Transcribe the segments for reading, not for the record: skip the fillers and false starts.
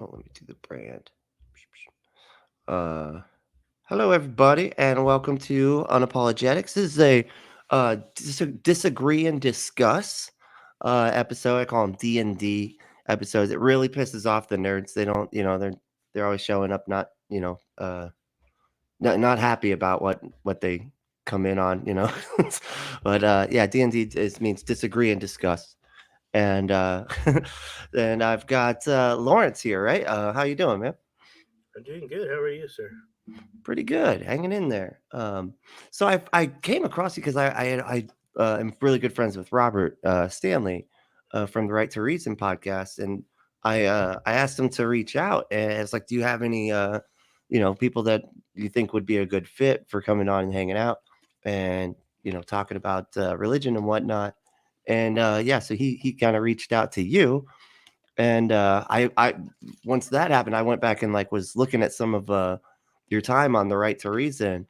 Oh, let me do the brand. Uh, Hello, everybody, and welcome to Unapologetics. This is a disagree and discuss episode. I call them D&D episodes. It really pisses off the nerds. They don't, they're always showing up not happy about what they come in on, But yeah, D&D means disagree and discuss. And then I've got Lawrence here, right? How you doing, man? I'm doing good. How are you, sir? Pretty good, hanging in there. So I came across you because I am really good friends with Robert Stanley from the Right to Reason podcast, and I asked him to reach out, and it's like, do you have any people that you think would be a good fit for coming on and hanging out, and talking about religion and whatnot, and yeah, so he kind of reached out to you, and I once that happened, I went back and like was looking at some of your time on the Right to Reason,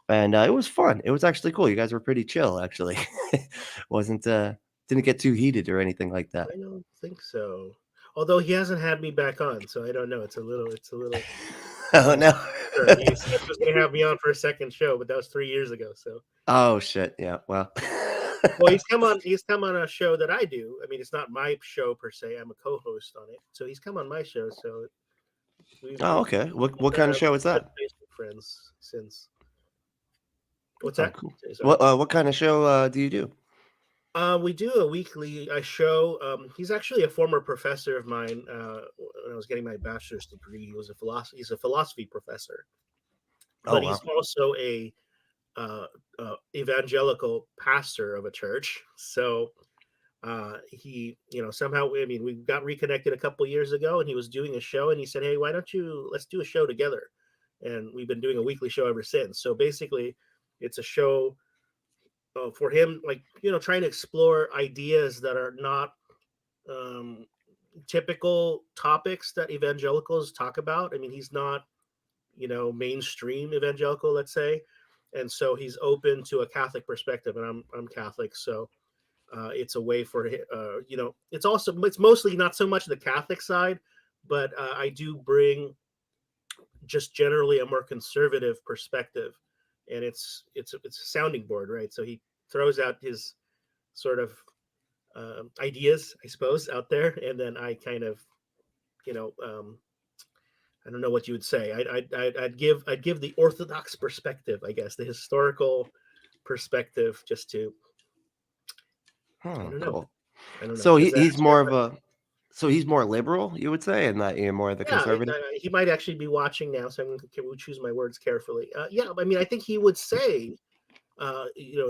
and it was fun. It was actually cool. You guys were pretty chill, actually. Wasn't didn't get too heated or anything like that. I don't think so. Although he hasn't had me back on, so I don't know. It's a little Oh no. sure. He said he was going to have me on for a second show, but that was 3 years ago. So, Oh shit. Yeah. Well. well, he's come on. He's come on a show that I do. I mean, it's not my show per se. I'm a co-host on it, so he's come on my show. So we've Oh, we've okay. What kind of show is been that? Facebook friends since. What's Oh, that? cool. Sorry. What kind of show do you do? We do a weekly show. He's actually a former professor of mine. When I was getting my bachelor's degree, he was a philosophy. He's a philosophy professor, Oh but he's wow. also a evangelical pastor of a church. So he, somehow, I mean, we got reconnected a couple years ago, and he was doing a show, and he said, "Hey, why don't you let's do a show together?" And we've been doing a weekly show ever since. So basically, it's a show for him, like trying to explore ideas that are not um, typical topics that evangelicals talk about. I mean, he's not mainstream evangelical, let's say, and so he's open to a Catholic perspective, and I'm Catholic, so it's a way for it's mostly not so much the Catholic side, but I do bring just generally a more conservative perspective, and it's a sounding board, right? So he throws out his sort of ideas, I suppose, out there, and then I kind of, you know, um, I don't know what you would say. I'd give the orthodox perspective, I guess, the historical perspective, just to I Oh, don't know, cool. I don't know. So Does that he's answer your more of question? a so he's more liberal, you would say, and that you're more of the Yeah, conservative. he might actually be watching now, so can we choose my words carefully? Yeah, I mean, I think he would say,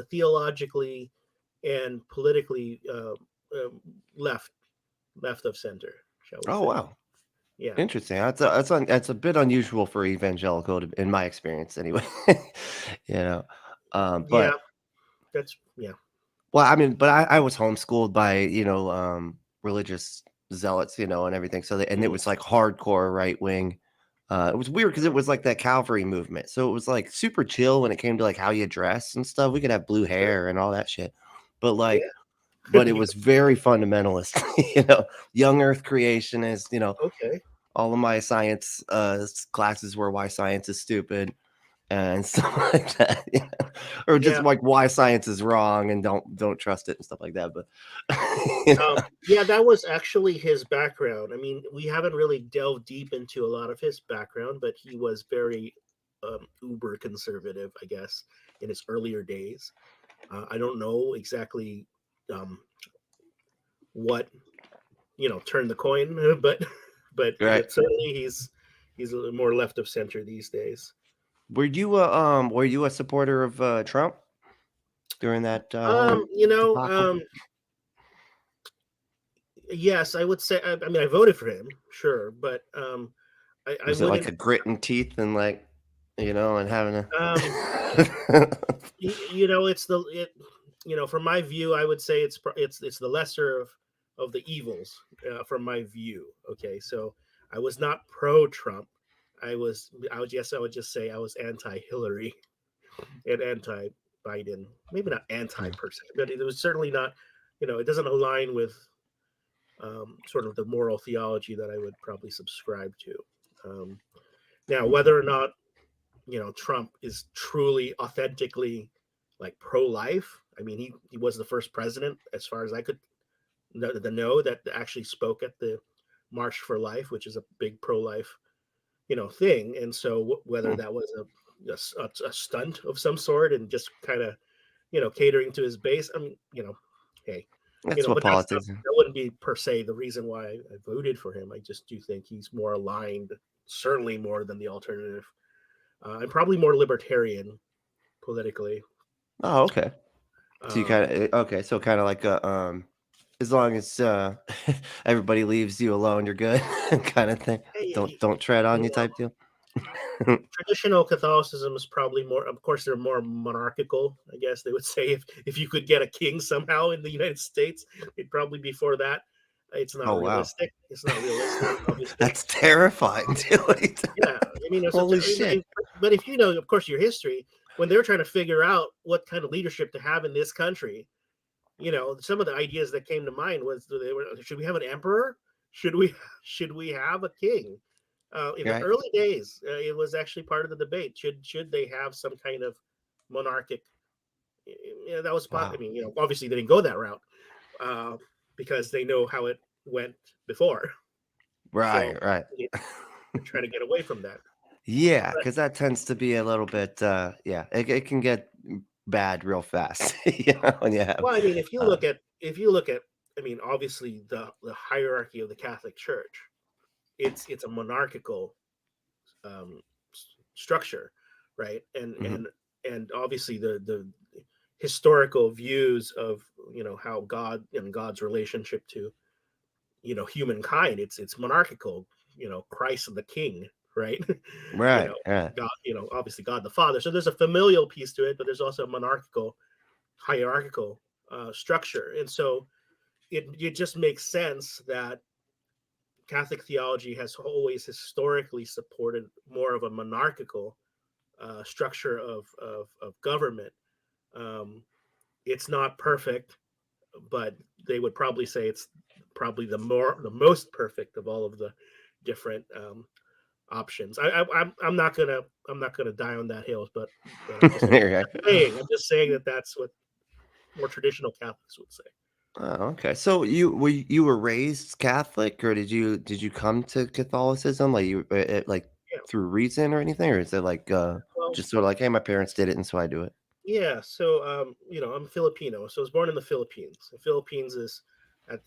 theologically and politically um, left left of center, shall we Oh say? wow. Yeah, Interesting. That's a bit unusual for evangelical, in my experience, anyway. you know, yeah, but that's yeah. well, I mean, but I was homeschooled by religious zealots, and everything. So and it Mhm. was like hardcore right wing. It was weird because it was like that Calvary movement. So it was like super chill when it came to like how you dress and stuff. We could have blue Sure. hair and all that shit, but like, Yeah. but it Yeah. was very fundamentalist. Young Earth creationist. Okay. All of my science classes were why science is stupid and stuff like that, or just Yeah. like why science is wrong and don't trust it and stuff like that. But you know, Yeah, that was actually his background. I mean, we haven't really delved deep into a lot of his background, but he was very uber conservative, I guess, in his earlier days. I don't know exactly um, what turned the coin, right? but certainly he's a little more left of center these days. Were you a supporter of Trump during that whole Um, you know, debacle? um, yes, I would say. I mean, I voted for him, sure, but I Was it like wouldn't. a grit and teeth and like and having Um, a it's from my view, I would say it's the lesser of the evils, from my view. Okay, so I was not pro Trump. I would just say I was anti Hillary and anti Biden. Maybe not anti Hmm. per se, but it was certainly not. It doesn't align with sort of the moral theology that I would probably subscribe to. Now, Okay. whether or not Trump is truly, authentically like pro-life. I mean, he was the first president, as far as I could know, that actually spoke at the March for Life, which is a big pro-life thing. And so whether Hmm. that was a stunt of some sort and just kind of catering to his base, I mean, hey, That's what but that's not, politics is. that wouldn't be per se the reason why I voted for him. I just do think he's more aligned, certainly more than the alternative, and probably more libertarian politically. Oh, okay. So you Um, kind of okay. So kind of like a as long as everybody leaves you alone, you're good, kind of thing. hey, Don't tread on you you know, type deal. traditional Catholicism is probably more. Of course, they're more monarchical. I guess they would say if you could get a king somehow in the United States, it'd probably be for that. It's not Oh wow, realistic. It's not realistic, obviously. that's terrifying, dude. Yeah, I mean, Holy shit! but if of course, your history when they're trying to figure out what kind of leadership to have in this country, some of the ideas that came to mind was should we have an emperor? Should we should we have a king? In the Right? early days, it was actually part of the debate. Should they have some kind of monarchic? That was I Wow. mean, obviously they didn't go that route uh, because they know how it went before. Right. So Right. they're trying to get away from that. Yeah, But because that tends to be a little bit. Yeah, it can get bad real fast. You know, when you have. well, I mean, Uh, if you look at, I mean, obviously the hierarchy of the Catholic Church, it's a monarchical um, structure, right? mhm. And obviously the historical views of how God and God's relationship to humankind, it's monarchical. Christ and the King, right? you Right. know Right. God, obviously God the Father. So there's a familial piece to it, but there's also a monarchical, hierarchical structure, and so it just makes sense that Catholic theology has always historically supported more of a monarchical structure of government. Um, it's not perfect, but they would probably say it's probably the most perfect of all of the different options. I'm not gonna die on that hill, but Right. I'm just saying that that's what more traditional Catholics would say. Oh, okay. So you were raised Catholic, or did you come to Catholicism like like Yeah. through reason or anything, or is it like Well, just sort of like, hey, my parents did it, and so I do it. yeah. So I'm Filipino, so I was born in the Philippines. The Philippines is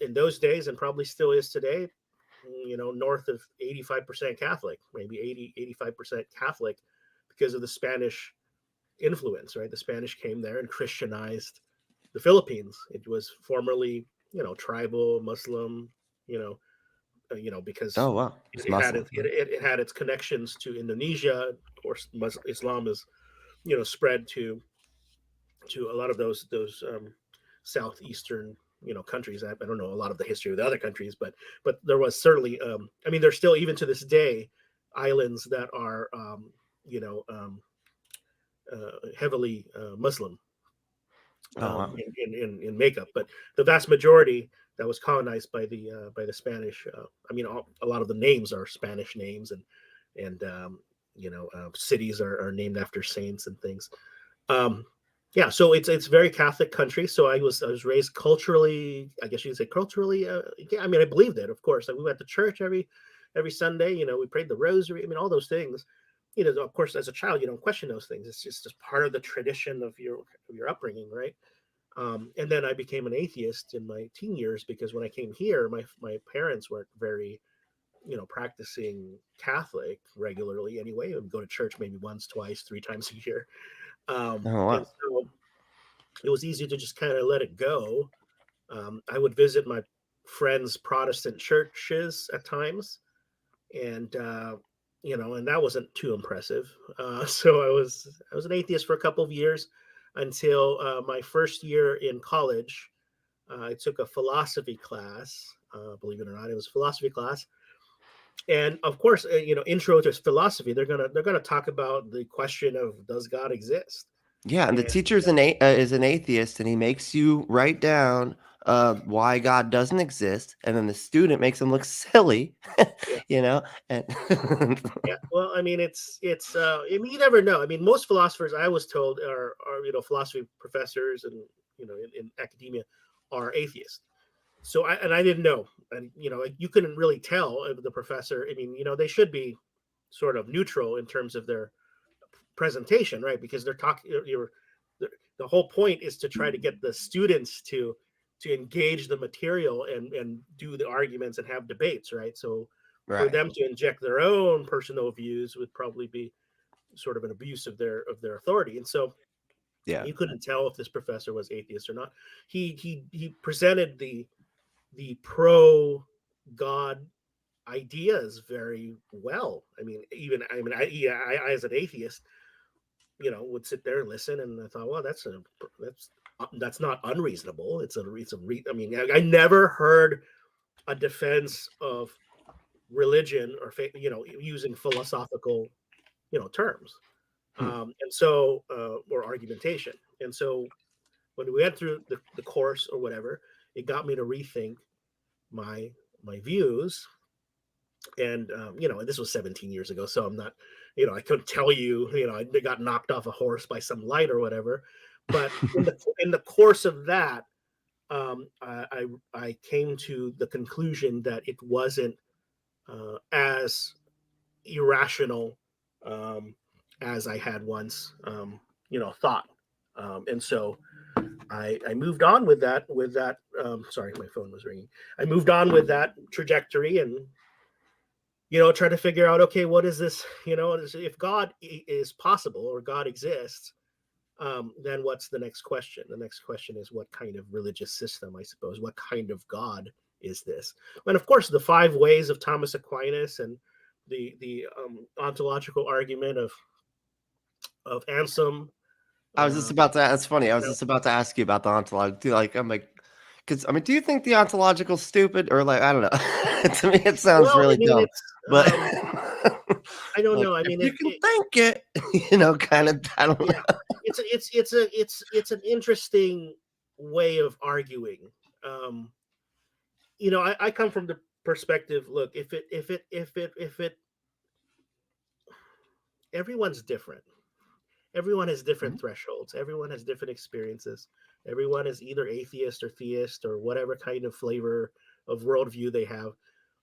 in those days and probably still is today, north of 85% Catholic, maybe 85% Catholic because of the Spanish influence, right? The Spanish came there and Christianized the Philippines. It was formerly, tribal Muslim, you know, because Oh wow, it's Muslim. it had its connections to Indonesia. Of course, Islam is, spread to a lot of those southeastern countries. I don't know a lot of the history of the other countries, but there was certainly I mean there's still even to this day islands that are you know um, heavily Muslim Oh wow. in makeup, but the vast majority that was colonized by the Spanish. I mean, a lot of the names are Spanish names, and cities are named after saints and things. Um, yeah, so it's very Catholic country. So I was raised culturally. I guess you could say culturally. Yeah, I mean, I believed it. Of course, like we went to church every Sunday. We prayed the rosary. I mean, all those things. Of course, as a child, you don't question those things. It's just part of the tradition of your upbringing, right? And then I became an atheist in my teen years because when I came here, my parents weren't very practicing Catholic regularly anyway. I would go to church maybe once, twice, three times a year. Oh And wow. so it was easy to just kind of let it go. I would visit my friends' Protestant churches at times, and and that wasn't too impressive. So I was an atheist for a couple of years until my first year in college. I took a philosophy class. Believe it or not, it was a philosophy class, and of course, intro to philosophy. They're gonna talk about the question of does God exist? Yeah, and the And teacher's is an atheist, and he makes you write down why God doesn't exist, and then the student makes him look silly, Yeah. you know, and Yeah. Well, I mean, I mean, you never know. I mean, most philosophers I was told are philosophy professors and in academia are atheists. So I didn't know, and like, you couldn't really tell the professor. I mean, they should be sort of neutral in terms of their presentation, right? Because they're talking. The whole point is to try to get the students to engage the material and do the arguments and have debates, right? So for right, them to inject their own personal views would probably be sort of an abuse of their authority. And so yeah, you couldn't tell if this professor was atheist or not. He presented the pro God ideas very well. I mean, I as an atheist, would sit there and listen, and I thought, well, that's not unreasonable. I mean, I never heard a defense of religion or faith, using philosophical, terms, hmm, and so or argumentation. And so when we went through the course or whatever, it got me to rethink my my views. And this was 17 years ago, so I'm not, I couldn't tell you, I got knocked off a horse by some light or whatever. But in the course of that, I came to the conclusion that it wasn't as irrational as I had once thought. And so I moved on with that. Sorry, my phone was ringing. I moved on with that trajectory and try to figure out, okay, what is this? If God is possible or God exists, then what's the next question? The next question is, what kind of religious system, I suppose? What kind of God is this? And of course, the 5 ways of Thomas Aquinas and the ontological argument of Anselm. I was just Uh, about to. That's funny. I you was know, just about to ask you about the ontological. Like, I'm like, because I mean, do you think the ontological stupid or like I don't know? To me, it sounds well, I really mean, dumb, but I don't like know. I if mean, you can think it, kind of. I don't yeah, know. it's an interesting way of arguing. Um, I come from the perspective. Look, if it, everyone's different. Everyone has different Mhm. thresholds. Everyone has different experiences. Everyone is either atheist or theist or whatever kind of flavor of worldview they have,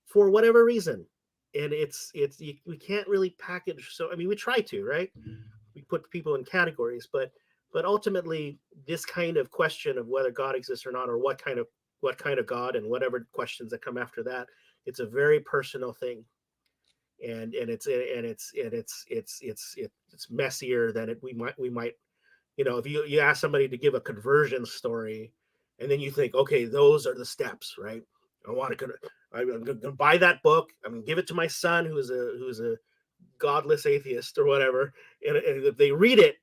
for whatever reason. And we can't really package. So I mean, we try to, right? We put people in categories, but ultimately, this kind of question of whether God exists or not, or what kind of God, and whatever questions that come after that, it's a very personal thing. And it's messier than we might if you ask somebody to give a conversion story, and then you think, okay, those are the steps, right? I want to I'm going to buy that book. I'm going to give it to my son who's a godless atheist or whatever, and if they read it,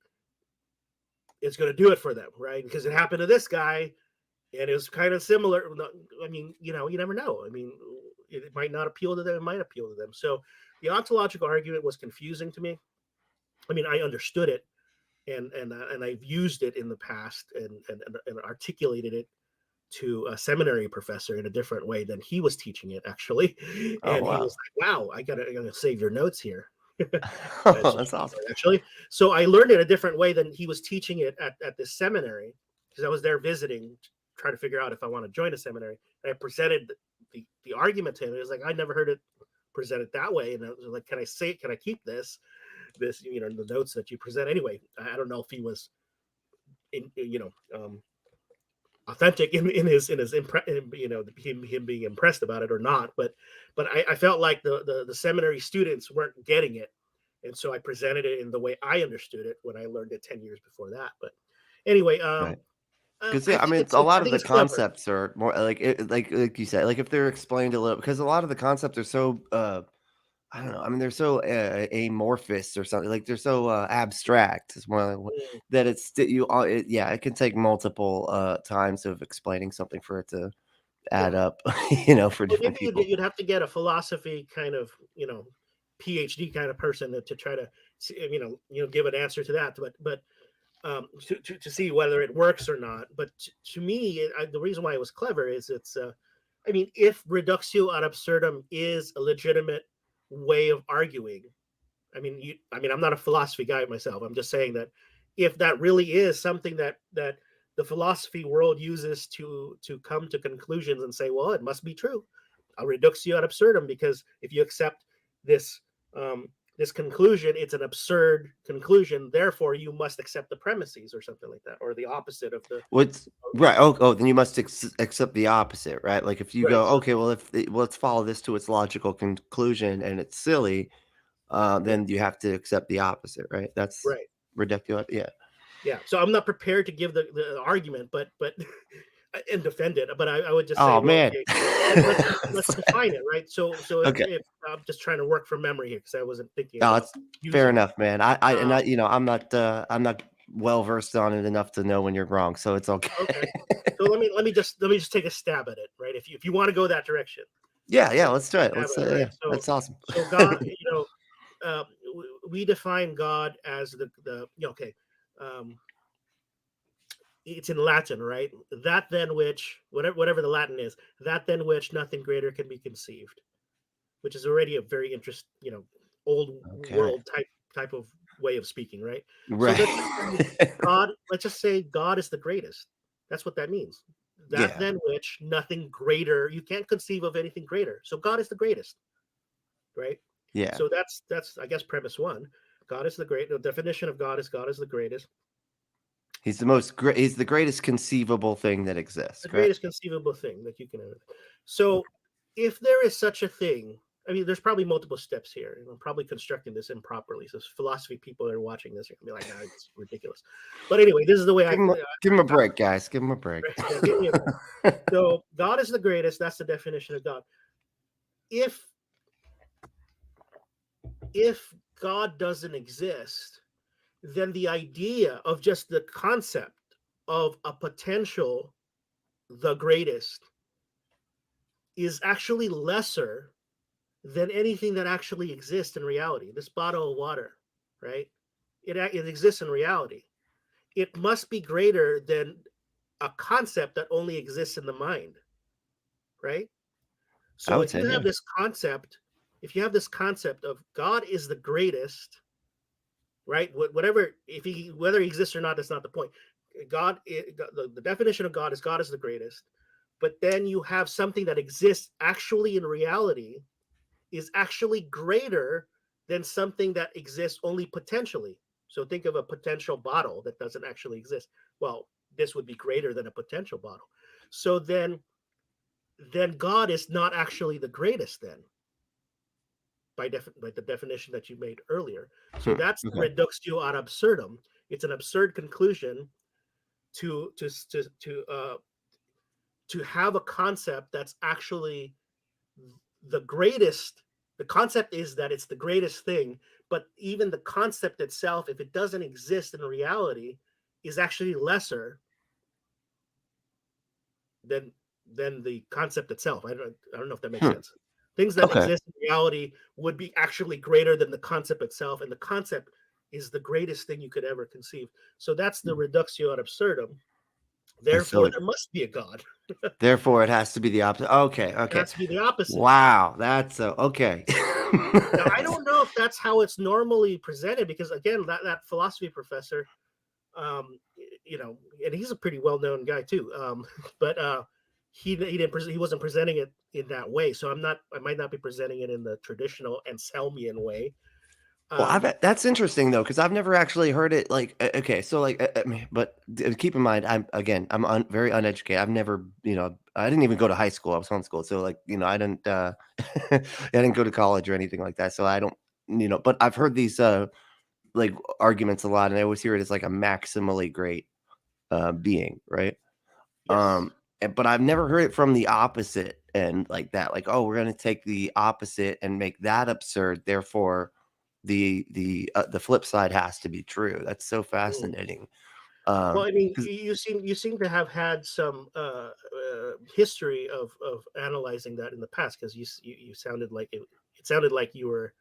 it's going to do it for them, right? Because it happened to this guy, and it was kind of similar. I mean, you never know. I mean, it might not appeal to them. It might appeal to them. So the ontological argument was confusing to me. I mean, I understood it, and I've used it in the past, and articulated it to a seminary professor in a different way than he was teaching it, actually. Oh And he wow, was like, "Wow, I gotta save your notes here." that's awesome. Actually, so I learned it a different way than he was teaching it at this seminary, because I was there visiting, trying to figure out if I want to join a seminary. And I presented the argument to him. It was like, I never heard it presented that way, and I was like, can I keep this the notes that you present? Anyway, I don't know if he was in, authentic him being impressed about it or not, but I felt like the seminary students weren't getting it, and so I presented it in the way I understood it when I learned it 10 years before that. But anyway, Right. Because I yeah, I think mean, it's a it's lot I of think the it's clever. concepts are more like you said, like if they're explained a little, because a lot of the concepts are so I don't know. I mean, they're so amorphous or something. Like they're so abstract. It's more like Mm, that. Yeah, it can take multiple times of explaining something for it to yeah. add up. For Well, different maybe you'd, people. you'd have to get a philosophy kind of, PhD kind of person to try to, give an answer to that. But to see whether it works or not. But to me, the reason why it was clever is I mean, if reductio ad absurdum is a legitimate way of arguing, I mean, I'm not a philosophy guy myself. I'm just saying that if that really is something that the philosophy world uses to come to conclusions and say, well, it must be true, a reductio ad absurdum, because if you accept this this conclusion, it's an absurd conclusion. Therefore, you must accept the premises or something like that, or the opposite of the What's right? Oh, then you must accept the opposite, right? Like if you right. go, So okay, well, let's follow this to its logical conclusion, and it's silly, yeah, then you have to accept the opposite, right? That's right. ridiculous. Yeah. Yeah. So I'm not prepared to give the argument, but and defend it. But I would just say, Oh well, man. okay, let's define it, right? So Okay. if I'm just trying to work from memory here because I wasn't thinking No, about it's fair using it. enough, man. I and Um, I, I'm not well versed on it enough to know when you're wrong, so it's okay. okay. So let me just take a stab at it, right? If you want to go that direction, Yeah, yeah. let's Let's try take a it. stab Let's at it, right? yeah. That's awesome. So God, we define God as okay. Um, it's in Latin, right? That than which whatever the Latin is, that than which nothing greater can be conceived, which is already a very interesting, old Okay. world type of way of speaking, right? So Right. let's just say God. Let's just say God is the greatest. That's what that means. That Yeah. than which nothing greater. You can't conceive of anything greater. So God is the greatest, right? Yeah. So that's I guess premise one. God is the great. The definition of God is the greatest. He's the greatest conceivable thing that exists, The correct? greatest conceivable thing that you can ever. So, if there is such a thing, I mean, there's probably multiple steps here, and I'm probably constructing this improperly. So, philosophy people that are watching this are gonna be like, "Nah, it's ridiculous." But anyway, this is the way Give him a break, guys. Give him a break. yeah, give me a break. So, God is the greatest. That's the definition of God. If if God doesn't exist, then the idea of just the concept of a potential the greatest is actually lesser than anything that actually exists in reality. This bottle of water, right? It exists in reality. It must be greater than a concept that only exists in the mind, right? I So would say, yeah. if you have this concept of God is the greatest, right? Whatever, if he whether he exists or not, that's not the point. The definition of God is the greatest, but then you have something that exists actually in reality is actually greater than something that exists only potentially. So think of a potential bottle that doesn't actually exist. Well, this would be greater than a potential bottle. So then God is not actually the greatest then by the definition that you made earlier. So that's the Okay. reductio ad absurdum. It's an absurd conclusion to to to to uh, to have a concept that's actually the greatest. The concept is that it's the greatest thing, but even the concept itself, if it doesn't exist in reality, is actually lesser than than the concept itself. I don't know if that makes Hmm. sense. Things that Okay. exist in reality would be actually greater than the concept itself, and the concept is the greatest thing you could ever conceive. So that's the reductio ad absurdum. And Therefore, so there must be a God. therefore it has to be the opposite. Okay, It okay. has to be the opposite. Wow, that's so okay. Now, I don't know if that's how it's normally presented because, again, that philosophy professor, and he's a pretty well known guy too. But he wasn't presenting it in that way. So I might not be presenting it in the traditional Anselmian way. Well, Um, that's interesting though, because I've never actually heard it like okay, so like, but keep in mind, I'm very uneducated. I've never, I didn't even go to high school. I was homeschooled, so like, I didn't, I didn't go to college or anything like that. So I don't, but I've heard these like arguments a lot, and I always hear it as like a maximally great being, right? yes. But I've never heard it from the opposite end like that. Like, oh, we're gonna take the opposite and make that absurd. Therefore, the flip side has to be true. That's so Mm. fascinating. Well, I mean, 'Cause you seem to have had some history of analyzing that in the past because you sounded like it sounded like you were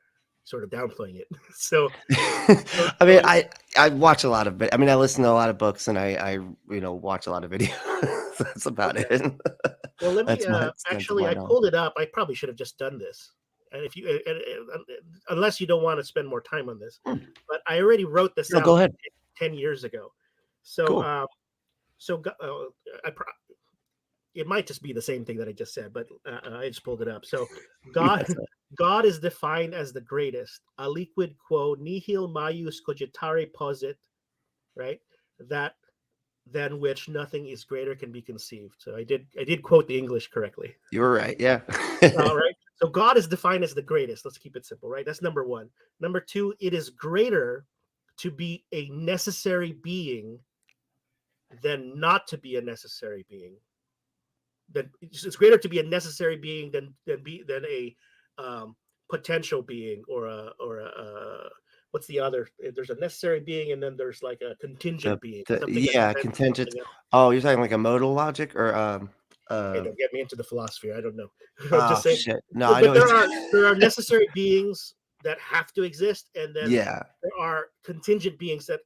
sort of downplaying it. So, so, I mean, so I watch a lot of I mean, I listen to a lot of books and I watch a lot of videos. That's about okay. it. Well, let me That's my extent of actually, my I knowledge. pulled it up. I probably should have just done this. And if you, unless you don't want to spend more time on this, Hmm. but I already wrote this No, go out ahead. 10 years ago. So, Cool. so I, it might just be the same thing that I just said, but I just pulled it up. So, God, That's it. God is defined as the greatest, aliquid quo nihil maius cogitare posit, right? That than which nothing is greater can be conceived. So I did quote the English correctly. You were right. Yeah. All right. So God is defined as the greatest. Let's keep it simple, right? That's number one. Number two, it is greater to be a necessary being than not to be a necessary being. Then it's greater to be a necessary being than a potential being or what's the other? There's a necessary being and then there's like a contingent being, something that Yeah, depends on contingent. something else. Oh, you're talking like a modal logic or Hey, don't get me into the philosophy. I don't know. I'm oh just saying. shit. No, But, I know but what there are necessary beings that have to exist, and then Yeah. there are contingent beings that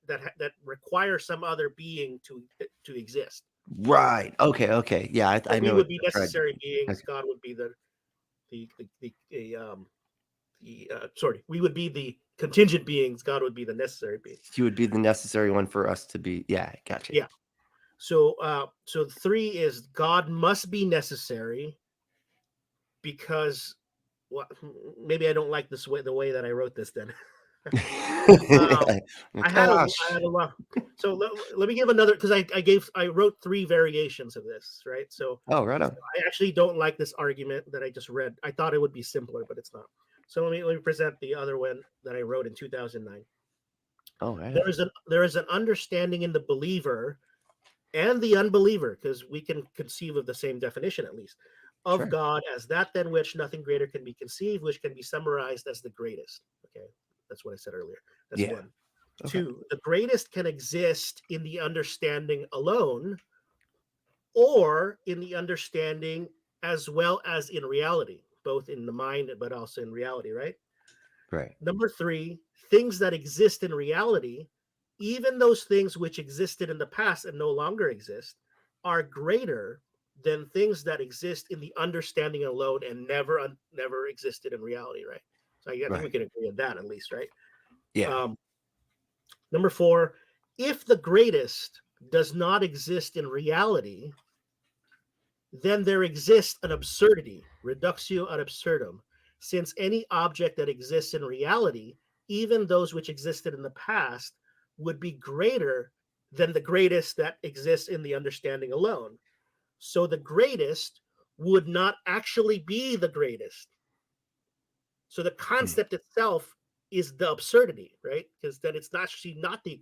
require some other being to exist. So Right. Okay, okay. Yeah, I we know would what be the thread. necessary beings. God would be sorry, we would be the contingent beings. God would be the necessary being. He would be the necessary one for us to be. Yeah, gotcha. Yeah. So three is God must be necessary because well, maybe I don't like the way that I wrote this. Then um, I Gosh. had a lot. So let me give another because I wrote three variations of this, right? So Oh, right on. I actually don't like this argument that I just read. I thought it would be simpler, but it's not. So let me present the other one that I wrote in 2009. Oh, right on. There is an understanding in the believer and the unbeliever, because we can conceive of the same definition at least, of Sure. God as that than which nothing greater can be conceived, which can be summarized as the greatest. Okay, that's what I said earlier. That's Yeah. one. Okay. Two, the greatest can exist in the understanding alone or in the understanding as well as in reality, both in the mind but also in reality, right? Right. Number three, things that exist in reality, even those things which existed in the past and no longer exist, are greater than things that exist in the understanding alone and never existed in reality, right? So I think we Right. can agree on that at least, right? Yeah. Um, Number four, if the greatest does not exist in reality, then there exists an absurdity, reductio ad absurdum, since any object that exists in reality, even those which existed in the past, would be greater than the greatest that exists in the understanding alone. So the greatest would not actually be the greatest. So the Hmm. concept itself is the absurdity, right? Because then it's actually not the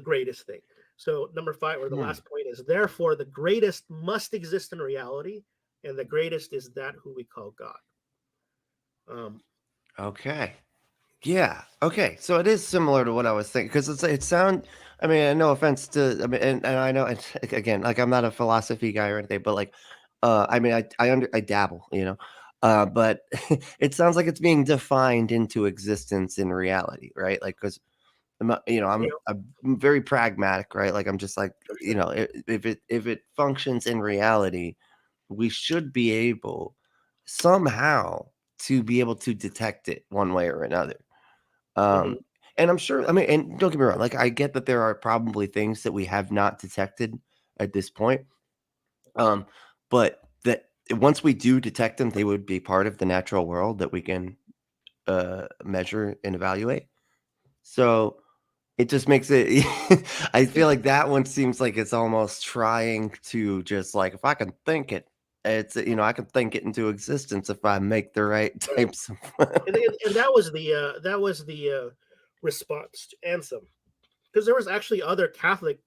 greatest thing. So number five, or the Hmm. last point is therefore the greatest must exist in reality, and the greatest is that who we call God. Um, Okay. Yeah. Okay. So it is similar to what I was thinking because it sound. I mean, no offense to. I mean, and I know again, like I'm not a philosophy guy or anything, but like, I mean, I dabble, but it sounds like it's being defined into existence in reality, right? Like, because you know, I'm very pragmatic, right? Like I'm just like, understood. if it functions in reality, we should be able somehow to be able to detect it one way or another. Um, Mhm. and I'm sure, I mean, and don't get me wrong, like I get that there are probably things that we have not detected at this point. Um, but that once we do detect them, they would be part of the natural world that we can measure and evaluate. So it just makes it I feel like that one seems like it's almost trying to just like, if I can think it, I can think it into existence if I make the right Right. types of And that was the response to Ansem, because there was actually other Catholic.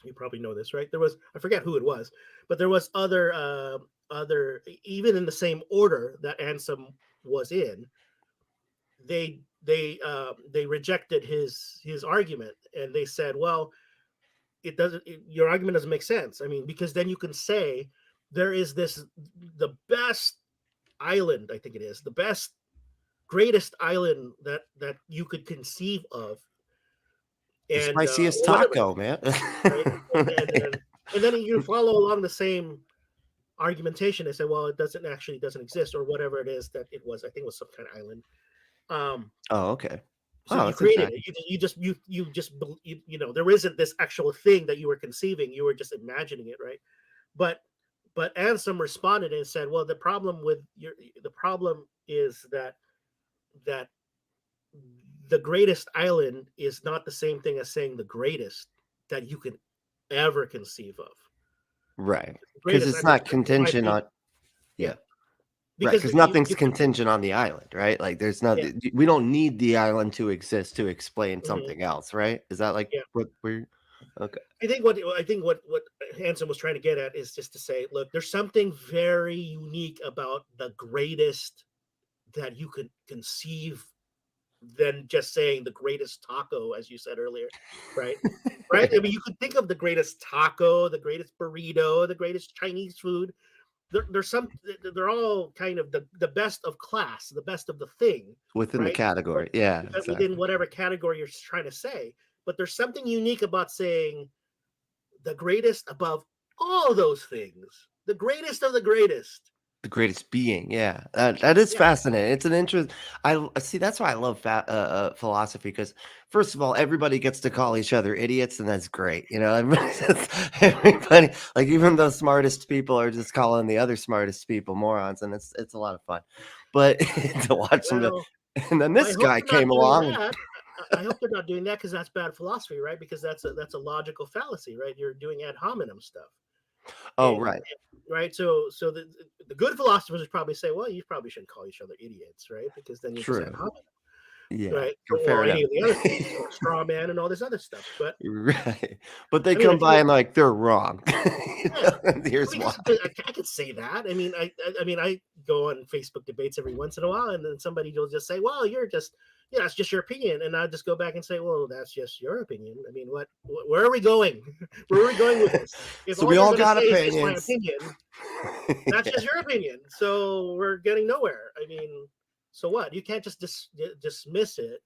You probably know this, right? There was, I forget who it was, but there was other, even in the same order that Ansem was in, they rejected his argument, and they said, well, your argument doesn't make sense. I mean, because then you can say there is this the best island, I think it is, the best, greatest island that you could conceive of. The And spiciest whatever, taco, man. right? And then you follow along the same argumentation and say, well, it doesn't exist, or whatever it is that it was. I think it was some kind of island. Um, Oh, okay. so Oh, you that's created it. interesting. There isn't this actual thing that you were conceiving. You were just imagining it, right? But Ansem responded and said, well, the problem is that the greatest island is not the same thing as saying the greatest that you can ever conceive of. Right. The Because greatest, it's I mean, not in my contingent opinion, on, yeah, yeah. Right. because Because you, nothing's you contingent on the island, right? Like there's not, yeah, we don't need the island to exist to explain mhm, something else, right? Is that like yeah. what we're, okay. I think what Hansen was trying to get at is just to say, look, there's something very unique about the greatest that you could conceive than just saying the greatest taco, as you said earlier, right? Right? I mean, you could think of the greatest taco, the greatest burrito, the greatest Chinese food. They're all kind of the best of class, the best of the thing, Within the right? Or category. Yeah, within exactly. whatever category you're trying to say. But there's something unique about saying the greatest above all those things, the greatest of the greatest. The greatest being, yeah. That is Yeah, fascinating. It's an interest. See, that's why I love philosophy because, first of all, everybody gets to call each other idiots, and that's great. You know, everybody, like even the smartest people are just calling the other smartest people morons, and it's a lot of fun. But to watch them go, well, and then I this hope guy they're not came doing along, and that. I hope they're not doing that because that's bad philosophy, right? Because that's a logical fallacy, right? You're doing ad hominem stuff, oh, and right, right. So the good philosophers would probably say, well, you probably shouldn't call each other idiots, right? Because then you're just ad true, hominem, yeah, right? fair Or enough. any of the other things, or straw man and all this other stuff. But Right, but they I mean, come if by you and like they're wrong. yeah, And I here's mean, why. I could say that. I mean, I go on Facebook debates every once in a while, and then somebody will just say, "Well, you're just, yeah, it's just your opinion," and I just go back and say, "Well, that's just your opinion." I mean, where are we going? Where are we going with this? If So all we you're all going to got say is just my opinions. opinion, that's Yeah, just your opinion. So we're getting nowhere. I mean, so what? You can't just dismiss it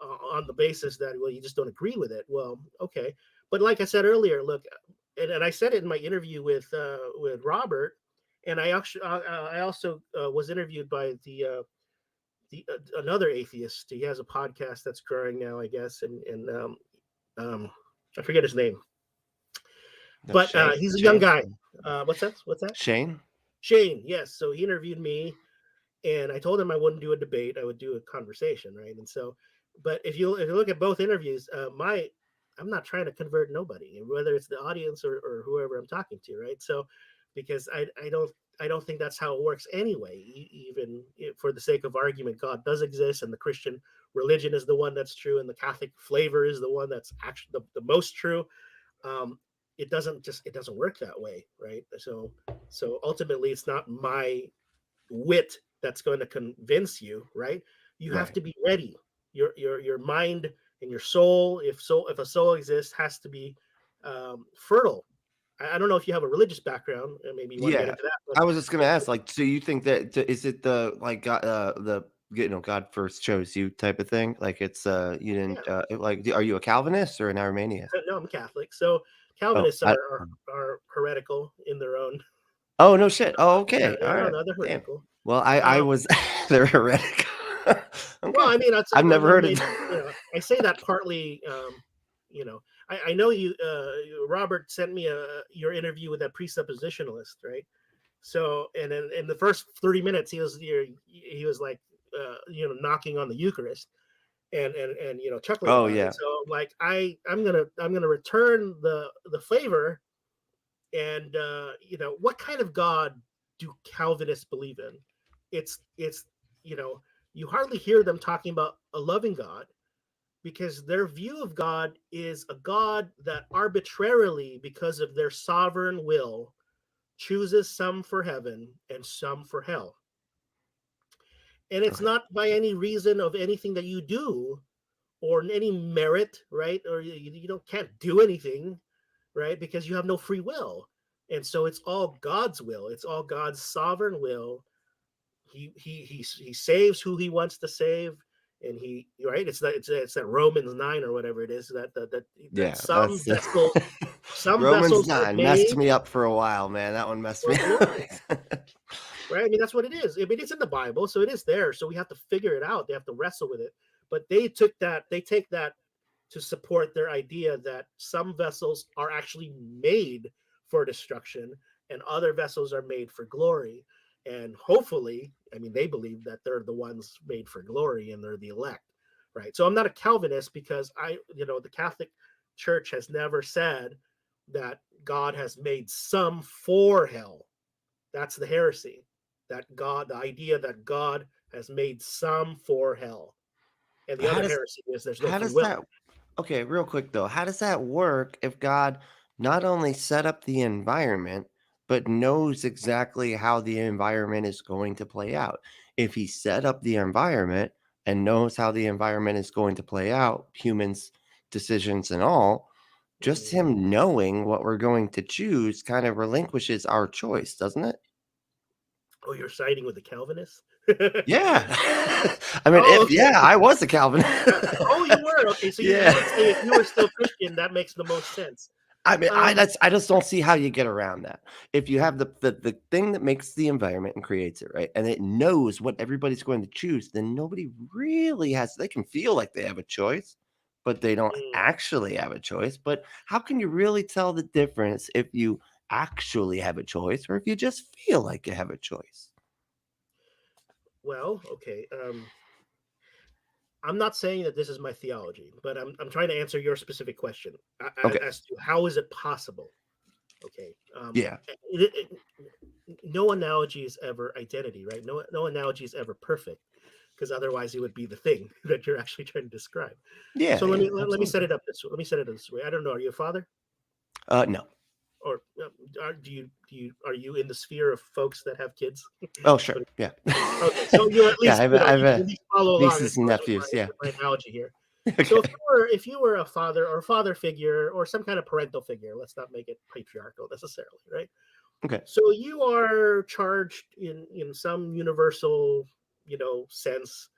on the basis that, well, you just don't agree with it. Well, okay, but like I said earlier, look, and I said it in my interview with Robert, and I also was interviewed by another atheist. He has a podcast that's growing now, I guess, and um, I forget his name, that's but Shane. he's a young Shane. guy. What's that? What's that? Shane. Shane. Yes. So he interviewed me, and I told him I wouldn't do a debate. I would do a conversation, right? And so, but if you look at both interviews, I'm not trying to convert nobody, whether it's the audience or whoever I'm talking to, right? So, because I don't think that's how it works anyway. Even for the sake of argument, God does exist, and the Christian religion is the one that's true, and the Catholic flavor is the one that's actually the most true. Um, it doesn't work that way, right? So ultimately, it's not my wit that's going to convince you, right? You have Right. to be ready. Your mind and your soul, if a soul exists, has to be fertile. I don't know if you have a religious background, and maybe you want to get Yeah. into that, but I was just gonna ask, like, so you think that is it the like God, God first chose you type of thing? Like it's you yeah, didn't like are you a Calvinist or an Arminian? no, I'm Catholic, so Oh, Calvinists are heretical in their own. oh no shit. Oh, Yeah, okay. All no, right. no, they're Damn. heretical. Well, I Um, was they're heretic. Well, Okay. I mean, I've I never mean, heard maybe, it. I say that partly, you know, I know Robert sent me your interview with that presuppositionalist, right? So, and in the first 30 minutes, he was like, knocking on the Eucharist and chuckling Oh about it. yeah. So, like, I'm gonna return the favor, and what kind of God do Calvinists believe in? It's you know you hardly hear them talking about a loving God, because their view of God is a God that arbitrarily, because of their sovereign will, chooses some for heaven and some for hell. And it's Okay. not by any reason of anything that you do, or any merit, right? Or you don't can't do anything, right? Because you have no free will. And so it's all God's will. It's all God's sovereign will he saves who he wants to save, and he right. It's that Romans 9 or whatever it is that Yeah, that's some Romans vessels are 9 messed made me up for a while, man. That one messed for me glory. up. Right? I mean, that's what it is. I mean, it's in the Bible, so it is there. So we have to figure it out. They have to wrestle with it. But they take that to support their idea that some vessels are actually made for destruction and other vessels are made for glory. And hopefully, I mean, they believe that they're the ones made for glory and they're the elect, right? So I'm not a Calvinist because the Catholic Church has never said that God has made some for hell. That's the heresy. The idea that God has made some for hell. And the How other does heresy is there's no how free does will. that Okay, real quick though, how does that work if God not only set up the environment, but knows exactly how the environment is going to play out? If he set up the environment and knows how the environment is going to play out, humans, decisions and all, just Mhm. him knowing what we're going to choose kind of relinquishes our choice, doesn't it? Oh, you're siding with the Calvinists? Yeah. I mean, Oh, if okay. I was a Calvinist. Oh, you were okay. So you Yeah. would say if you were still Christian, that makes the most sense. I mean, Um, I just don't see how you get around that. If you have the thing that makes the environment and creates it, right? And it knows what everybody's going to choose, then nobody really has they can feel like they have a choice, but they don't mm, actually have a choice. But how can you really tell the difference if you actually have a choice or if you just feel like you have a choice? well, okay. I'm not saying that this is my theology, but I'm trying to answer your specific question Okay. as to how is it possible. Okay. Yeah. No analogy is ever identity, right? No analogy is ever perfect because otherwise it would be the thing that you're actually trying to describe. Yeah, So yeah, let me set absolutely. it up this way. Let me set it this way. I don't know. Are you a father, No. or are you in the sphere of folks that have kids? Oh, sure. Okay, Yeah. okay, so you're at Yeah, least I've you can at least follow along nieces and nephews, yeah. with my analogy here. So Okay. if you were a father or father figure or some kind of parental figure, let's not make it patriarchal necessarily, right? Okay. So you are charged in some universal, sense,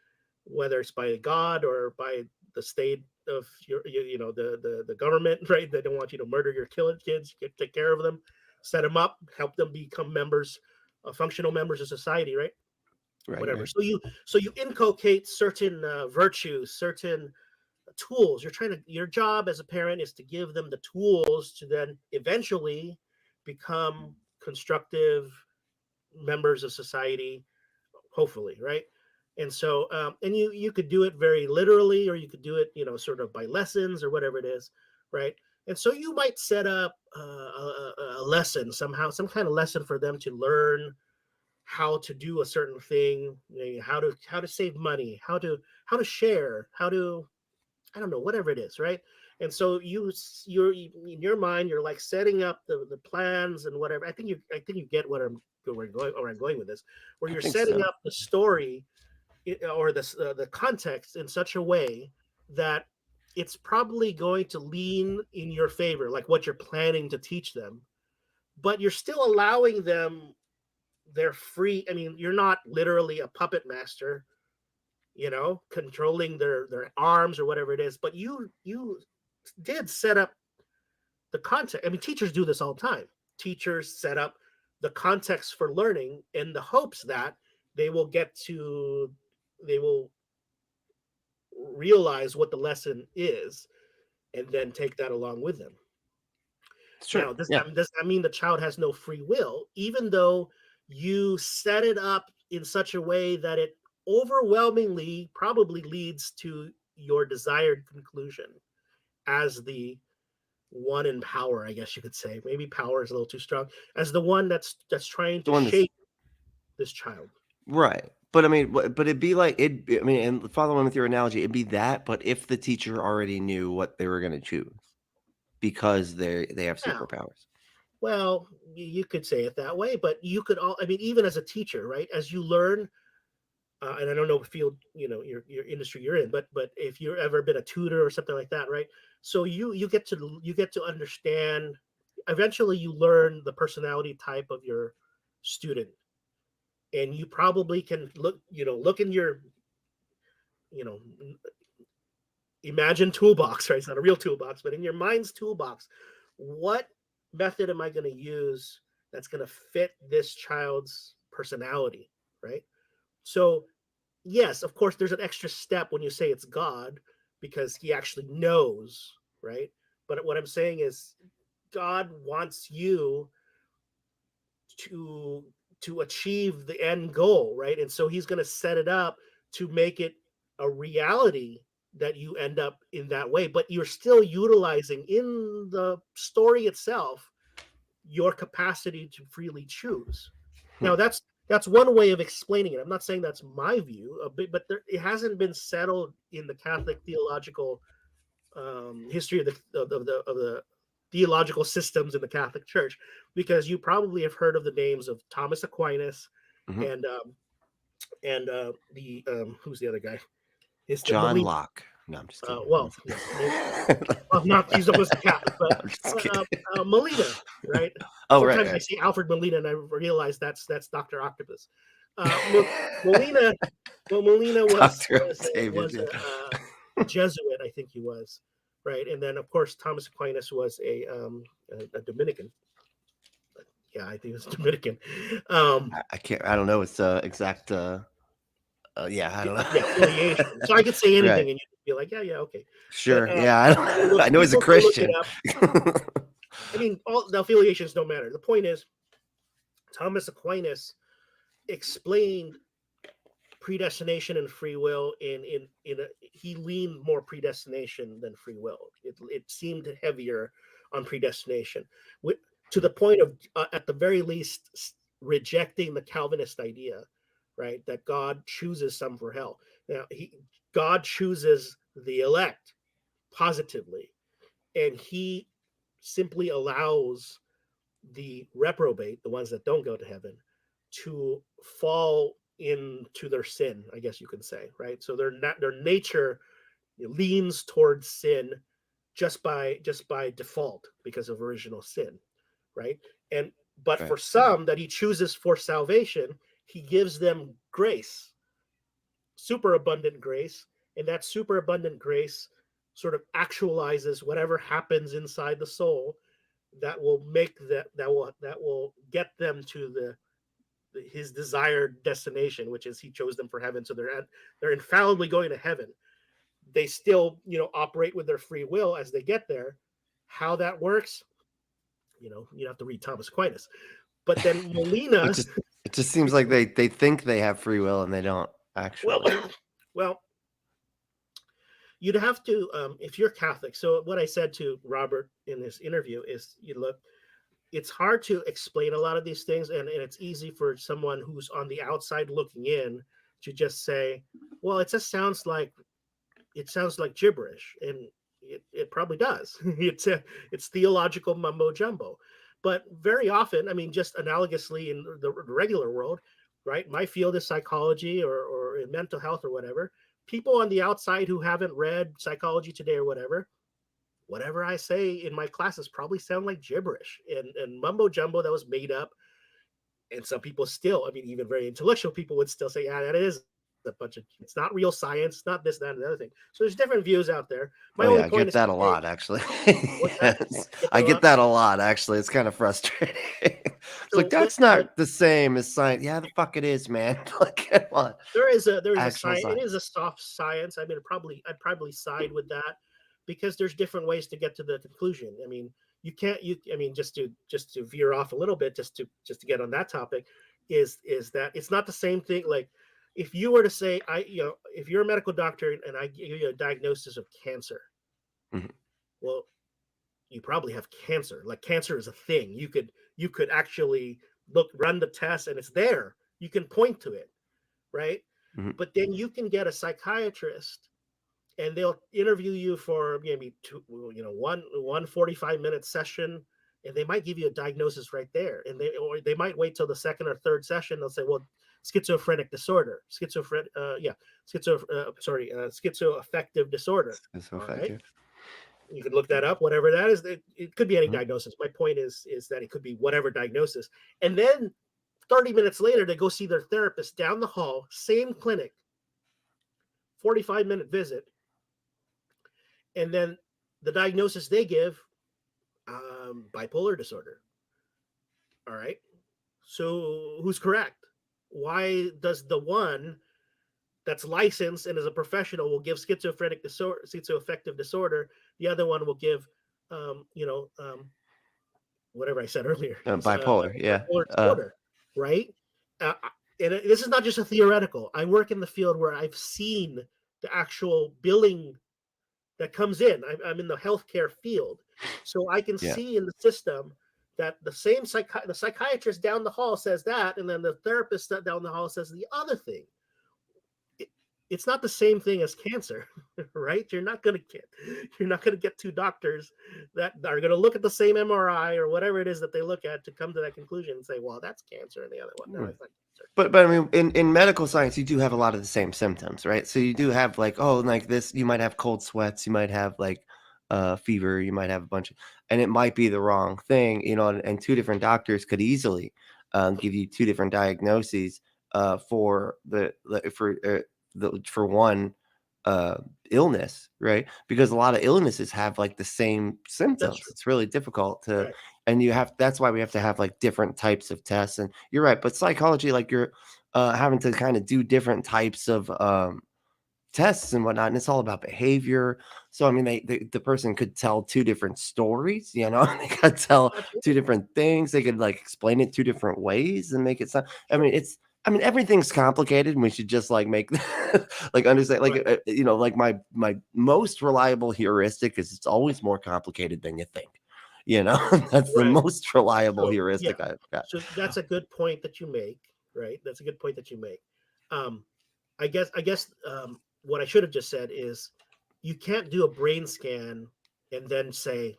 whether it's by God or by the state of the government, right? They don't want you to murder your kids. You take care of them, set them up, help them become members, functional members of society, right? Right, Whatever. right. So you inculcate certain virtues, certain tools. Your job as a parent is to give them the tools to then eventually become constructive members of society, hopefully, right? And so and you could do it very literally, or you could do it sort of by lessons or whatever it is, right? And so you might set up a lesson somehow, some kind of lesson for them to learn how to do a certain thing, how to save money, how to share, how to, I don't know, whatever it is, right? And so you're in your mind, you're like setting up the plans and whatever. I think you get where I'm going with this, where I you're think setting so. up the story or the context in such a way that it's probably going to lean in your favor, like what you're planning to teach them, but you're still allowing them their free. I mean, you're not literally a puppet master, controlling their arms or whatever it is, but you did set up the context. I mean, teachers do this all the time. Teachers set up the context for learning in the hopes that they will get to they will realize what the lesson is and then take that along with them. Sure. Now, Yeah. does that mean the child has no free will, even though you set it up in such a way that it overwhelmingly probably leads to your desired conclusion as the one in power, I guess you could say. Maybe power is a little too strong, as the one that's trying The to one that's shape this child. right. But I mean, but it'd be like I mean, and following with your analogy, it'd be that, but if the teacher already knew what they were going to choose because they have Yeah. superpowers. Well, you could say it that way, but you could all. I mean, even as a teacher, right? As you learn, and I don't know what field your industry you're in, but if you've ever been a tutor or something like that, right? So you get to understand. Eventually, you learn the personality type of your student, and you probably can look in your, you know, imagine toolbox, right? It's not a real toolbox, but in your mind's toolbox, what method am I going to use that's going to fit this child's personality, right? So, yes, of course, there's an extra step when you say it's God because he actually knows, right? But what I'm saying is, God wants you to achieve the end goal, right? And so he's going to set it up to make it a reality that you end up in that way, but you're still utilizing in the story itself your capacity to freely choose. Hmm. Now that's one way of explaining it. I'm not saying that's my view, but it hasn't been settled in the Catholic theological history of the theological systems in the Catholic Church, because you probably have heard of the names of Thomas Aquinas Mhm. and the who's the other guy? It's the John Melina. Locke. No, I'm just kidding. Well, yeah, well, not he's almost a Catholic, No, but I'm just kidding. Melina, right? Oh, right, Sometimes I right. see Alfred Molina and I realize that's Doctor Octopus. Molina, well, Molina Dr. Octavius, was yeah. a Jesuit, I think he was, right? And then of course Thomas Aquinas was a Dominican. Yeah, I think it was Dominican. Um, I can't. I don't know. It's exact. Yeah, I don't yeah, know. affiliation. So I could say Right. anything, and you'd be like, yeah, okay. But Sure. Yeah. I, don't, I know he's a people can look it Christian. up. I mean, all the affiliations don't matter. The point is, Thomas Aquinas explained predestination and free will he leaned more predestination than free will. It seemed heavier on predestination, to the point of at the very least rejecting the Calvinist idea, right, that God chooses some for hell. Now God chooses the elect positively, and he simply allows the reprobate, the ones that don't go to heaven, to fall into their sin, I guess you can say, right? So their nature leans towards sin just by default because of original sin, right? And but Right. for some that he chooses for salvation, he gives them grace, superabundant grace, and that superabundant grace sort of actualizes whatever happens inside the soul that will make that will get them to his desired destination, which is he chose them for heaven. So they're infallibly going to heaven. They still operate with their free will as they get there. How that works, you have to read Thomas Aquinas. But then It Molina, just it just seems like they think they have free will and they don't well, actually. well, you'd have to if you're Catholic. So what I said to Robert in this interview is, look, it's hard to explain a lot of these things, and it's easy for someone who's on the outside looking in to just say, well, it sounds like gibberish, and it probably does. It's theological mumbo jumbo. But very often, I mean, just analogously in the regular world, right? My field is psychology or in mental health or whatever. People on the outside who haven't read Psychology Today or whatever I say in my classes probably sound like gibberish and mumbo jumbo that was made up. And some people still, I mean, even very intellectual people would still say, yeah, that is a bunch of, it's not real science, not this, that, and the other thing. So there's different views out there. My Oh yeah, only I point get is to that a say, lot actually. what's that? Yes. Get I that a get lot. that a lot actually. It's kind of frustrating. It's like So that's what not the same as science. Yeah, the fuck it is, man. Like, come on. there is a Actual science. It is a science. soft science. I mean, I'd probably side with that because there's different ways to get to the conclusion. I mean, you can't. I mean, just to veer off a little bit, just to get on that topic, is that it's not the same thing. Like, if you were to say, if you're a medical doctor and I give you a diagnosis of cancer, Mhm. well, you probably have cancer. Like, cancer is a thing. You could actually run the test, and it's there. You can point to it, right? Mhm. But then you can get a psychiatrist and they'll interview you for maybe one 45-minute session, and they might give you a diagnosis right there. And they might wait till the second or third session. They'll say, well, schizophrenic disorder, schizoaffective disorder. It's so All right. effective. You can look that up, whatever that is. It could be any Mhm. diagnosis. My point is that it could be whatever diagnosis. And then 30 minutes later, they go see their therapist down the hall, same clinic, 45-minute visit. And then the diagnosis they give, bipolar disorder. All right. So who's correct? Why does the one that's licensed and is a professional will give schizoaffective disorder? The other one will give, whatever I said earlier, Bipolar, yeah. bipolar disorder, right? And this is not just a theoretical. I work in the field where I've seen the actual billing that comes in. I'm in the healthcare field, so I can see in the system that the same the psychiatrist down the hall says that, and then the therapist down the hall says the other thing. It's not the same thing as cancer, right? You're not going to get two doctors that are going to look at the same MRI or whatever it is that they look at to come to that conclusion and say, well, that's cancer, and the other one, no, it's not cancer. But I mean, in medical science, you do have a lot of the same symptoms, right? So you do have like, like this, you might have cold sweats, you might have like fever, you might have a bunch of, and it might be the wrong thing, and two different doctors could easily give you two different diagnoses for one illness, right? Because a lot of illnesses have like the same symptoms. It's really difficult to, Right. and that's why we have to have like different types of tests. And you're right, but psychology, like you're having to kind of do different types of tests and whatnot, and it's all about behavior. So I mean, the person could tell two different stories, they could tell two different things. They could like explain it two different ways and make it sound. I mean, everything's complicated, and we should just like make like understand, like like my most reliable heuristic is it's always more complicated than you think. That's the most reliable heuristic I've got. So that's a good point that you make, right? That's a good point that you make. I guess what I should have just said is you can't do a brain scan and then say,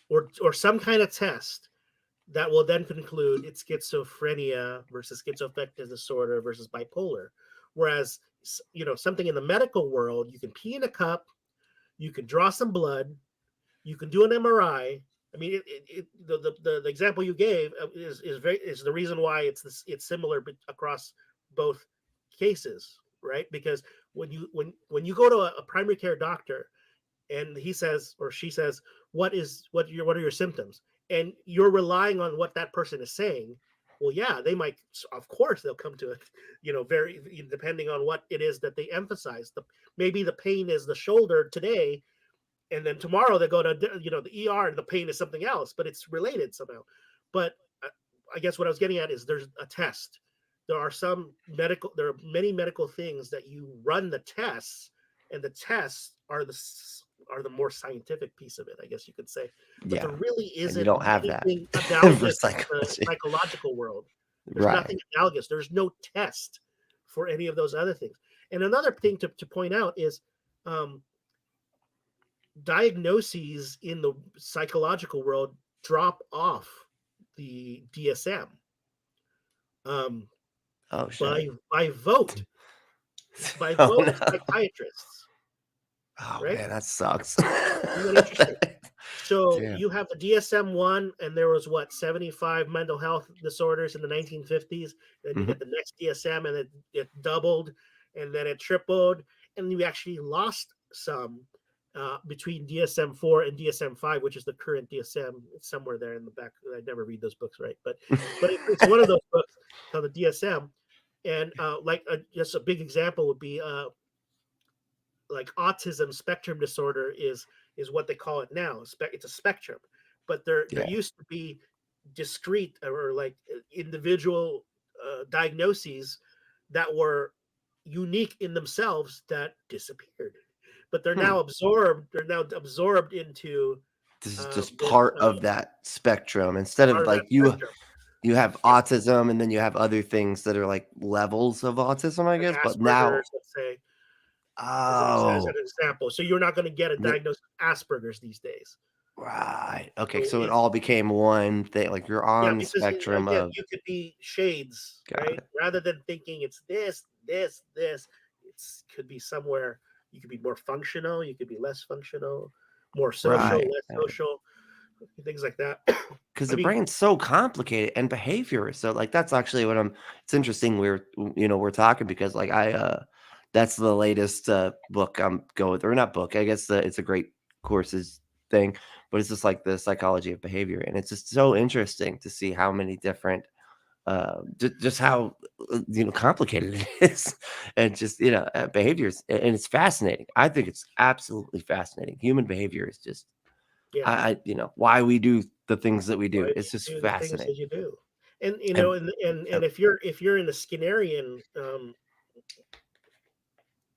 or some kind of test that will then conclude it's schizophrenia versus schizoaffective disorder versus bipolar. Whereas, something in the medical world, you can pee in a cup, you can draw some blood, you can do an MRI. I mean, the example you gave is the reason why it's similar across both cases, right? Because when you go to a primary care doctor and he says or she says, what are your symptoms? And you're relying on what that person is saying. Well, yeah, they might, of course, they'll come to it, very depending on what it is that they emphasize. Maybe the pain is the shoulder today, and then tomorrow they go to the ER and the pain is something else, but it's related somehow. But I guess what I was getting at is there's a test. There are many medical things that you run the tests, and the tests are the more scientific piece of it, I guess you could say. But there really isn't don't have that analogous in the psychological world. There's nothing analogous. There's no test for any of those other things. And another thing to point out is diagnoses in the psychological world drop off the DSM by vote of psychiatrists. Oh right? man, that sucks. So you have the DSM-1, and there was 75 mental health disorders in the 1950s. Then you get the next DSM, and it doubled, and then it tripled, and you actually lost some between DSM-4 and DSM-5, which is the current DSM. It's somewhere there in the back. I never read those books, right? But it's one of those books called the DSM, and just a big example would be like autism spectrum disorder is what they call it now. It's a spectrum, but there used to be discrete or like individual diagnoses that were unique in themselves that disappeared, but they're now absorbed. They're now absorbed into. This is just part of that spectrum. Instead of like you have autism, and then you have other things that are like levels of autism, I guess. But now, let's say. As an example, so you're not going to get a diagnosis of Asperger's these days, right? Okay, so it all became one thing. Like you're on the spectrum of. You could be shades, right? Rather than thinking it's this, it could be somewhere. You could be more functional. You could be less functional, more social, less social. things like that. because I the mean, brain's so complicated and behavior. So like that's actually what I'm. It's interesting we're talking because like that's the latest book I'm going with, or not book. I guess it's a great courses thing, but it's just like the psychology of behavior, and it's just so interesting to see how many different just how complicated it is, and just behaviors, and it's fascinating. I think it's absolutely fascinating. Human behavior is just yeah, why we do the things that we why do. do It's just you do the things fascinating. that you do? And And and uh, if you're in the Skinnerian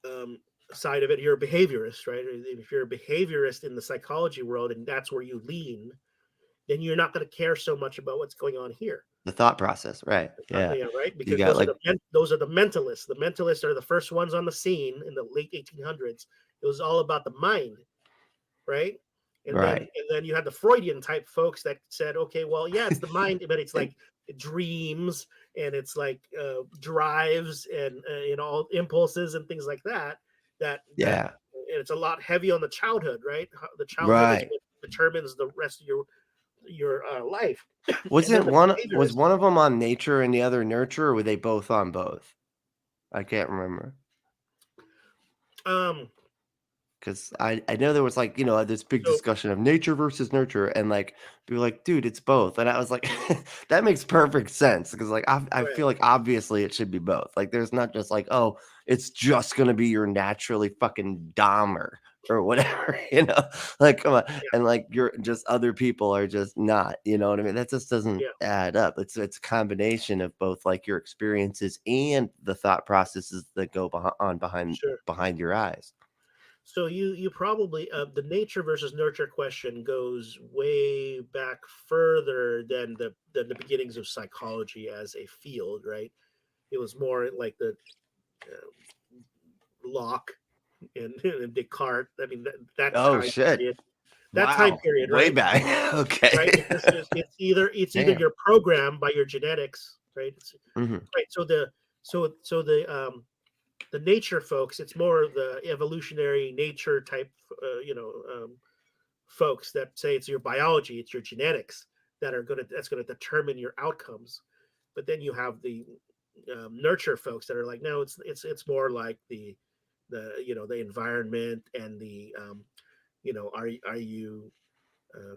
um, side of it, you're a behaviorist, right? If you're a behaviorist in the psychology world, and that's where you lean, then you're not going to care so much about what's going on here. the thought process, right? Yeah, Yeah, right. you Because got like those are the mentalists. The mentalists are the first ones on the scene in the late 1800s. It was all about the mind, right? right, And then you had the Freudian type folks that said, okay, well, yeah, it's the mind, but it's and like dreams and it's like drives and all impulses and things like that. That yeah, and it's a lot heavy on the childhood, right? The childhood is right. what determines the rest of your life. And then Wasn't the one was behaviorist. one of them on nature and the other nurture, or were they both on both? I can't remember. Um, 'Cause I know there was, like, this big so discussion of nature versus nurture, and, like, people were like, "Dude, it's both," and I was like, "That makes perfect sense," because, like, I right, feel like obviously it should be both. Like, there's not just like, "Oh, it's just gonna be your naturally fucking Dahmer or whatever," you know? Like, come on, yeah, and, like, you're just other people are just not, you know what I mean? That just doesn't yeah, add up. It's a combination of both, like, your experiences and the thought processes that go sure. behind your eyes. So you probably the nature versus nurture question goes way back further than the beginnings of psychology as a field, right? It was more like the uh, Locke and Descartes. I mean Oh, shit. that time Wow, period, way right? back. Right, Okay. because it's either Damn. you're programmed by your genetics, right? Mhm. Right. So the nature folks, it's more of the evolutionary nature type, folks that say it's your biology, it's your genetics that's going to determine your outcomes. But then you have the nurture folks that are like, no, it's more like the environment and the are you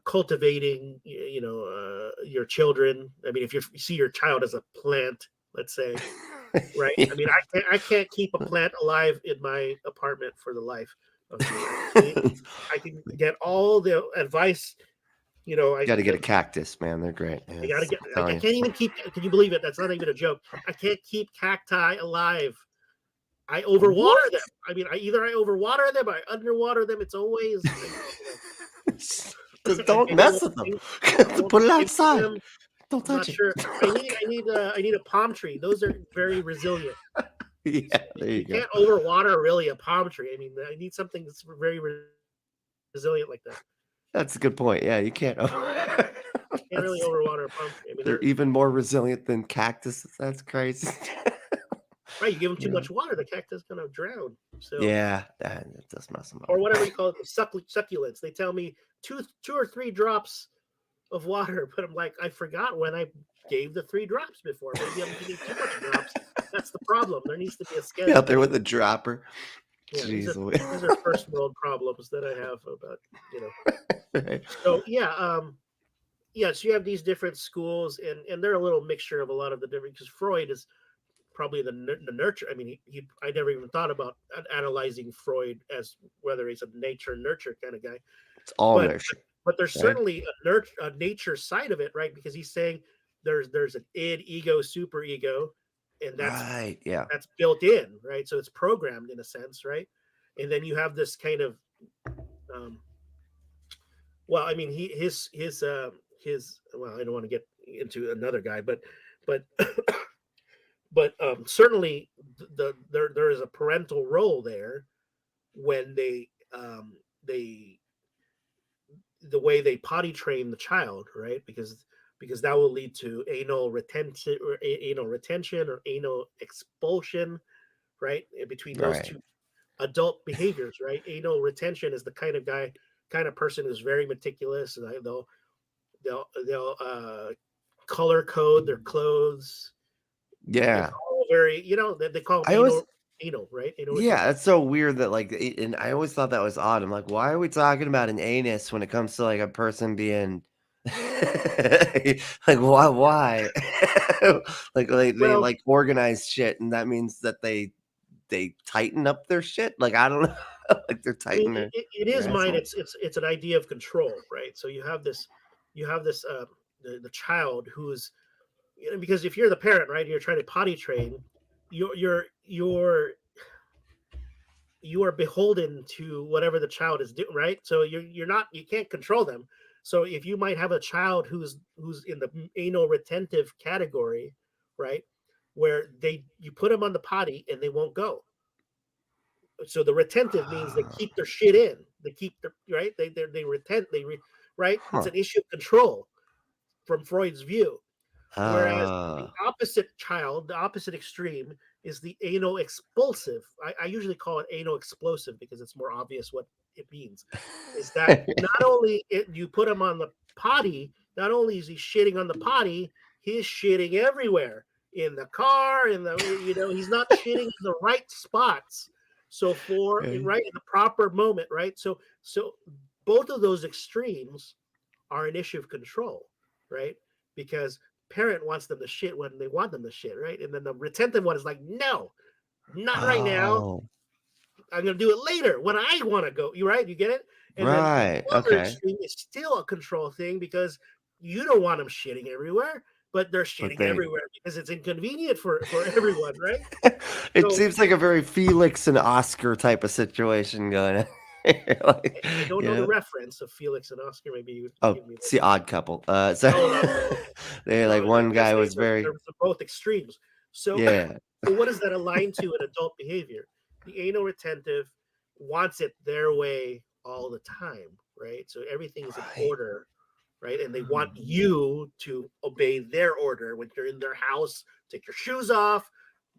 cultivating your children? I mean, if you see your child as a plant, let's say, right? I mean, I can't keep a plant alive in my apartment for the life of me. I can get all the advice. Gotta get a cactus, man, they're great. I gotta Yes, get. I'm I telling you. can't even keep. Can you believe it? That's not even a joke. I can't keep cacti alive. I overwater them. What? I mean, I overwater them. I underwater them. It's always Just don't they don't mess want with them. to don't Put it stay with outside. them. Don't I'm not touch it. sure. I need a palm tree. Those are very resilient. Yeah, there you You go. can't overwater really a palm tree. I mean, I need something that's very resilient like that. That's a good point. Yeah, you can't Can't really that's overwater a palm tree. I mean, they're they're even more resilient than cactuses. That's crazy. right. You give them too Yeah. much water, the cactus is gonna drown. So, Yeah, that does mess them or up. whatever you call it, the succulents. They tell me two or three drops of water, but I'm like, I forgot when I gave the 3 drops before. Maybe I'm giving too much drops. That's the problem. There needs to be a Out schedule. there with a dropper. Yeah, Jeez these are first world problems that I have about you know. Louise. So yeah, yes, you have these different schools, and they're a little mixture of a lot of the different. Because Freud is probably the nurture. I mean, I never even thought about analyzing Freud as whether he's a nature nurture kind of guy, It's all but nurture, but there's right? certainly a nature side of it, right? Because he's saying there's an id, ego, super ego, and Right, yeah. that's built in, right? So it's programmed in a sense, right? And then you have this kind of um, well, I mean, his well, I don't want to get into another guy, but certainly there is a parental role there when they the way they potty train the child, right? Because that will lead to anal retention or anal expulsion, right? Between those Right. two adult behaviors, right? Anal retention is the kind of person who's very meticulous, and they'll they'll color code their clothes. It's Yeah. all very, they call them I always anal, right? Anal Yeah, retentive. it's so weird that like and I always thought that was odd. I'm like, why are we talking about an anus when it comes to like a person being like why? Like they Well, like organize shit and that means that they tighten up their shit. Like I don't know. Like they're I mean, tightening it their is mine. asshole. It's an idea of control, right? So you have this the child who's, because if you're the parent, right, you're trying to potty train, you're you are beholden to whatever the child is doing, right? So you're not, you can't control them. So if you might have a child who's in the anal retentive category, right, where you put them on the potty and they won't go. So the retentive means they Ah, keep their shit in. They keep their, right. They retent. Right. It's huh. an issue of control from Freud's view. Whereas the Uh, opposite child, the opposite extreme, is the anal expulsive. I usually call it anal explosive because it's more obvious what it means. Is that not only you put him on the potty, not only is he shitting on the potty, he's shitting everywhere in the car, in the, he's not shitting in the right spots. So okay. right in the proper moment, right? So both of those extremes are an issue of control, right? Because parent wants them to shit when they want them to shit, right? And then the retentive one is like, no, not right now. Oh, I'm going to do it later when I want to go. You right? You get it? And then the right. other Okay. extreme is still a control thing because you don't want them shitting everywhere, but they're But shitting they everywhere because it's inconvenient for everyone, right? it So seems like a very Felix and Oscar type of situation going on here, like, I don't you know the know? reference of Felix and Oscar. Maybe you would Oh, give me it's the. the Odd Couple. So Oh, okay. they No, like one because guy was very they're both extremes. So, yeah. so what does that align to in adult behavior? The anal retentive wants it their way all the time, right? So everything is in Right. order, right? And they want Mm. you to obey their order when you're in their house. Take your shoes off,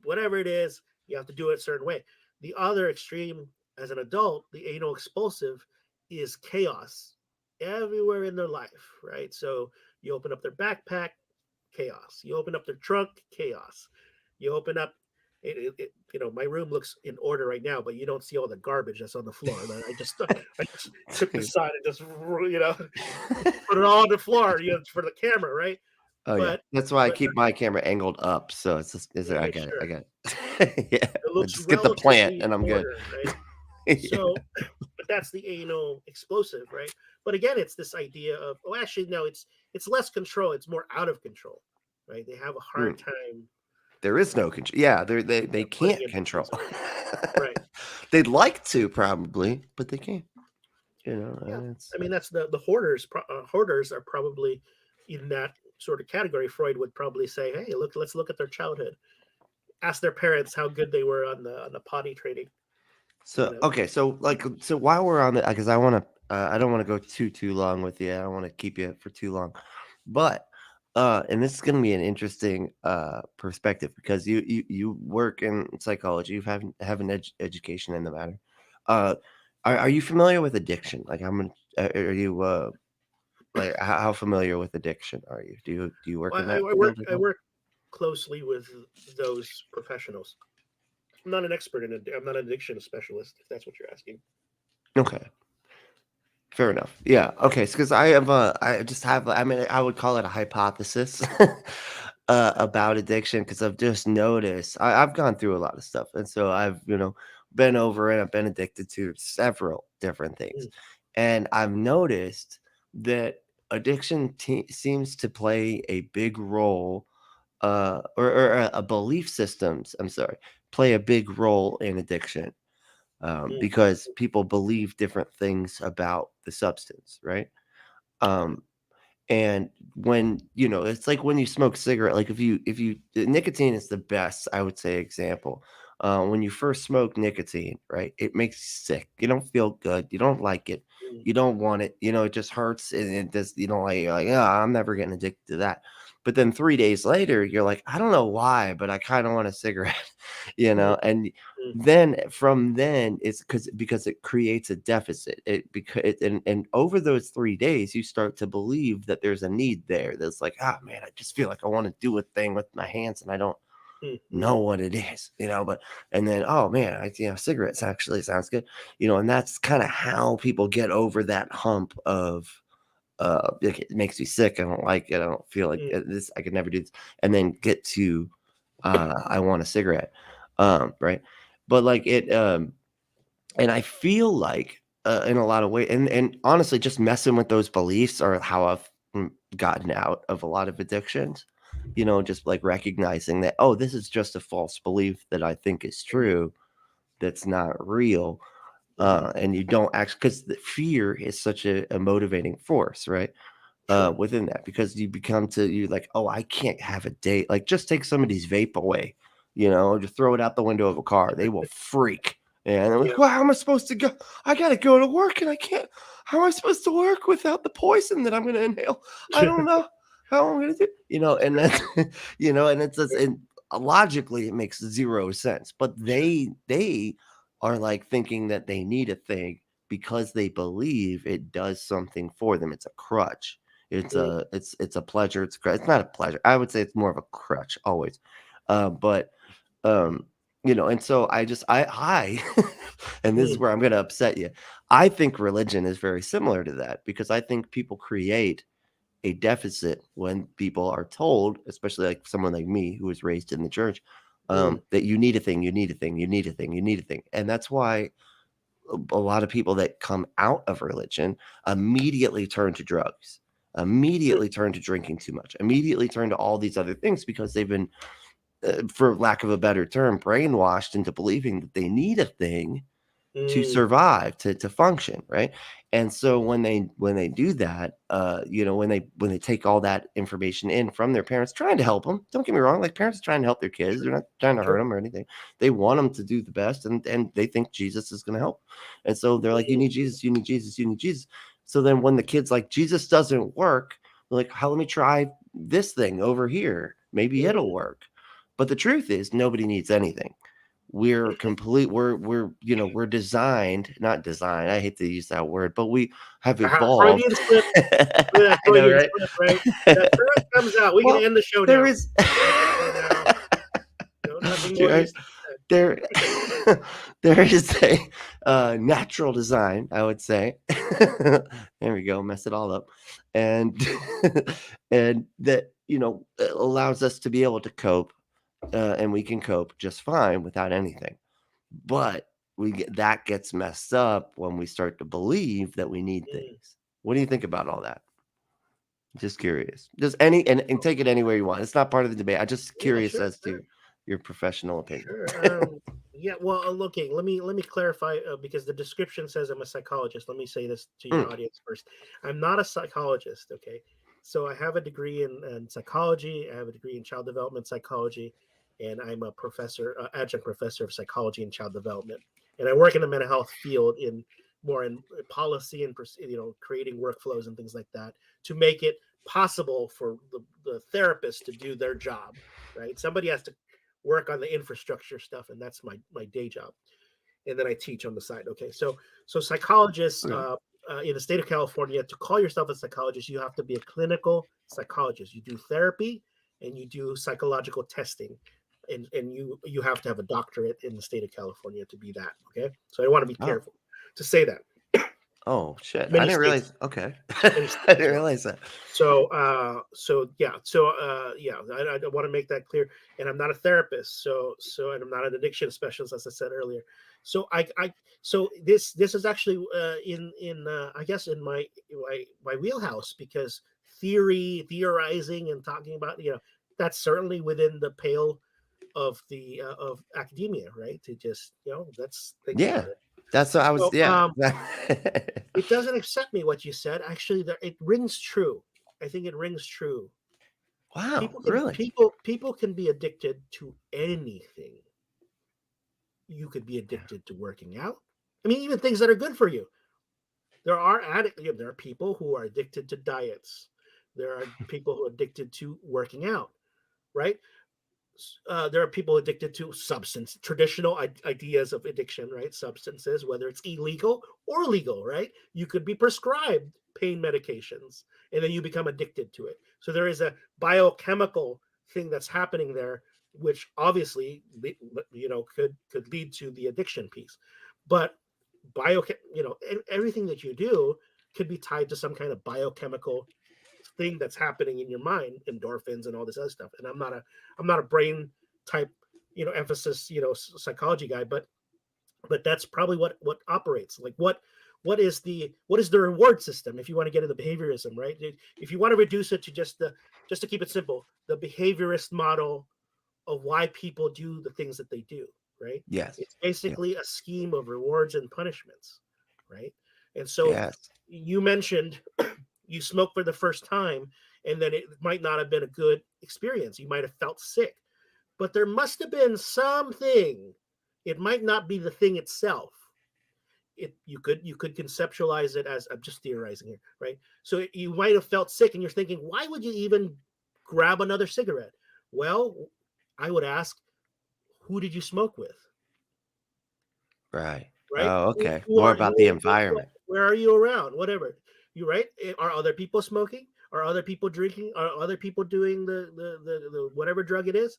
whatever it is. You have to do it a certain way. The other extreme, as an adult, the anal expulsive, is chaos everywhere in their life, right? So you open up their backpack, chaos. You open up their trunk, chaos. You open up my room looks in order right now, but you don't see all the garbage that's on the floor. I just took the side and just put it all on the floor, for the camera, right? Oh, yeah. But That's why I but keep my camera angled up, so it's just is it I yeah, get it, I sure, get it. Yeah. it I looks just get the plant relatively in and I'm good. order, right? Yeah. So, but that's the anal explosive, right? But again, it's this idea of, oh, actually, no, it's less control. It's more out of control, right? They have a hard Mm. time There is no control. Yeah, they putting can't in control. bounds, right? They'd like to probably, but they can't, Yeah, it's I mean that's the hoarders. Hoarders are probably in that sort of category. Freud would probably say, "Hey, look, let's look at their childhood. Ask their parents how good they were on the potty training." You so know, okay, so like so while we're on it, because I don't want to go too long with you. I don't want to keep you for too long, but and this is going to be an interesting perspective because you work in psychology, have an education in the matter. Uh, are you familiar with addiction? Like how many are you like how familiar with addiction are you? Do you work well, in that field at I all? work closely with those professionals. I'm not an expert in it. I'm not an addiction specialist, if that's what you're asking. Okay. Fair enough. Yeah. Okay. Because I just have, I mean, I would call it a hypothesis about addiction because I've just noticed I've gone through a lot of stuff. And so I've, been over it. I've been addicted to several different things. Mm, And I've noticed that addiction seems to play a big role, or belief systems, I'm sorry, play a big role in addiction mm, because people believe different things about the substance, right? Um, and when it's like when you smoke cigarette, like if you nicotine is the best, I would say example. When you first smoke nicotine, right, it makes you sick. You don't feel good. You don't like it. mm, You don't want it. It just hurts, and it does. You don't like. You're like, yeah, I'm never getting addicted to that. But then 3 days later, you're like, "I don't know why, but I kinda want a cigarette," and then from then, it's because it creates a deficit. It becau and over those 3 days, you start to believe that there's a need there. That's like, "Ah, man, I just feel like I wanna do a thing with my hands, and I don't know what it is," but and then, "Oh, man, cigarettes actually sounds good," and that's kinda how people get over that hump of, like, "It makes me sick, I don't like it, I don't feel like, this I could never do this," and then get to, "I want a cigarette," right? But, like, and I feel like, in a lot of ways, and honestly, just messing with those beliefs are how I've, gotten out of a lot of addictions, just, like, recognizing that, "Oh, this is just a false belief that I think is true, that's not real," and you don't actually because the fear is such a motivating force, right? Sure. Within that, because you're like, "Oh, I can't have a date." Like, just take somebody's vape away, or just throw it out the window of a car. They will freak. And they're like, Yeah. "Well, how am I supposed to go? I gotta go to work and I can't. How am I supposed to work without the poison that I'm gonna inhale? I don't know how I'm gonna do." And then, and it's just, and logically it makes zero sense. But Sure. they are like thinking that they need a thing because they believe it does something for them. It's a crutch. It's a pleasure. It's not a pleasure. I would say it's more of a crutch always. But um, and so I and this is Mm, where I'm gonna upset you. I think religion is very similar to that because I think people create a deficit when people are told, especially like someone like me who was raised in the church, mm, that you need a thing, you need a thing, you need a thing, you need a thing. And that's why a lot of people that come out of religion immediately turn to drugs, immediately turn to drinking too much, immediately turn to all these other things because they've been, for lack of a better term, brainwashed into believing that they need a thing to mm, survive, to function, right? And so when they do that, when they take all that information in from their parents, trying to help them. Don't get me wrong, like parents are trying to help their kids. They're not trying to hurt sure. them or anything. They want them to do the best, and they think Jesus is going to help. And so they're like, "You need Jesus, you need Jesus, you need Jesus." So then when the kid's like, "Jesus doesn't work," they're like, "How, let me try this thing over here. Maybe it'll Mm, work." But the truth is, nobody needs anything. We're designed, not designed, I hate to use that word, but we have evolved. Freudian slip. Look at that I know, Freudian right? slip, right? That third comes out. We can Well, end the show there now. is End the show now. No, nothing more right? needs to be There there is a, natural design, I would say. There we go, mess it all up. And and that, allows us to be able to cope, and we can cope just fine without anything. But that gets messed up when we start to believe that we need said. things. What do you think about all that? Just curious. Just any and take it anywhere you want. It's not part of the debate. I'm just Yeah, curious sure, as sure, to your professional opinion. sure. Yeah. Well, okay. Let me clarify because the description says I'm a psychologist. Let me say this to your Mm, audience first. I'm not a psychologist. Okay. So I have a degree in psychology. I have a degree in child development psychology, and I'm a professor, adjunct professor of psychology and child development. And I work in the mental health field in more in policy and creating workflows and things like that to make it possible for the therapist to do their job. Right. Somebody has to work on the infrastructure stuff, and that's my day job. And then I teach on the side. Okay, so psychologists okay. in the state of California, to call yourself a psychologist, you have to be a clinical psychologist. You do therapy and you do psychological testing, and you have to have a doctorate in the state of California to be that. Okay, so I want to be Oh. careful to say that. Oh, shit. I Many didn't states, realize, okay. many I states didn't as well. realize that. So I want to make that clear. And I'm not a therapist, and I'm not an addiction specialist, as I said earlier. So so this is actually in I guess in my wheelhouse because theorizing and talking about that's certainly within the pale of academia, right? To just let's think Yeah. about it. That's what I was, So yeah. it doesn't upset me what you said. Actually, it rings true. I think it rings true. Wow, People can really? people can be addicted to anything. You could be addicted to working out. I mean, even things that are good for you. There are people who are addicted to diets. There are people who are addicted to working out, right? There are people addicted to substance, traditional ideas of addiction, right? Substances, whether it's illegal or legal, right? You could be prescribed pain medications and then you become addicted to it. So there is a biochemical thing that's happening there, which obviously, could lead to the addiction piece. But everything that you do could be tied to some kind of biochemical thing that's happening in your mind, endorphins and all this other stuff. And I'm not a brain type, emphasis, psychology guy, but that's probably what operates. Like what is the reward system if you want to get into behaviorism, right? If you want to reduce it to just to keep it simple, the behaviorist model of why people do the things that they do, right? Yes. It's Yeah. basically a scheme of rewards and punishments, right? And so Yes. you mentioned you smoke for the first time and then it might not have been a good experience. You might have felt sick, but there must have been something. It might not be the thing itself. You could conceptualize it as, I'm just theorizing here, right? So you might have felt sick and you're thinking, why would you even grab another cigarette? Well, I would ask, who did you smoke with? Right. Right? Oh, Who, okay. who More are about the who, environment. where are you around? Whatever. You right? Are other people smoking? Are other people drinking? Are other people doing the whatever drug it is?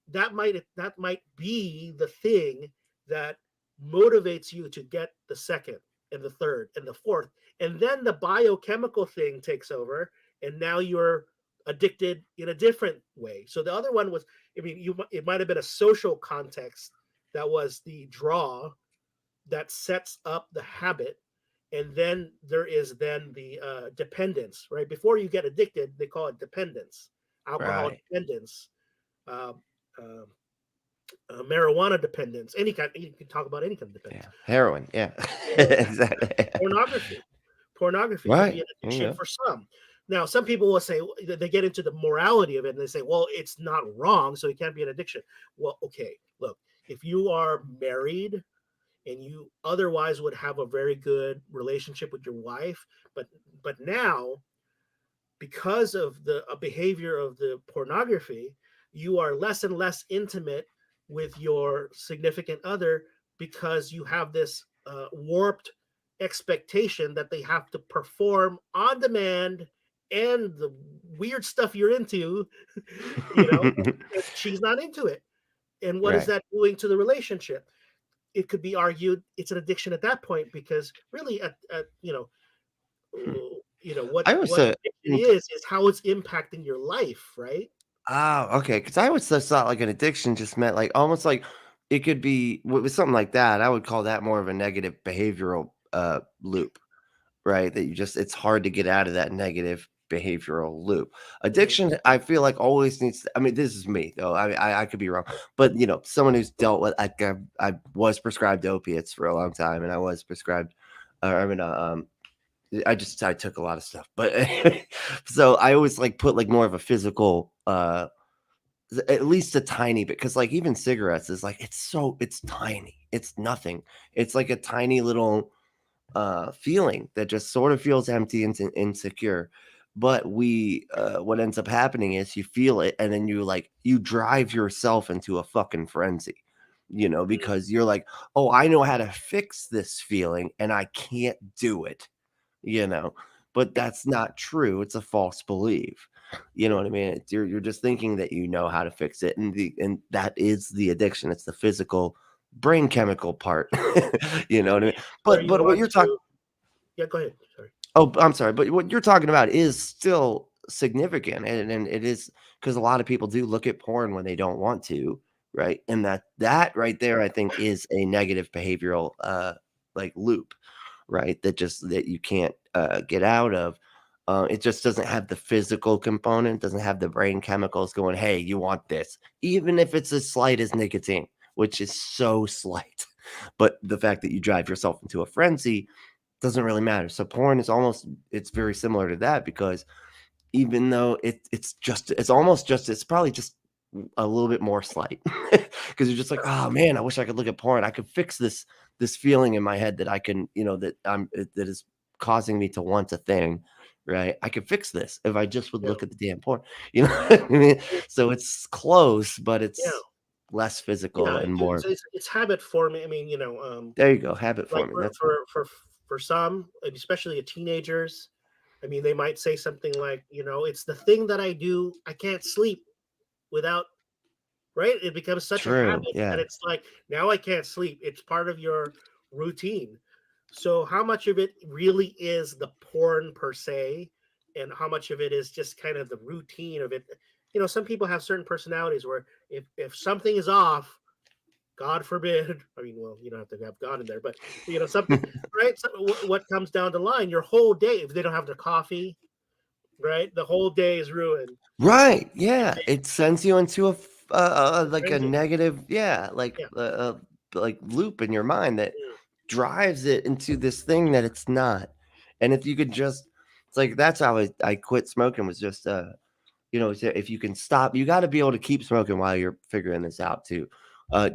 That might be the thing that motivates you to get the second and the third and the fourth. And then the biochemical thing takes over, and now you're addicted in a different way. So the other one was, I mean, it might have been a social context that was the draw that sets up the habit, and then there is then the dependence, right? Before you get addicted, they call it dependence, alcohol Right. dependence, uh, uh, marijuana dependence, any kind. You can talk about any kind of dependence. Yeah. Heroin. Yeah. Or Exactly. pornography can be Right. an There you addiction go. for some. Now some people will say, they get into the morality of it and they say, well, it's not wrong, so it can't be an addiction. Well, okay, look, if you are married and you otherwise would have a very good relationship with your wife, but now, because of the behavior of the pornography, you are less and less intimate with your significant other, because you have this warped expectation that they have to perform on demand, and the weird stuff you're into, you know and she's not into it. And what is Right. that doing to the relationship? It could be argued it's an addiction at that point, because really, at I was what addiction is how it's impacting your life, right? oh, okay. Because I always just thought like an addiction just meant like almost like it could be with something like that. I would call that more of a negative behavioral loop, right? That you just it's hard to get out of that negative behavioral loop. Mhm. Addiction, I feel like always needs. I mean, this is me though. I could be wrong, but someone who's dealt with like I was prescribed opiates for a long time, and I was prescribed. I mean, I took a lot of stuff, but so I always like put like more of a physical at least a tiny bit, because like even cigarettes is like it's tiny, it's nothing, it's like a tiny little feeling that just sort of feels empty and insecure. But what ends up happening is you feel it and then you drive yourself into a fucking frenzy, because you're like, oh, I know how to fix this feeling and I can't do it, you know, but that's not true. It's a false belief. You know what I mean? You're just thinking that you know how to fix it, and that is the addiction. It's the physical brain chemical part. You know what I mean? Where But you what want you're talking to Yeah, go ahead, sorry. oh, I'm sorry, but what you're talking about is still significant, and it is because a lot of people do look at porn when they don't want to, right? And that right there, I think, is a negative behavioral like loop, right? That you can't get out of. It just doesn't have the physical component, doesn't have the brain chemicals going, hey, you want this, even if it's as slight as nicotine, which is so slight. But the fact that you drive yourself into a frenzy doesn't really matter. So porn is it's very similar to that, because even though it's probably just a little bit more slight, because you're just like, oh man, I wish I could look at porn. I could fix this feeling in my head that I can, that is causing me to want a thing. right? I could fix this if I just would Yeah. look at the damn porn. You know what I mean? So it's close, but Yeah. it's less Yeah. physical and more. It's habit forming. I mean, There you go, habit like forming. That's good. for some, and especially teenagers, I mean, they might say something like, it's the thing that I do. I can't sleep without, right? It becomes such a True. habit that Yeah. it's like, now I can't sleep. It's part of your routine. So how much of it really is the porn per se, and how much of it is just kind of the routine of it? Some people have certain personalities where if something is off, God forbid. I mean, well, you don't have to have God in there, but something, right? So what comes down the line, your whole day, if they don't have their coffee, right, the whole day is ruined. Right. And Yeah. It sends you into like a frenzy. negative, yeah, Yeah. like loop in your mind that Mm, drives it into this thing that it's not. And if you could just, it's like that's how I quit smoking, was just if you can stop, you got to be able to keep smoking while you're figuring this out too.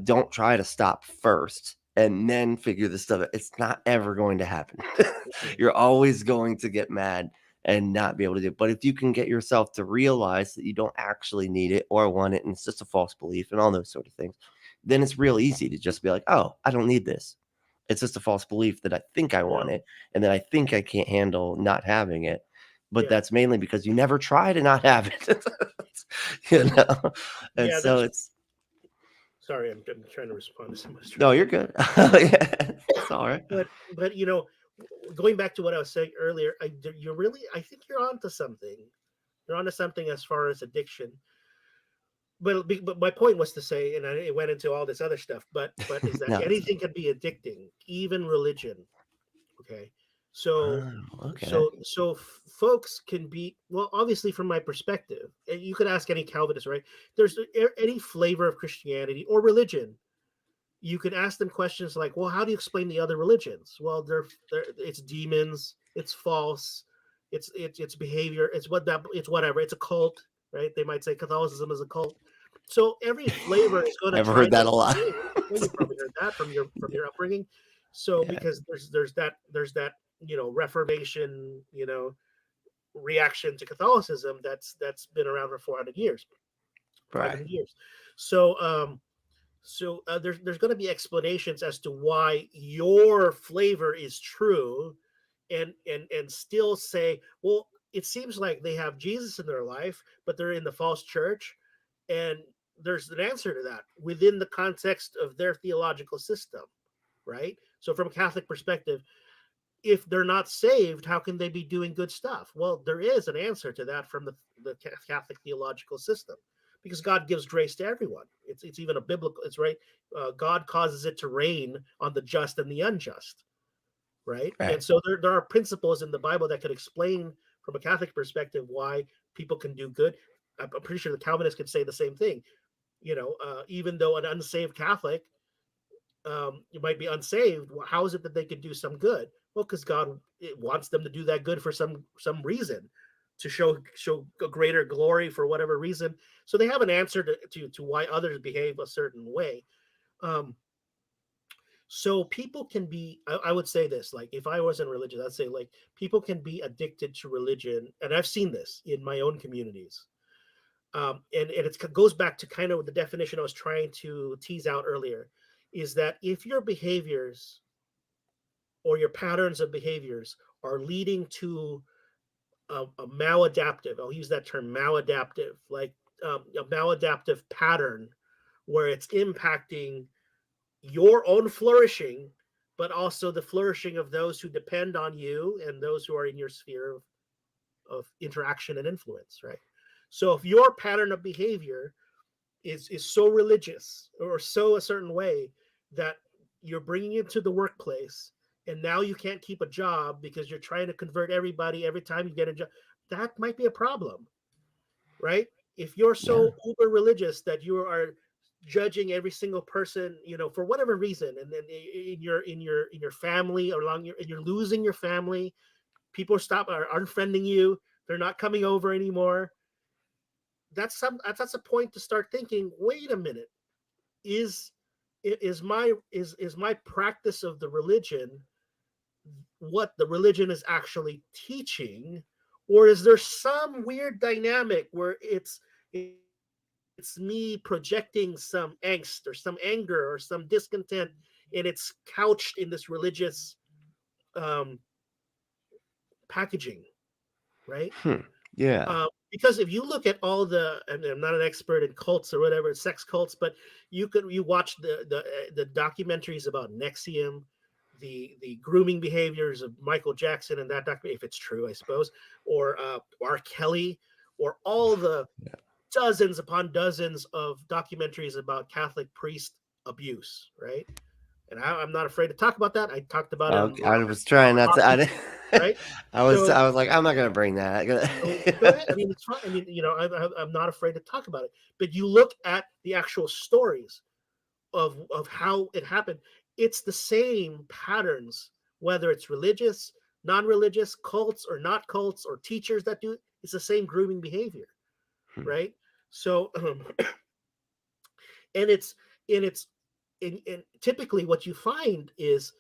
Don't try to stop first and then figure this stuff out. It's not ever going to happen. mm, You're always going to get mad and not be able to do it. But if you can get yourself to realize that you don't actually need it or want it, and it's just a false belief and all those sort of things, then it's real easy to just be like, oh, I don't need this. It's just a false belief that I think I yeah. want it and that I think I can't handle not having it. But Yeah. that's mainly because you never try to not have it. you know? And Yeah. so There's it's Sorry, I'm trying to respond to someone's trying no, to. you're good. Yeah, it's all right. But going back to what I was saying earlier, I think you're onto something. You're onto something as far as addiction. But my point was to say, and it went into all this other stuff. But is that No, it's anything can be addicting, even religion. Okay, so oh, okay. folks can be, well, obviously from my perspective, and you could ask any Calvinist, right? There's any flavor of Christianity or religion, you could ask them questions like, well, how do you explain the other religions? Well, it's demons, it's false, it's behavior, it's whatever, it's a cult, right? They might say Catholicism is a cult. So every flavor is going to I've try heard to that a lot. explain. Well, you probably heard that from your upbringing. So Yeah, because there's that Reformation reaction to Catholicism that's been around for 400 years, right. 500 years. So there's going to be explanations as to why your flavor is true, and still say, well, it seems like they have Jesus in their life, but they're in the false church, and there's an answer to that within the context of their theological system, right? So from a Catholic perspective, if they're not saved, how can they be doing good stuff? Well, there is an answer to that from the Catholic theological system, because God gives grace to everyone. It's even a biblical. It's right. God causes it to rain on the just and the unjust, right? Right. And so there are principles in the Bible that could explain from a Catholic perspective why people can do good. I'm pretty sure the Calvinists could say the same thing. Even though an unsaved Catholic, you might be unsaved. Well, how is it that they could do some good? Well, because God wants them to do that good for some reason, to show a greater glory for whatever reason. So they have an answer to why others behave a certain way. Um, so people can be. I would say this, like, if I wasn't religious, I'd say, like, people can be addicted to religion, and I've seen this in my own communities. And it goes back to kind of the definition I was trying to tease out earlier, is that if your behaviors or your patterns of behaviors are leading to a maladaptive, I'll use that term, maladaptive, like a maladaptive pattern where it's impacting your own flourishing, but also the flourishing of those who depend on you and those who are in your sphere of interaction and influence, right? So if your pattern of behavior is so religious or so a certain way that you're bringing it to the workplace, and now you can't keep a job because you're trying to convert everybody every time you get a job, that might be a problem, right? If you're Yeah. so uber religious that you are judging every single person, for whatever reason, and then in your family, or along and you're losing your family, people are unfriending you, they're not coming over anymore. That's a point to start thinking, wait a minute, is is my practice of the religion what the religion is actually teaching, or is there some weird dynamic where it's me projecting some angst or some anger or some discontent, and it's couched in this religious um, packaging, right? Hmm. Yeah. Because if you look at all the, and I'm not an expert in cults or whatever, sex cults, but you watch the documentaries about Nexium, the grooming behaviors of Michael Jackson, and that documentary, if it's true, I suppose, or R. Kelly, or all the Yeah. dozens upon dozens of documentaries about Catholic priest abuse, right? And I'm not afraid to talk about that. I talked about it on I was trying not to. Coffee, right? I So was like, I'm not gonna bring that. so go ahead. I mean, it's fine. I mean, I'm not afraid to talk about it. But you look at the actual stories of how it happened. It's the same patterns, whether it's religious, non-religious, cults or not cults, or teachers that do it. It's the same grooming behavior, Hmm. right? So, and it's and typically what you find is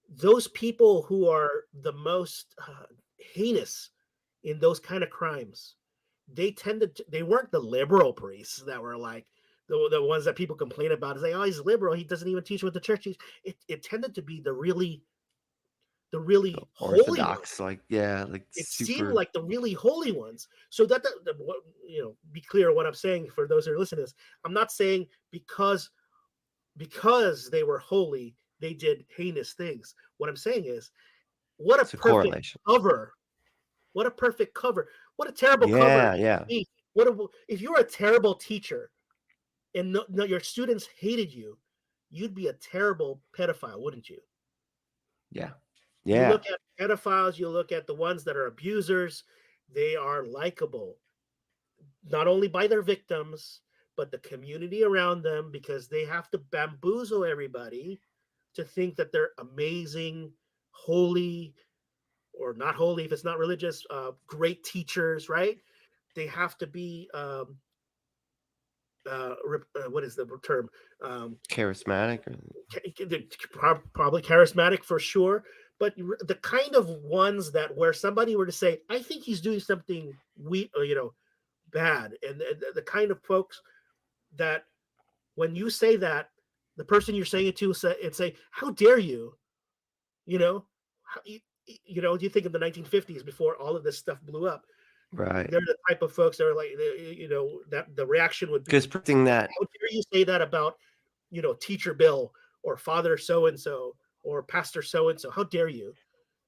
those people who are the most heinous in those kind of crimes, they weren't the liberal priests that were like the ones that people complain about, is like, oh, he's liberal, he doesn't even teach what the church teaches. It tended to be the really holy ones. Orthodox, like, yeah, like It seemed super. like the really holy ones. So be clear what I'm saying for those who are listening to this. I'm not saying because they were holy they did heinous things. What I'm saying is, what a It's a perfect correlation. cover. What a perfect cover. What a terrible cover Yeah, yeah, be. If you're a terrible teacher and no, your students hated you, you'd be a terrible pedophile, wouldn't you? yeah, You yeah. look at pedophiles, you look at the ones that are abusers, they are likable, not only by their victims, but the community around them, because they have to bamboozle everybody to think that they're amazing, holy, or not holy if it's not religious, great teachers, right? They have to be what is the term? Um, Charismatic. Probably charismatic for sure, but the kind of ones that where somebody were to say, "I think he's doing something bad," and the kind of folks that when you say that, the person you're saying it to say, "How dare you?" You know, how, you think of the 1950s before all of this stuff blew up. Right. They're the type of folks that are like, that the reaction would Because be, predicting that. "How dare you say that about, Teacher Bill or Father so and so or Pastor so and so? How dare you?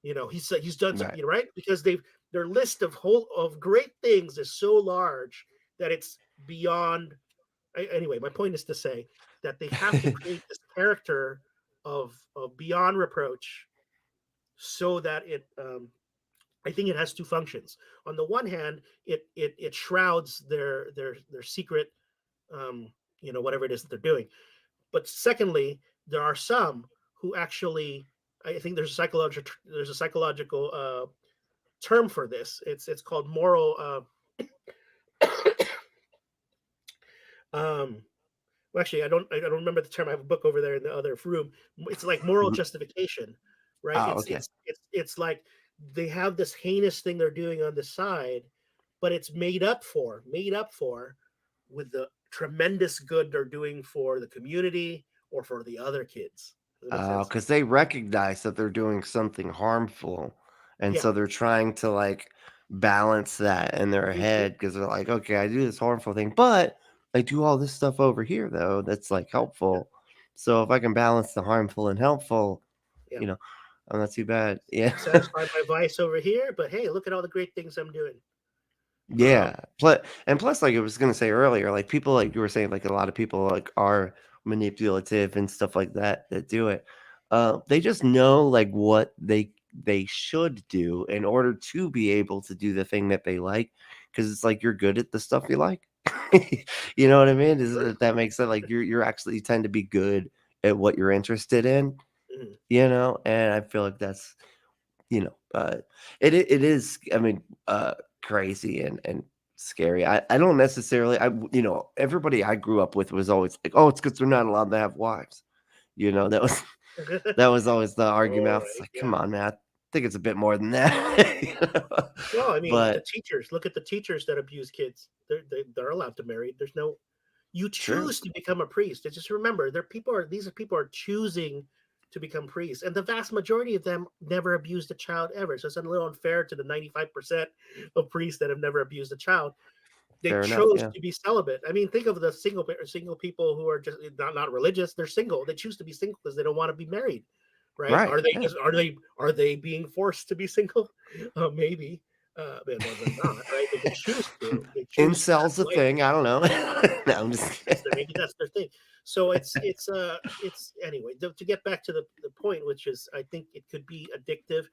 He's done something, Right. right? Because their list of great things is so large that it's beyond. Anyway, my point is to say that they have to create this character of beyond reproach, so that I think it has two functions. On the one hand, it shrouds their secret, whatever it is that they're doing. But secondly, there are some who actually, I think there's a psychological term for this. It's called moral. Um, well, actually, I don't remember the term. I have a book over there in the other room. It's like moral Mhm. justification, right? Oh, It's okay. it's it's it's like they have this heinous thing they're doing on the side, but it's made up for with the tremendous good they're doing for the community or for the other kids. Does that make sense? Because they recognize that they're doing something harmful, and Yeah. so they're trying to, like, balance that in their Mhm. head because 'cause they're like, "Okay, I do this harmful thing, but I do all this stuff over here, though, that's, like, Yeah. helpful. So if I can balance the harmful and helpful, Yeah. you know, I'm not too bad." Yeah. Satisfy my vice over here, but hey, look at all the great things I'm doing. Um, Yeah, plus, like I was gonna say earlier, like, people, like you were saying, like, a lot of people, like, are manipulative and stuff like that that do it. They just know, like, what they should do in order to be able to do the thing that they like, because it's like you're good at the stuff you like. You know what I mean? Is sure. that makes sense? Like, you're actually you tend to be good at what you're interested in, Mhm. and I feel like that's you know, uh, it is, I mean, crazy and scary. I don't necessarily, everybody I grew up with was always like, oh, it's because they're not allowed to have wives. That was that was always the All argument. It's right. like, Yeah. come on, man. think it's a bit more than that. You know? Well, I mean, the But teachers. Look at the teachers that abuse kids. They're allowed to marry. There's no. You true, choose to become a priest. And just remember, these are people are choosing to become priests, and the vast majority of them never abused a child ever. So it's a little unfair to the 95% of priests that have never abused a child. They fair enough. chose Yeah, to be celibate. I mean, think of the single people who are just not religious. They're single. They choose to be single because they don't want to be married, right? right. Are they Yeah, just are they being forced to be single? Maybe, but no, they're not, right? But they choose to. They choose to incel's a have life. thing. I don't know. No, I'm just kidding. Maybe that's their thing. So it's anyway to get back to the point, which is I think it could be addictive,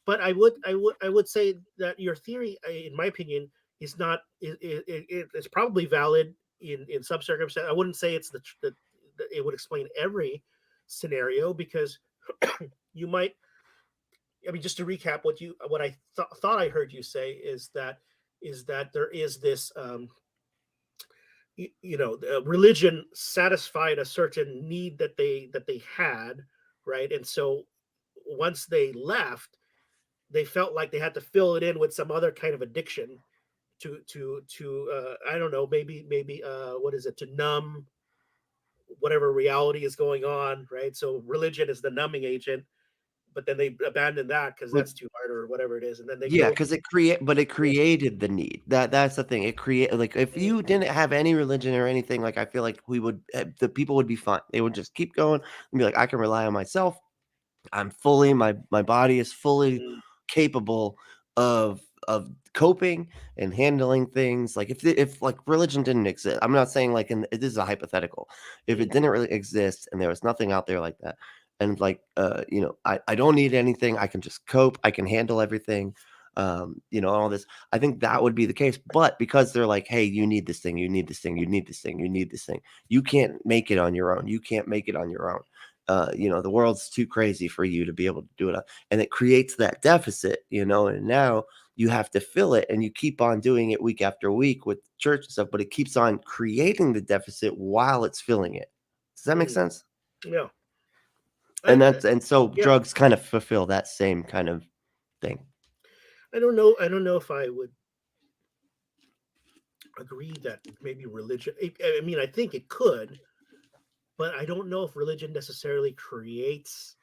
but I would say that your theory, in my opinion, is not it's probably valid in some circumstances. I wouldn't say it's it would explain every scenario because you might. I mean, just to recap, what I thought I heard you say is that there is this religion satisfied a certain need that they had, right? And so once they left, they felt like they had to fill it in with some other kind of addiction to I don't know, maybe what is it, to numb whatever reality is going on, right? So religion is the numbing agent, but then they abandon that because But that's too hard or whatever it is, and then they yeah, go. because it created the need. That's the thing. It create like if you didn't have any religion or anything, like I feel like the people would be fine. They would just keep going and be like, I can rely on myself. I'm fully my body is fully Mm, capable of coping and handling things. Like if like religion didn't exist, I'm not saying like this is a hypothetical. If it mm, didn't really exist and there was nothing out there like that, and like I don't need anything. I can just cope. I can handle everything. All this. I think that would be the case. But because they're like, hey, you need this thing, you need this thing, you need this thing, you need this thing. You can't make it on your own. You can't make it on your own. The world's too crazy for you to be able to do it. And it creates that deficit, and now you have to fill it and you keep on doing it week after week with church and stuff, but it keeps on creating the deficit while it's filling it. Does that make mm, sense? yeah, And I that's and so yeah, drugs kind of fulfill that same kind of thing. I don't know if I would agree that maybe religion. I mean, I think it could, but I don't know if religion necessarily creates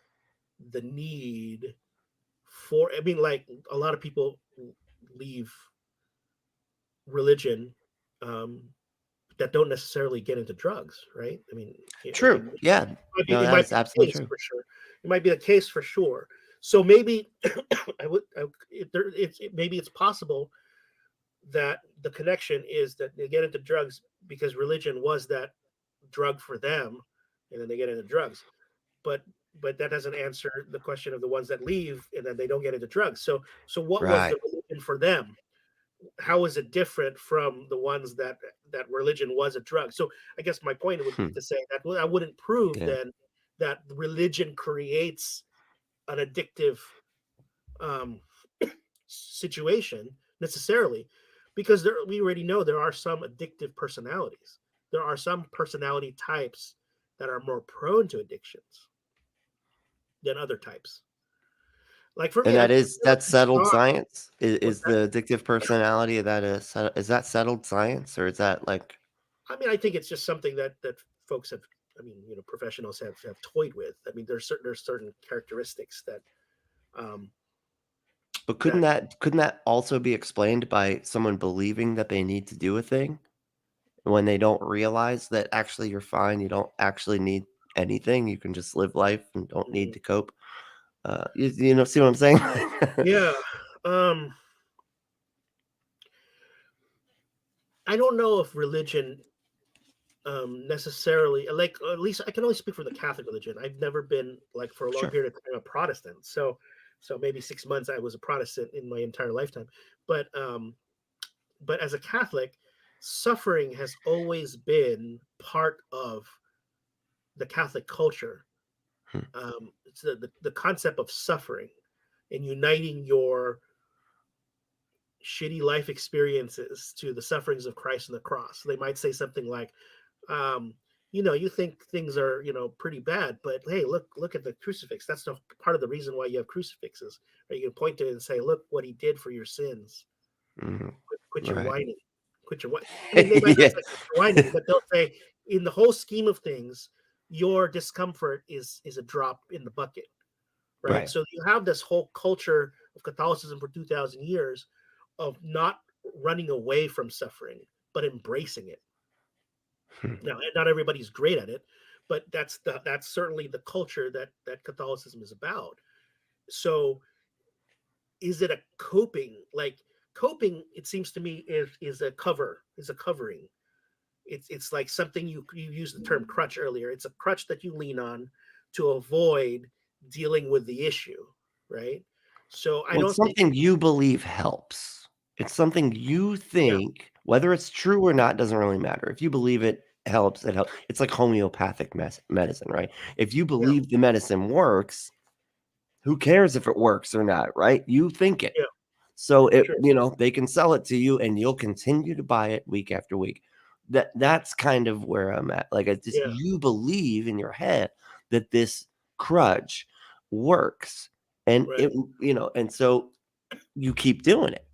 the need for. I mean, like a lot of people leave religion um, that don't necessarily get into drugs, right? I mean, True. Yeah. No, it that might is be the absolutely case true. for sure. It might be the case for sure. So maybe maybe it's possible that the connection is that they get into drugs because religion was that drug for them, and then they get into drugs. But that doesn't answer the question of the ones that leave and then they don't get into drugs. So what was Right. the religion for them? How is it different from the ones that religion was a drug? So I guess my point would be Hmm. to say that I wouldn't prove Yeah. then that religion creates an addictive um, situation necessarily, because we already know there are some addictive personalities. There are some personality types that are more prone to addictions than other types. Like for And me, I feel like that's a settled job. science? What's Is that? the addictive personality is that settled science or is that like I mean, I think it's just something that folks have. I mean, professionals have toyed with. I mean, there's certain characteristics um, but that couldn't that also be explained by someone believing that they need to do a thing when they don't realize that actually you're fine, you don't actually need anything, you can just live life and don't need mhm. to cope? See what I'm saying? Yeah. Um, I don't know if religion necessarily, like, at least I can only speak for the Catholic religion. I've never been, like, for a long Sure. period of time, a Protestant. So maybe 6 months I was a Protestant in my entire lifetime. But as a Catholic, suffering has always been part of the Catholic culture. Hmm. It's the concept of suffering and uniting your shitty life experiences to the sufferings of Christ on the cross. They might say something like, um, you think things are, pretty bad, but hey, look at the crucifix. That's the part of the reason why you have crucifixes. Right? You can point to it and say, look what he did for your sins. Mhm. Quit your Right. whining. Quit your whining. I mean, they might not Yeah. say quit your whining, but they'll say, in the whole scheme of things, your discomfort is a drop in the bucket, right? Right. So you have this whole culture of Catholicism for 2,000 years of not running away from suffering, but embracing it. Hmm. Now, not everybody's great at it, but that's certainly the culture that Catholicism is about. So, is it a coping? Like coping, it seems to me is a covering. It's like something you used the term crutch earlier. It's a crutch that you lean on to avoid dealing with the issue, right? So I Well, it's don't think something you believe helps. It's something you yeah, think, whether it's true or not, doesn't really matter. If you believe it helps, it helps. It's like homeopathic medicine, right? If you yeah, believe the medicine works, who cares if it works or not, right? You think it. yeah, So sure, they can sell it to you and you'll continue to buy it week after week. That's kind of where I'm at. Like I just yeah, you believe in your head that this crutch works. And right, and so you keep doing it.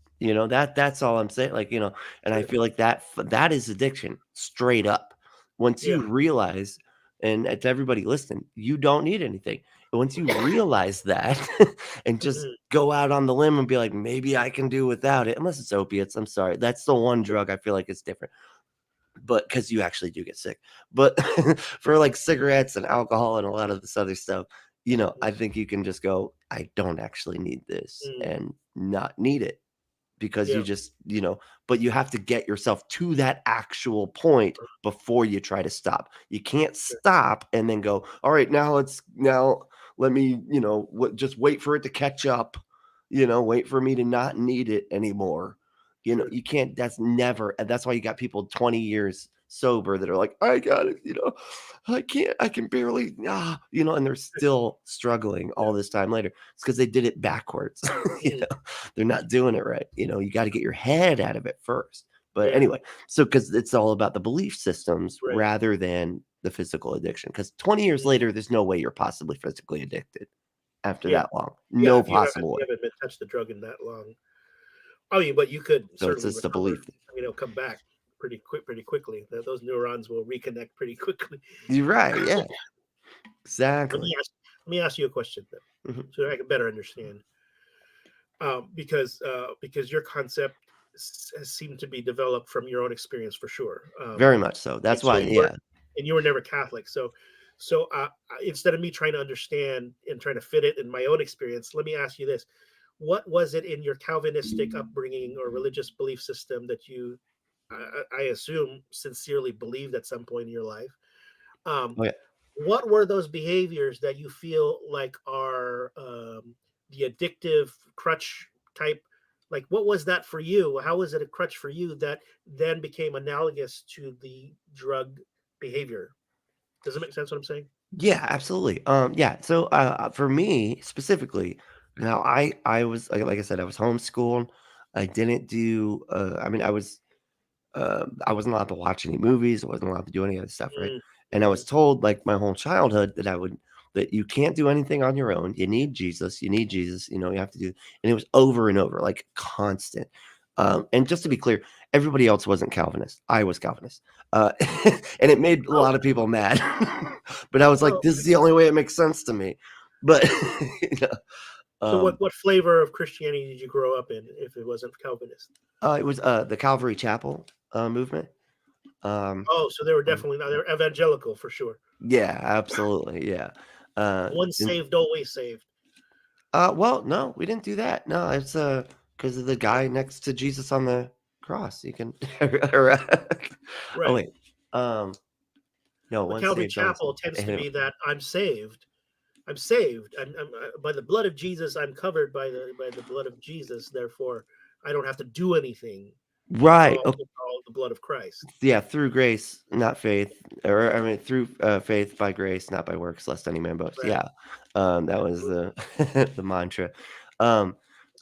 That's all I'm saying. Like, and I sure, feel like that is addiction straight up. Once yeah, you realize, and to everybody listening, you don't need anything. Once you realize that and just mhm, go out on the limb and be like, maybe I can do without it, unless it's opiates. I'm sorry. That's the one drug I feel like is different. But because you actually do get sick. But for like cigarettes and alcohol and a lot of this other stuff, I think you can just go, I don't actually need this mm, and not need it because you yeah, just, but you have to get yourself to that actual point before you try to stop. You can't sure, stop and then go, all right, now let me, just wait for it to catch up, wait for me to not need it anymore. sure, You can't, that's never, and that's why you got people 20 years sober that are like, I got it, I can barely, and they're still struggling yeah, all this time later. It's because they did it backwards. you mm, know, they're not doing it right. You got to get your head out of it first. But yeah, anyway, so because it's all about the belief systems right, rather than the physical addiction. Because 20 years mm, later, there's no way you're possibly physically addicted after yeah, that long. yeah. No If possible way. you haven't been touched the drug in that long, I mean, but you could So it's certainly just a recover. belief. Come back pretty quickly. Those neurons will reconnect pretty quickly. You're right. Yeah, Let exactly. me ask let me ask you a question then, Mhm. so that I can better understand. Because your concept has seemed to be developed from your own experience for sure. Very much so. And That's so why, you were yeah. and you were never Catholic. So instead of me trying to understand and trying to fit it in my own experience, let me ask you this: what was it in your Calvinistic upbringing or religious belief system that you, I assume, sincerely believed at some point in your life? Um, Oh, yeah. what were those behaviors that you feel like are the addictive crutch type? Like, what was that for you? How was it a crutch for you that then became analogous to the drug behavior? Does it make sense what I'm saying? Yeah, absolutely. Yeah. So, for me specifically, now I was like I said, I was homeschooled. I didn't do. I mean, I wasn't allowed to watch any movies. I wasn't allowed to do any other stuff, right? Mm, And I was mhm, told like my whole childhood that you can't do anything on your own. You need Jesus. You need Jesus. You have to do. And it was over and over, like constant. And just to be clear, everybody else wasn't Calvinist. I was Calvinist, uh, and it made a oh, lot of people mad. But I was like, oh, this is the only way it makes sense to me. But you know, so um, what flavor of Christianity did you grow up in if it wasn't Calvinist? it was the Calvary Chapel movement. Um, Oh, so they were um, definitely not, they were evangelical for sure. Yeah, absolutely, yeah. Once And saved, always saved. well, no, we didn't do that. No, it's, because of the guy next to Jesus on the cross, you can or, oh, Right. wait, um, no, But once Calvary saved, always Chapel saved. tends to Anyway, be that I'm saved. I'm saved. By the blood of Jesus. I'm covered by the blood of Jesus. Therefore, I don't have to do anything. right, It's all the blood of Christ. yeah, through grace, not faith, or I mean, through, faith by grace, not by works, lest any man boast. Right. Yeah, that was Absolutely. the the mantra. Um,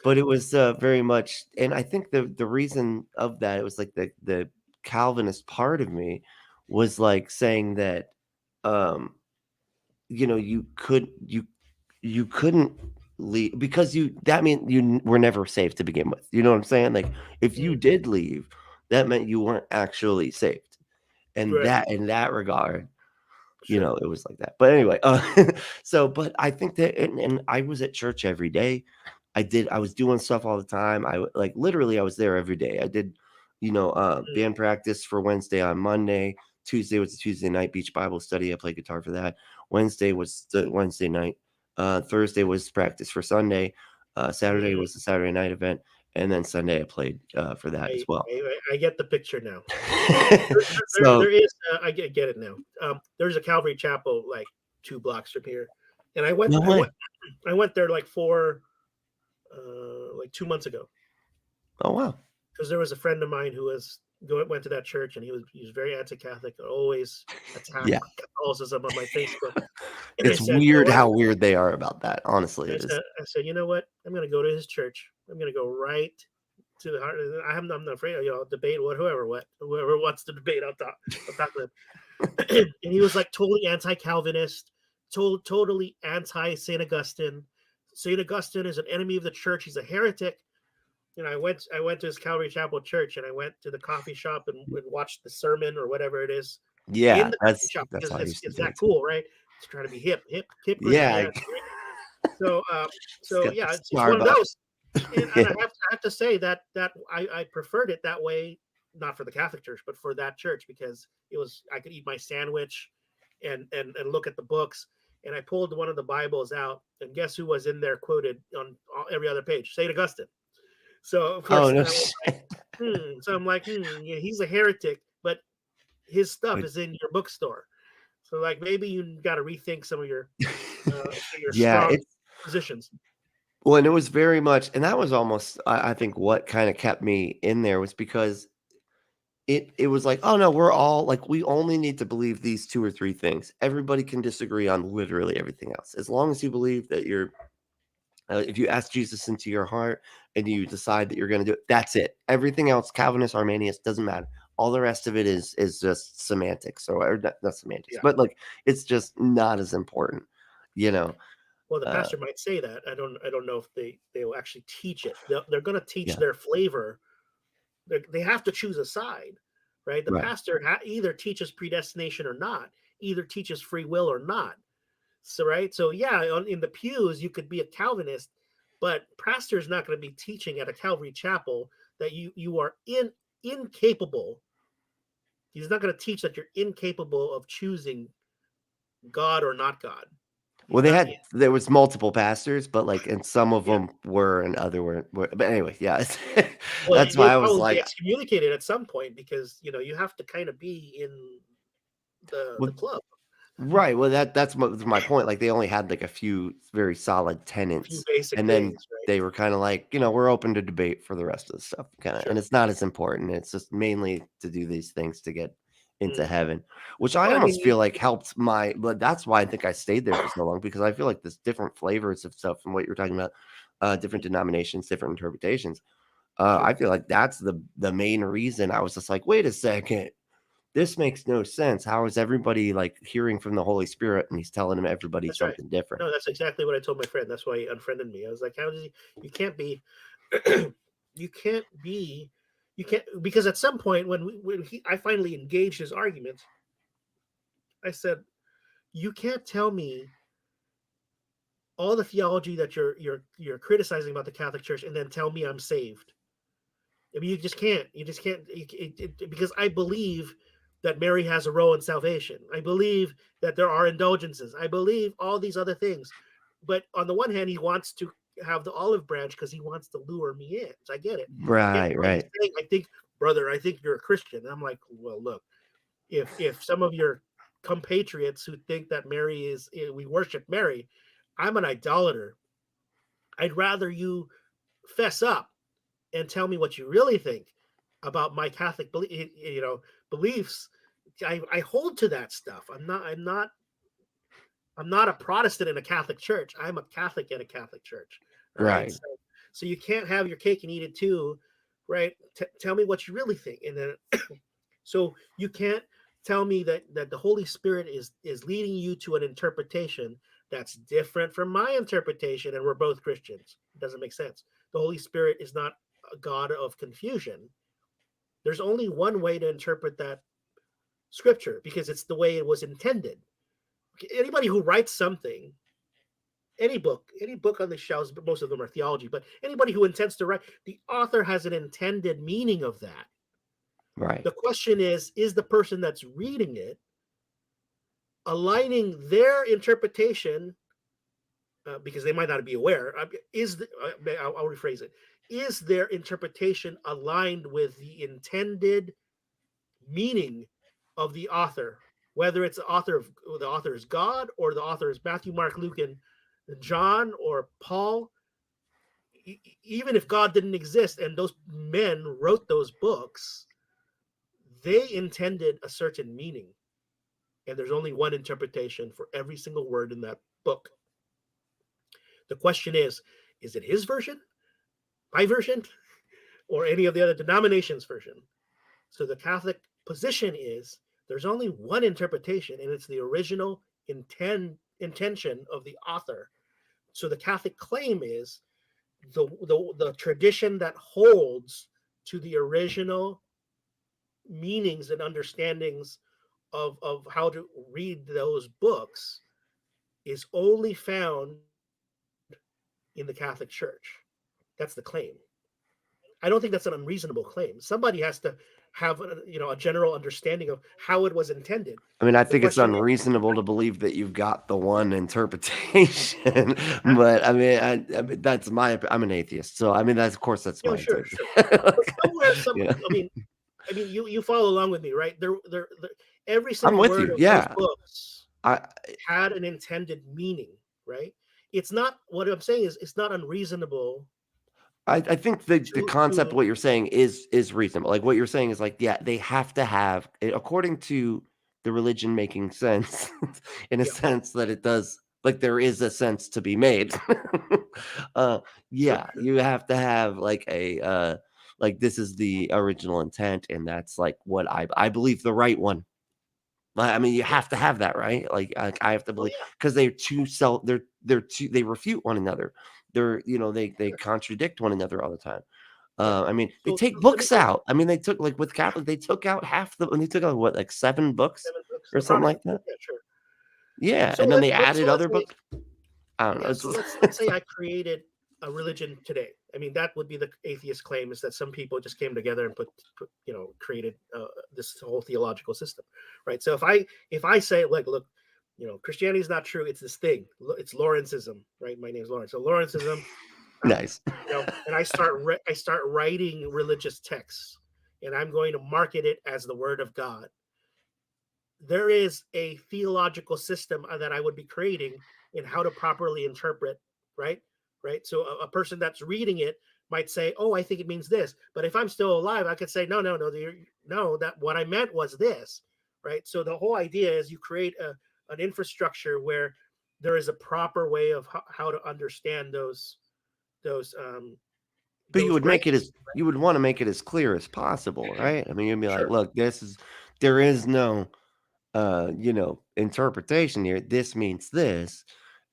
but Okay. it was, very much, and I think the reason of that, it was like the Calvinist part of me was like saying that, um, you couldn't leave because that meant were never safe to begin with. You know what I'm saying? Like if you Mm, did leave, that meant you weren't actually saved. And right. that in that regard, Sure. it was like that. But anyway, but I think that, and I was at church every day. I was doing stuff all the time. Like literally I was there every day. I did, Mm, band practice for Wednesday on Monday. Tuesday was the Tuesday night beach Bible study. I played guitar for that. Wednesday was the Wednesday night. Thursday was practice for Sunday. Saturday mm. was the Saturday night event. And then Sunday I played for that as well. I get the picture now. There So, is, I get it now. There's a Calvary Chapel like 2 blocks from here, and no way. I went there like 2 months ago Oh wow. because there was a friend of mine who went to that church, and he was very anti-Catholic, always attack Yeah. Catholicism on my Facebook, and I It's said, you know weird what? how weird they are about that. Honestly, it is. I said, you know what? I'm going to go to his church. I'm going to go right to the heart. I'm not afraid of, debate whoever wants to debate. I'll talk to him. And he was like totally anti-Calvinist, totally anti-Saint Augustine. Saint Augustine is an enemy of the church. He's a heretic. I went to his Calvary Chapel church, and I went to the coffee shop and watched the sermon or whatever it is in Yeah, the coffee shop that's because how I used to it's do that it too. cool, right? It's trying to be hip Christian, Yeah, yeah. So, it's got the it's one of Starbucks. those, and Yeah. I have to say that I preferred it that way, not for the Catholic Church, but for that church because I could eat my sandwich, and look at the books, and I pulled one of the Bibles out, and guess who was in there quoted on every other page? Saint Augustine. So of Oh, course no I was like, shit. So I'm like, yeah, he's a heretic, but his stuff But is in your bookstore. So like maybe you got to rethink some of your yeah, strong it's positions. well, and it was very much and that was almost I think what kinda kept me in there was because it was like, "Oh, no, we're all like, we only need to believe these 2 or 3 things. Everybody can disagree on literally everything else. As long as you believe that if you ask Jesus into your heart and you decide that you're going to do it, that's it. Everything else, Calvinist, Arminius, doesn't matter. All the rest of it is just semantics or not semantics, Yeah. but like it's just not as important, you know. Well, the Uh, pastor might say that. I don't know if they will actually teach it. They're going to teach yeah, their flavor. They have to choose a side, right? The right. pastor either teaches predestination or not, either teaches free will or not. So right, so yeah, in the pews you could be a Calvinist, but pastor is not going to be teaching at a Calvary chapel that you are incapable. He's not going to teach that you're incapable of choosing God or not God. Well, He's not. there was multiple pastors, but like, and some of Yeah. them were, and other were. But anyway, yeah, Well, that's why they'll I was probably be like, excommunicated at some point because you have to kind of be in the well, club. right. Well, that's my point. Like they only had like a few very solid A few tenants, basic and then things, right? they were kind of like, we're open to debate for the rest of the stuff, kind of, and Sure. it's not as important. It's just mainly to do these things to get into Mm. heaven, which I Well, I mean, almost feel like helped my. But that's why I think I stayed there for so long because I feel like there's different flavors of stuff from what you're talking about, different denominations, different interpretations. I sure. feel like that's the main reason I was just like, wait a second, this makes no sense. How is everybody like hearing from the Holy Spirit and he's telling them everybody That's right. something different? No, that's exactly what I told my friend. That's why he unfriended me. I was like, how does he? You can't be. you can't be. You can't because at some point I finally engaged his arguments, I said, you can't tell me all the theology that you're criticizing about the Catholic Church and then tell me I'm saved. I mean, you just can't. You just can't. Because I believe that Mary has a role in salvation. I believe that there are indulgences. I believe all these other things. But on the one hand, he wants to have the olive branch because he wants to lure me in. So I get it. And Right, he's right. saying, I think, brother, I think you're a Christian. And I'm like, well, look, if some of your compatriots who think that we worship Mary, I'm an idolater. I'd rather you fess up and tell me what you really think about my Catholic beliefs. I hold to that stuff. I'm not a Protestant in a Catholic church. I'm a Catholic in a Catholic church. All right. Right. So you can't have your cake and eat it too, right? Tell me what you really think. And then so you can't tell me that the Holy Spirit is leading you to an interpretation that's different from my interpretation, and we're both Christians. It doesn't make sense. The Holy Spirit is not a God of confusion. There's only one way to interpret that scripture because it's the way it was intended. Anybody who writes something, any book on the shelves, but most of them are theology, but anybody who intends to write, the author has an intended meaning of that. Right. The question is the person that's reading it aligning their interpretation, because they might not be aware, I'll rephrase it, is their interpretation aligned with the intended meaning of the author, whether it's the author is God, or the author is Matthew, Mark, Luke, and John, or Paul. Even if God didn't exist and those men wrote those books, they intended a certain meaning, and there's only one interpretation for every single word in that book. The question is it his version, my version, or any of the other denominations' version? So the Catholic position is there's only one interpretation, and it's the original intention of the author. So the Catholic claim is the tradition that holds to the original meanings and understandings of how to read those books is only found in the Catholic Church. That's the claim. I don't think that's an unreasonable claim. Somebody has to have a general understanding of how it was intended. I mean, I The think it's question is, unreasonable to believe that you've got the one interpretation, but I mean, that's I'm an atheist, so I mean, that's of course that's my sure. interpretation. But somewhere, Yeah. I mean, you follow along with me, right? Every I'm single with word you. of those Yeah, books I had an intended meaning, right? It's not, what I'm saying is it's not unreasonable I think the concept to of what you're saying is reasonable. Like what you're saying is like, yeah, they have to have according to the religion making sense in a yeah, sense that it does like there is a sense to be made. uh sure, yeah, you have to have like like this is the original intent and that's like what I believe the right one. I mean, you yeah, have to have that, right? Like, I have to oh believe yeah, because they're too they refute one another. They sure. contradict one another all the time. Yeah. I mean, they So take let me books out. I mean, they took like with Catholic, they took out half the. And they took out what, like 7 books 7 books, or something like approximately. that. Yeah, sure. Yeah, So and then they added let's other say, books. I don't know. yeah. So let's say I created a religion today. I mean, that would be the atheist claim, is that some people just came together and put created this whole theological system, right? So if I say, like, look, Christianity is not true. It's this thing. It's Laurenceism, right? My name is Laurence. So Laurenceism, Nice. and I start writing religious texts, and I'm going to market it as the Word of God. There is a theological system that I would be creating in how to properly interpret, right? Right. So a person that's reading it might say, "Oh, I think it means this," but if I'm still alive, I could say, "No, no, no, no. That what I meant was this," right? So the whole idea is you create an infrastructure where there is a proper way of how to understand those But you those would make it writings. as you would want to make it as clear as possible, right? I mean, you'd be like, Sure, look, there is no interpretation here. This means this.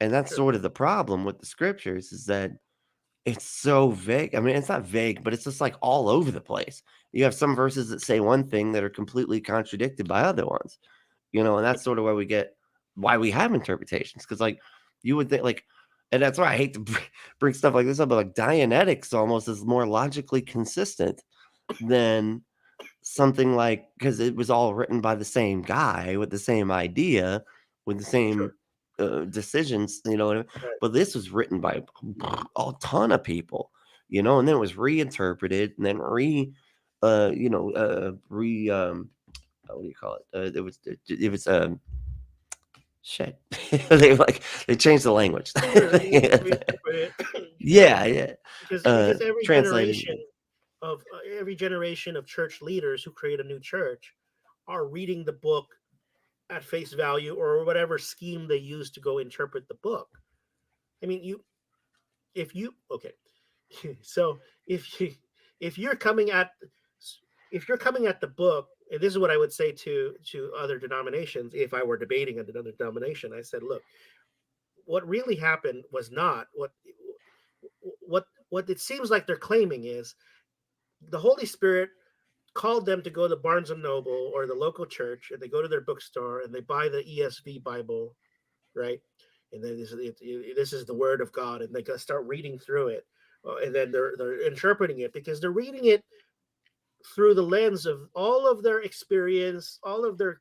And that's sure, sort of the problem with the scriptures is that it's so vague. I mean, it's not vague, but it's just like all over the place. You have some verses that say one thing that are completely contradicted by other ones, and that's sort of where we get why we have interpretations. Cause like you would think like, and that's why I hate to bring stuff like this up, but like Dianetics almost is more logically consistent than something like because it was all written by the same guy with the same idea, with the sure, same decisions, what I mean? right, But this was written by a ton of people, and then it was reinterpreted and then what do you call it? It was shit. They changed the language. sure. Reinterpret it, sure. Yeah, yeah. Because Translating. every generation of church leaders who create a new church are reading the book at face value, or whatever scheme they use to go interpret the book. I mean, if you okay, so if you if you're coming at the book and this is what I would say to other denominations if I were debating another denomination. I said, look, what really happened was not what it seems like they're claiming is the Holy Spirit called them to go to Barnes and Noble or the local church, and they go to their bookstore and they buy the ESV Bible, right? And then this is the Word of God, and they start reading through it, and then they're interpreting it because they're reading it through the lens of all of their experience, all of their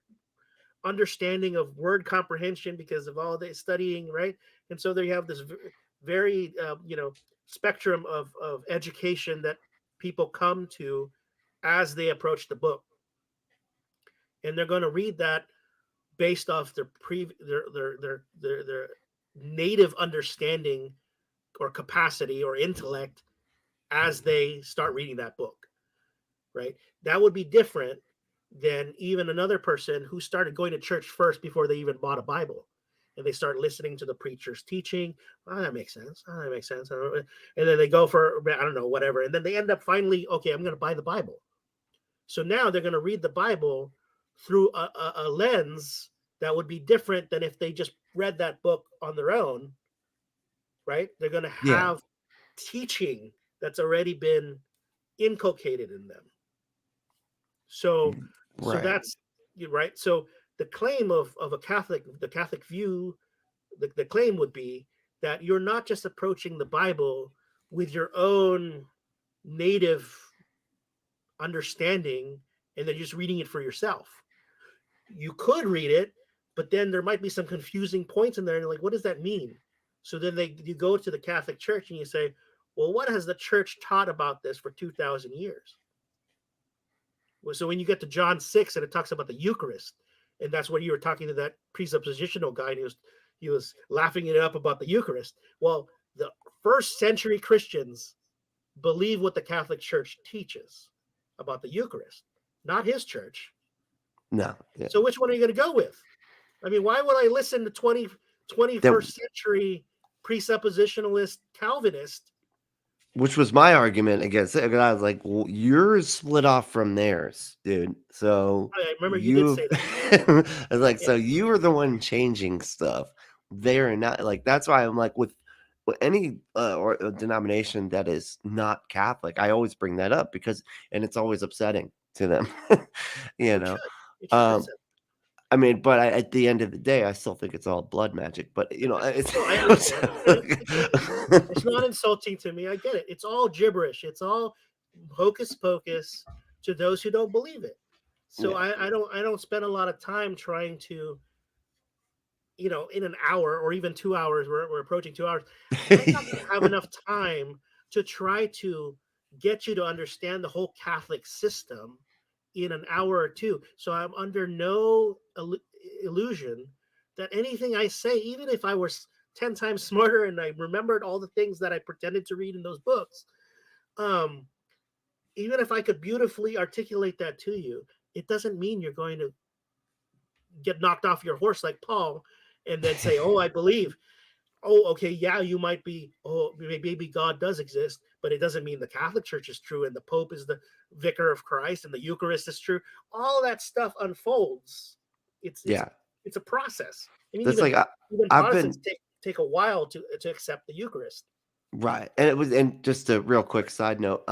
understanding of word comprehension because of all the studying, right? And so they have this very spectrum of education that people come to as they approach the book, and they're going to read that based off their native understanding or capacity or intellect as they start reading that book, right? That would be different than even another person who started going to church first before they even bought a Bible, and they start listening to the preacher's teaching. Oh, that makes sense. Oh, that makes sense. And then they go for, I don't know, whatever. And then they end up finally, okay, I'm going to buy the Bible. So now they're going to read the Bible through a lens that would be different than if they just read that book on their own, right? They're going to Yeah. have teaching that's already been inculcated in them. So, so Right. that's right. So the claim of the Catholic view, the claim would be that you're not just approaching the Bible with your own native understanding and then just reading it for yourself. You could read it, but then there might be some confusing points in there, and like, what does that mean? So then you go to the Catholic Church and you say, well, what has the church taught about this for 2,000 years? So when you get to John 6 and it talks about the Eucharist, and that's what you were talking to that presuppositional guy, and he was laughing it up about the Eucharist. Well, the first century Christians believe what the Catholic Church teaches about the Eucharist, not his church. No. Yeah. So which one are you going to go with? I mean, why would I listen to 21st century presuppositionalist Calvinist? Which was my argument against it. 'Cause I was like, well, yours split off from theirs, dude. So I remember you did say that. I was like, Yeah. so you are the one changing stuff. They're not like, that's why I'm like, with any or a denomination that is not Catholic, I always bring that up because, and it's always upsetting to them, you It know. should. It should Um, upset. I mean, but at the end of the day, I still think it's all blood magic. But you know, it's No, I understand. I get it. It's not insulting to me. I get it. It's all gibberish. It's all hocus pocus to those who don't believe it. So yeah, I don't spend a lot of time trying to, in an hour or even 2 hours, we're approaching 2 hours. I'm not going to have enough time to try to get you to understand the whole Catholic system in an hour or two. So I'm under no illusion that anything I say, even if I was 10 times smarter and I remembered all the things that I pretended to read in those books, um, even if I could beautifully articulate that to you, it doesn't mean you're going to get knocked off your horse like Paul and then say, oh, I believe. Oh, okay, yeah, you might be, oh, maybe God does exist, but it doesn't mean the Catholic Church is true and the Pope is the vicar of Christ and the Eucharist is true. All that stuff unfolds. It's it's yeah. it's a process. I mean, That's like even I've Protestants been take a while to accept the Eucharist. right, and it was, and just a real quick side note,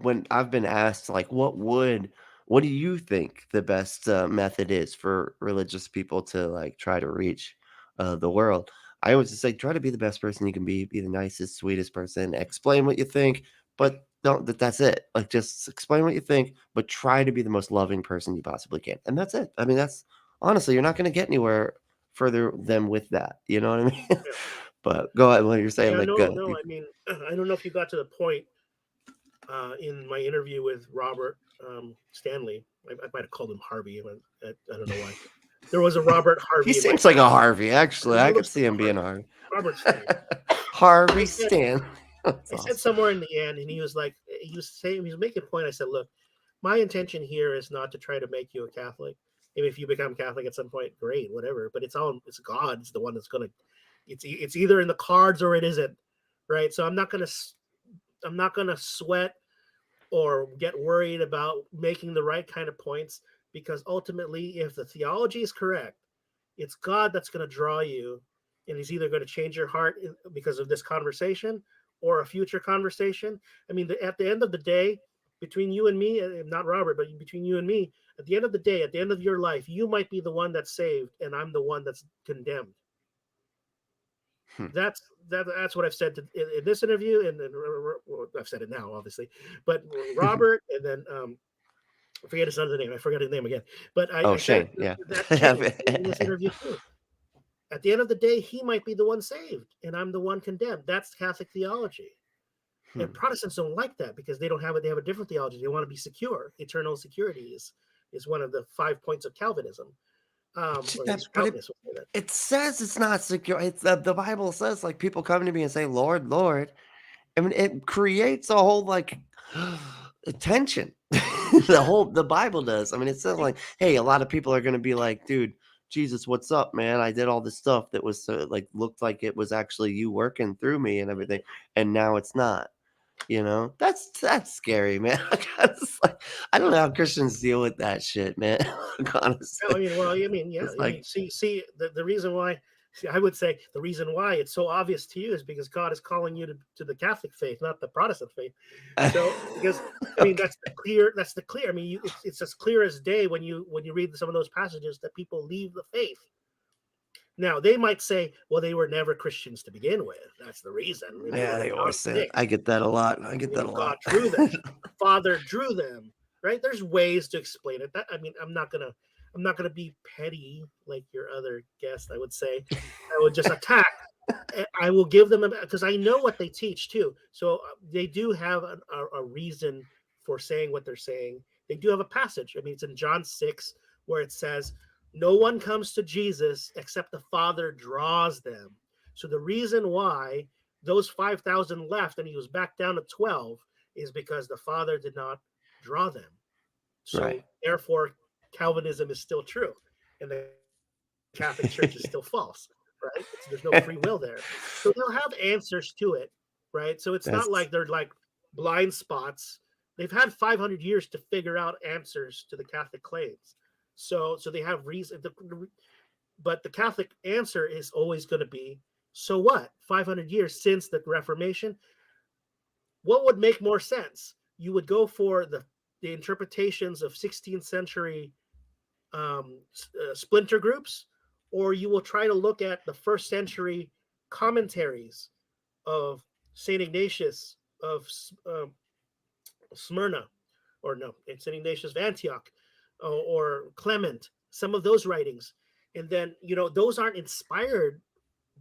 when I've been asked, like, what do you think the best, method is for religious people to, like, try to reach, the world? I always just say, try to be the best person you can be the nicest, sweetest person, explain what you think, but don't that's it. Like, just explain what you think, but try to be the most loving person you possibly can, and that's it. I mean, that's honestly, you're not gonna get anywhere further than with that, you know what I mean? Yeah, But go ahead, what you're saying, yeah, like, no. I mean, I don't know if you got to the point in my interview with Robert Stanley. I might have called him Harvey. I don't know why. There was a Robert he Harvey in my seems like a Harvey, actually. He I could looks see like a him being a Harvey. Harvey. Robert Stan. I Harvey said Stan. That's I said awesome. somewhere in the end, and he was like, he was making a point. I said, look, my intention here is not to try to make you a Catholic. If you become Catholic at some point, great, whatever. But it's God. It's the one that's gonna. It's either in the cards or it isn't, right? So I'm not gonna sweat or get worried about making the right kind of points. because ultimately, if the theology is correct, it's God that's going to draw you, and He's either going to change your heart because of this conversation or a future conversation. I mean, at the end of the day, between you and me, not Robert, but between you and me, at the end of the day, at the end of your life, you might be the one that's saved, and I'm the one that's condemned. Hmm. That's what I've said in this interview, and then well, I've said it now, obviously, but Robert, and then I forget his other name. I forgot his name again. But Oh, I said Shane. Yeah. that Shane in this interview too. At the end of the day, he might be the one saved, and I'm the one condemned. That's Catholic theology. And Hmm. Protestants don't like that because they don't have it. They have a different theology. They want to be secure. Eternal security is one of the 5 points of Calvinism, or at least But Calvinists would say that. it says it's not secure. It's the Bible says like people come to me and say, "Lord, Lord." I mean, it creates a whole like tension. Yeah, The Bible does. I mean, it says like, "Hey, a lot of people are going to be like, dude, Jesus, what's up, man? I did all this stuff that was like looked like it was actually you working through me and everything, and now it's not." You know, that's scary, man. Like, I don't know how Christians deal with that shit, man. I Honestly, mean, well, I mean, yeah, it's I mean, like, see, the reason why, see, I would say the reason why it's so obvious to you is because God is calling you to the Catholic faith, not the Protestant faith. So, because I mean, okay. that's the clear. I mean, it's as clear as day when you read some of those passages that people leave the faith. Now, they might say, well, they were never Christians to begin with. That's the reason. I mean, they were Yeah, in they John always say that. 6. I get that a lot. I get You that know, a God lot. drew them, Father drew them, right? There's ways to explain it. That I mean, I'm not gonna be petty like your other guest. I would say I would just attack. I will give them because I know what they teach too. So they do have a reason for saying what they're saying. They do have a passage. I mean, it's in John 6 where it says, "No one comes to Jesus except the Father draws them." So the reason why those 5,000 left and he was back down to 12 is because the Father did not draw them. Right. So therefore, Calvinism is still true, and the Catholic Church is still false, right? There's no free will there. So they'll have answers to it, right? So it's not That's like they're like blind spots. They've had 500 years to figure out answers to the Catholic claims. So they have reason. But the Catholic answer is always going to be, so what? 500 years since the Reformation, what would make more sense? You would go for the interpretations of 16th century splinter groups, or you will try to look at the first century commentaries of Saint Ignatius of Smyrna, or no, it's Saint Ignatius of Antioch, or Clement, some of those writings, and then those aren't inspired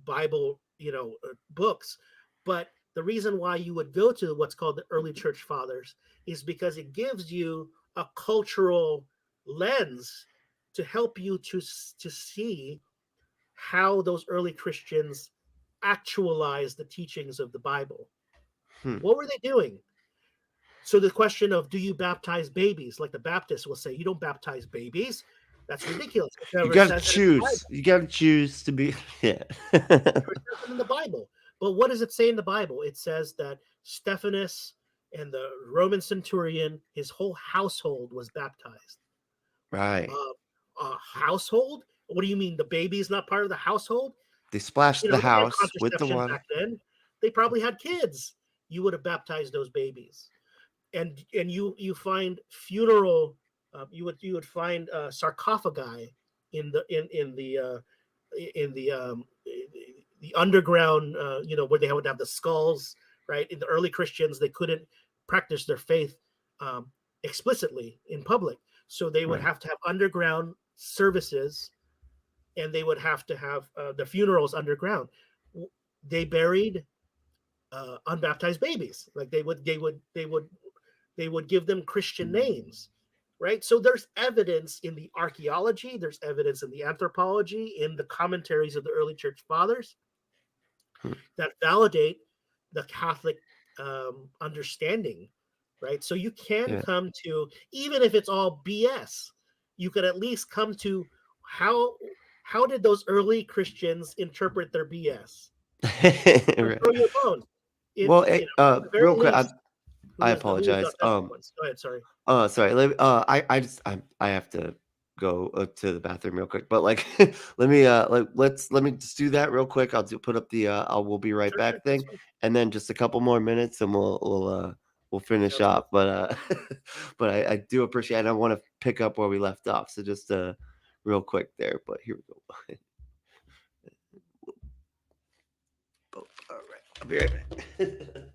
Bible, books, but the reason why you would go to what's called the early church fathers is because it gives you a cultural lens to help you to see how those early Christians actualized the teachings of the Bible. hmm. What were they doing? So the question of do you baptize babies, like the Baptists will say, you don't baptize babies. That's ridiculous. It You never gotta says it in the Bible. choose. You gotta choose to be yeah. Never says it in the Bible. But what does it say in the Bible? It says that Stephanus and the Roman centurion, his whole household was baptized. Right. Household? What do you mean? The baby is not part of the household? They splashed the They didn't have house with the contraception water. back then. They probably had kids. You would have baptized those babies, and you find funeral. You would find sarcophagi in the underground. Where they would have the skulls. Right, in the early Christians, they couldn't practice their faith um, explicitly in public, so they would Right. have to have underground services, and they would have to have the funerals underground. They buried unbaptized babies. Like they would give them Christian names, right? So there's evidence in the archaeology, there's evidence in the anthropology, in the commentaries of the early church fathers Hmm. that validate the Catholic understanding, right? So you can Yeah. come to, even if it's all BS, you could at least come to how how did those early Christians interpret their BS? Or Right. throw you a bone. Well, At the very real quick, least, I who is the apologize. authentic ones? Go ahead. Sorry. Sorry. I just I have to. go to the bathroom real quick. But like, let me just do that real quick. Put up the we'll be right Sure, sure, back that's thing, fine. and then just a couple more minutes, and we'll finish Sounds good. off. But but I do appreciate, and I want to pick up where we left off. So just real quick there. But here we go. All right, I'll be right back.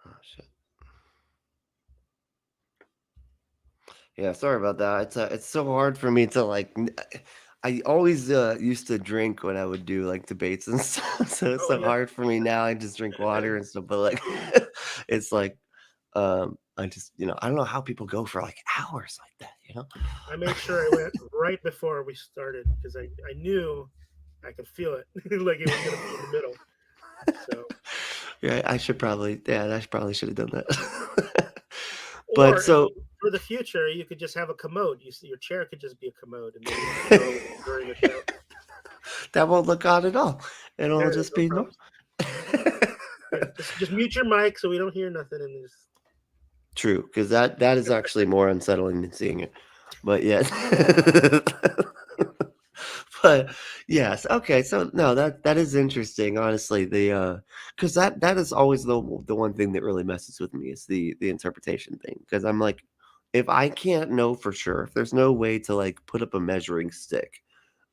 Oh, shit. Yeah, sorry about that. It's so hard for me to like. I always used to drink when I would do like debates and stuff, so it's Oh so yeah. hard for me now. I just drink water and stuff, but like, it's like, I just I don't know how people go for like hours like that, you know? I made sure I went right before we started because I knew I could feel it, like it was gonna be in the middle. So, Yeah, I probably should have done that. But or I so mean, for the future, you could just have a commode. You see, your chair could just be a commode, and then you could go during the show. that won't look odd at all. It'll There it is, just no be no. problems. Yeah, just mute your mic so we don't hear nothing, and just True, because that is actually more unsettling than seeing it. But yes. But yes, okay. So no, that is interesting. Honestly, the because that is always the one thing that really messes with me is the interpretation thing. Because I'm like, if I can't know for sure, if there's no way to like put up a measuring stick,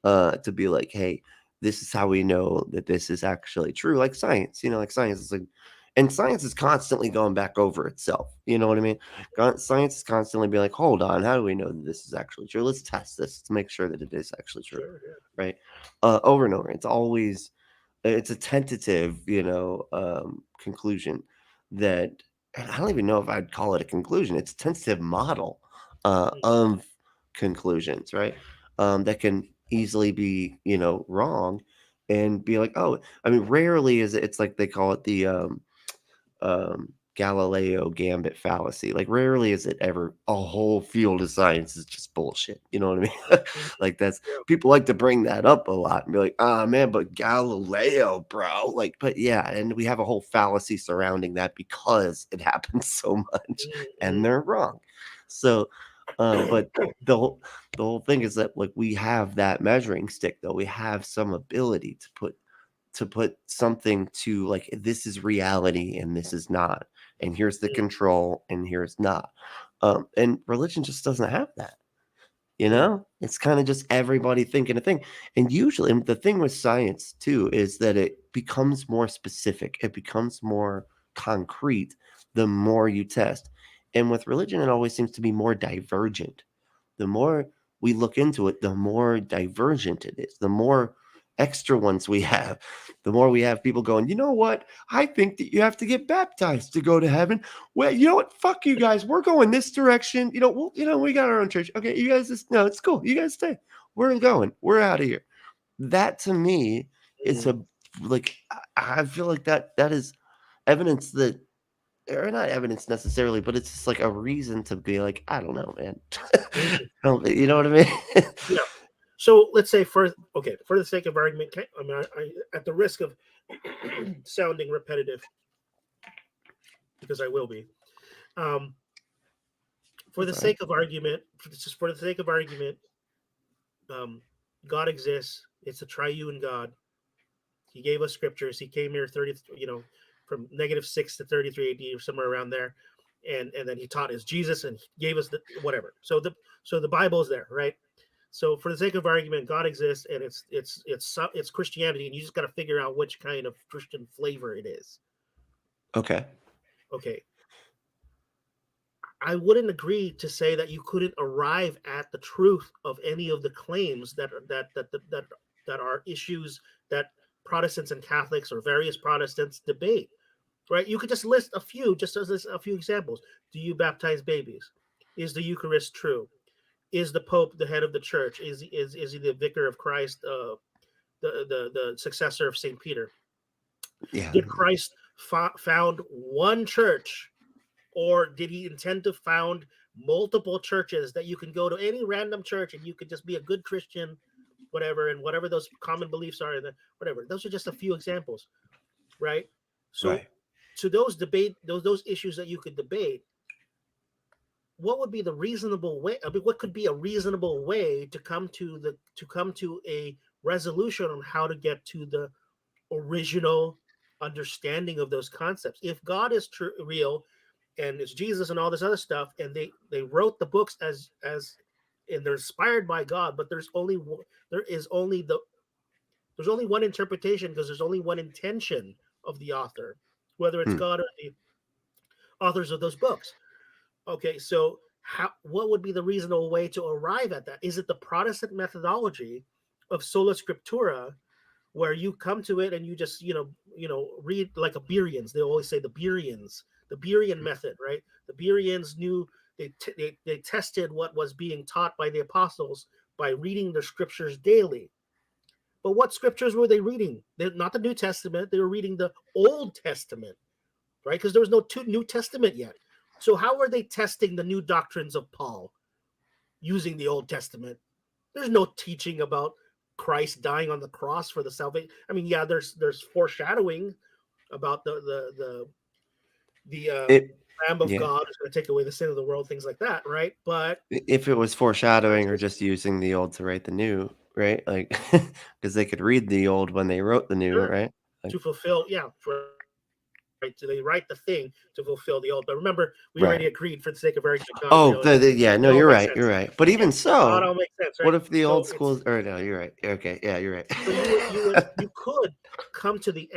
to be like, hey, this is how we know that this is actually true. Like science, like science is like, and science is constantly going back over itself. You know what I mean? Science is constantly being like, hold on, how do we know that this is actually true? Let's test this to make sure that it is actually true, sure, yeah. right? Over and over. It's a tentative, conclusion that, and I don't even know if I'd call it a conclusion. It's a tentative model Mhm, of conclusions, right? That can easily be, wrong and be like, oh, I mean, rarely is it's like they call it the Galileo gambit fallacy. Like, rarely is it ever a whole field of science is just bullshit. You know what I mean? mhm, Like, that's yeah, people like to bring that up a lot and be like, ah, man, but Galileo, bro. Like, but yeah, and we have a whole fallacy surrounding that because it happens so much and mhm, they're wrong. So, but the whole the whole thing is that like we have that measuring stick though. We have some ability to put something to like this is reality and this is not, and here's the mhm, control and here's not, and religion just doesn't have that. mhm, It's kind of just everybody thinking a thing. And usually, and the thing with science too is that it becomes more specific, it becomes more concrete the more you test. And with religion it always seems to be more divergent. The more we look into it, the more divergent it is, the more extra ones we have, the more we have people going, you know what? I think that you have to get baptized to go to heaven. Well, you know what? Fuck you guys. We're going this direction. We got our own church. Okay, you guys just no, it's cool. You guys stay. We're going. We're out of here. That to me is mhm, I feel like that is evidence that or not evidence necessarily, but it's just like a reason to be like, I don't know, man. Mhm. You know what I mean? Yeah. So let's say for the sake of argument, I mean, at the risk of sounding repetitive, because I will be, um, for That's the all right. sake of argument, just for the sake of argument, um, God exists. It's a triune God. He gave us scriptures. He came here 30, from -6 to 33 AD or somewhere around there, and then he taught us Jesus and he gave us the whatever. So the Bible is there, right? So for the sake of argument, God exists, and it's Christianity, and you just got to figure out which kind of Christian flavor it is. Okay. Okay, I wouldn't agree to say that you couldn't arrive at the truth of any of the claims that are issues that Protestants and Catholics or various Protestants debate. Right? You could just list a few, just as a few examples. Do you baptize babies? Is the Eucharist true? Is the Pope the head of the church? Is he the vicar of Christ, the successor of Saint Peter? Yeah. Did Christ found one church, or did he intend to found multiple churches that you can go to any random church and you could just be a good Christian, whatever, and whatever those common beliefs are, and whatever. Those are just a few examples, right? So, Right. to those debate those issues that you could debate, what would be the reasonable way? I mean, what could be a reasonable way to come to a resolution on how to get to the original understanding of those concepts? If God is real, and it's Jesus and all this other stuff, and they wrote the books as and they're inspired by God, but there's only one interpretation, because there's only one intention of the author, whether it's Hmm. God or the authors of those books. Okay, so what would be the reasonable way to arrive at that? Is it the Protestant methodology of sola scriptura, where you come to it and you just read like a Bereans? They always say the Berean method, right? The Bereans knew they tested what was being taught by the apostles by reading the scriptures daily. But what scriptures were they reading? They're not the New Testament. They were reading the Old Testament, right? Because there was no New Testament yet. So how are they testing the new doctrines of Paul using the Old Testament? There's no teaching about Christ dying on the cross for the salvation. I mean, yeah, there's foreshadowing about the It. Lamb of Yeah. God is going to take away the sin of the world, things like that, right? But If it was foreshadowing or Francis, just using the old to write the new, right? Like, because they could read the old when they wrote the new, sure, right? Like, to fulfill, yeah, right. So they write the thing to fulfill the old. But remember, we right. already agreed, for the sake of argument, God, Oh, yeah, no, it all you're makes right, you're sense. right. But Yeah, even God so, all makes sense, what right? if the old So schools, it's or no, you're right. Okay, yeah, you're right. so you could come to the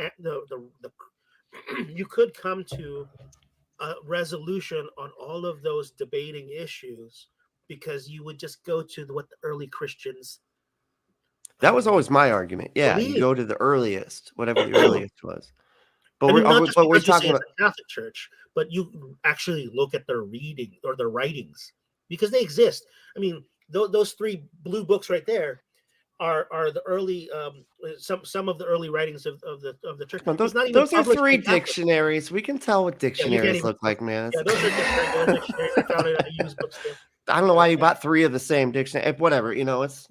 you could come to a resolution on all of those debating issues, because you would just go to what the early Christians That was um, always my argument. Yeah, you believed. go to the earliest, whatever the earliest was. But I mean, not just but we're because you say talking it's about. a Catholic church, but you actually look at their reading or their writings, because they exist. I mean, those three blue books right there are the early some of the early writings of the church. Come on, It's not even those are published by three Catholics. dictionaries. We can tell what Yeah, you can't dictionaries even. look like, man. Yeah, those are just regular dictionaries. I found it at a used bookstore. I don't know why you Okay, bought three of the same dictionary. Whatever, it's.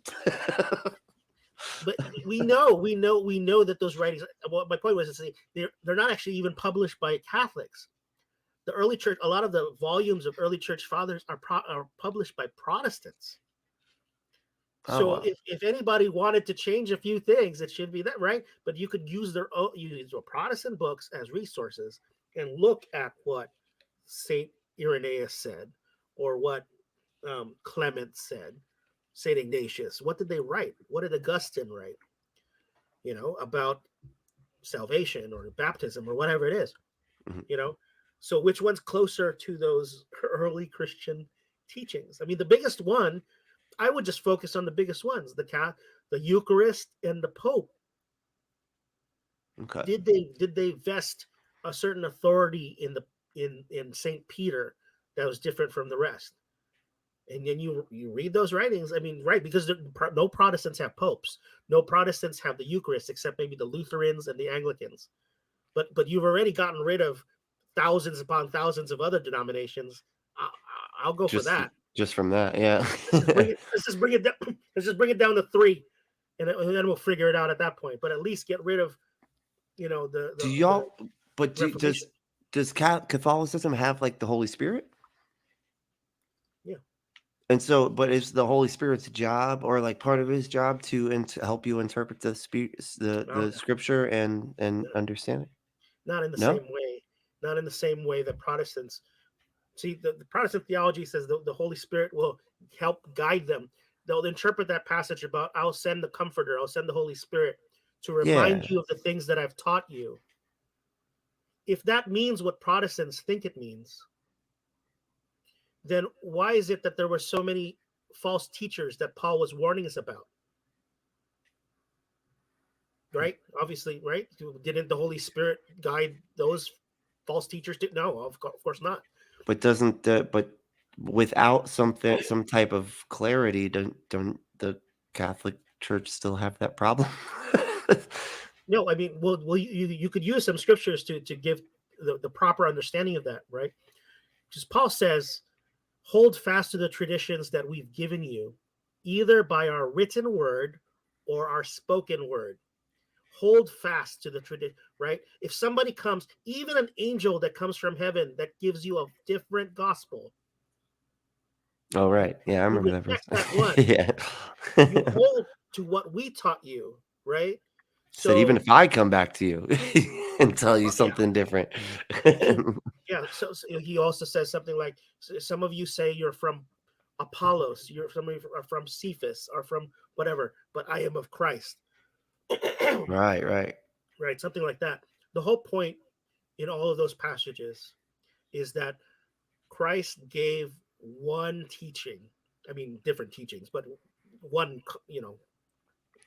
but we know that those writings. Well, my point was to say they're not actually even published by Catholics. The early church, a lot of the volumes of early church fathers are published by Protestants. Oh So wow. if anybody wanted to change a few things, it should be that, right? But you could use their own, use Protestant books as resources and look at what Saint Irenaeus said, or what Clement said, Saint Ignatius. What did they write? What did Augustine write? About salvation or baptism or whatever it is. Mhm. You know, so which one's closer to those early Christian teachings? I mean, the biggest one, I would just focus on the biggest ones: the Eucharist and the Pope. Okay. Did they vest a certain authority in Saint Peter that was different from the rest? And then you read those writings. I mean, right? Because no Protestants have popes. No Protestants have the Eucharist, except maybe the Lutherans and the Anglicans. But you've already gotten rid of thousands upon thousands of other denominations, I, I'll go for just that. just from that, yeah. Let's just bring it down. Let's just bring it down to 3, and then we'll figure it out at that point. But at least get rid of, Do the y'all? But Reformation. does Catholicism have like the Holy Spirit? Yeah. And so, but is the Holy Spirit's job, or like part of his job, to help you interpret the No, scripture and no, understand it? not in the No. same way. Not in the same way that Protestants see. The Protestant theology says the Holy Spirit will help guide them. They'll interpret that passage about I'll send the Comforter, I'll send the Holy Spirit to remind Yeah. you of the things that I've taught you. If that means what Protestants think it means, then why is it that there were so many false teachers that Paul was warning us about? Right? Obviously, right? Didn't the Holy Spirit guide those false teachers? No, of course not. But doesn't the but without some type of clarity, don't the Catholic Church still have that problem? No, I mean, well, you could use some scriptures to give the proper understanding of that, right? Because Paul says, hold fast to the traditions that we've given you, either by our written word or our spoken word. Hold fast to the tradition, right? If somebody comes, even an angel that comes from heaven that gives you a different gospel, Oh, right. Yeah, I you remember that reject verse. that one. Yeah. You hold to what we taught you, right? Said, "Even So, if I come back to you and tell you yeah, something different." yeah. So he also says something like, some of you say you're from Apollos, some of you are from Cephas, or from whatever, but I am of Christ. Right, right. Right? Something like that. The whole point in all of those passages is that Christ gave one teaching. I mean, different teachings, but one, One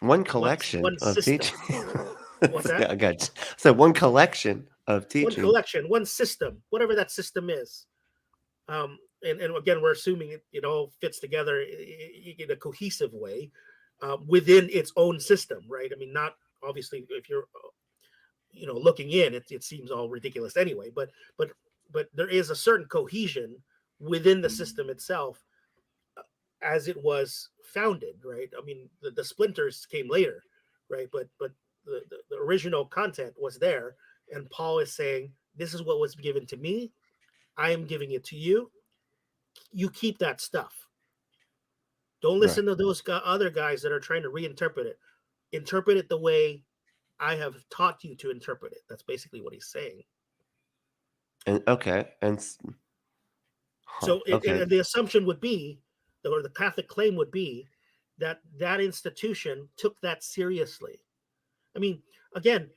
one collection one of system. teaching. What's that? I got you. So one collection of One teaching. collection, one system, whatever that system is. And again, we're assuming it all fits together in a cohesive way within its own system, right? I mean, not obviously if you're looking in, it seems all ridiculous anyway. But there is a certain cohesion within the system itself as it was founded, right? I mean, the splinters came later, right? But the original content was there, and Paul is saying, "This is what was given to me. I am giving it to you. You keep that stuff. Don't Right. listen to those other guys that are trying to reinterpret it. Interpret it the way I have taught you to interpret it." That's basically what he's saying. And okay. So, Okay. and the assumption would be, or the Catholic claim would be, that that institution took that seriously. I mean, again,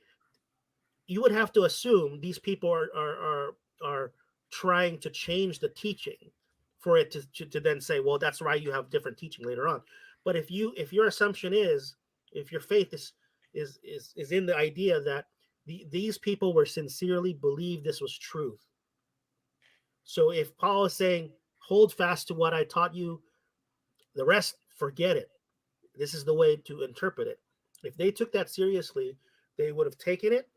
you would have to assume these people are trying to change the teaching for it to then say, well, that's why you have different teaching later on. But if your assumption is, if your faith is in the idea that these people were sincerely believe this was truth. So if Paul is saying, hold fast to what I taught you, the rest, forget it. This is the way to interpret it. If they took that seriously, they would have taken it,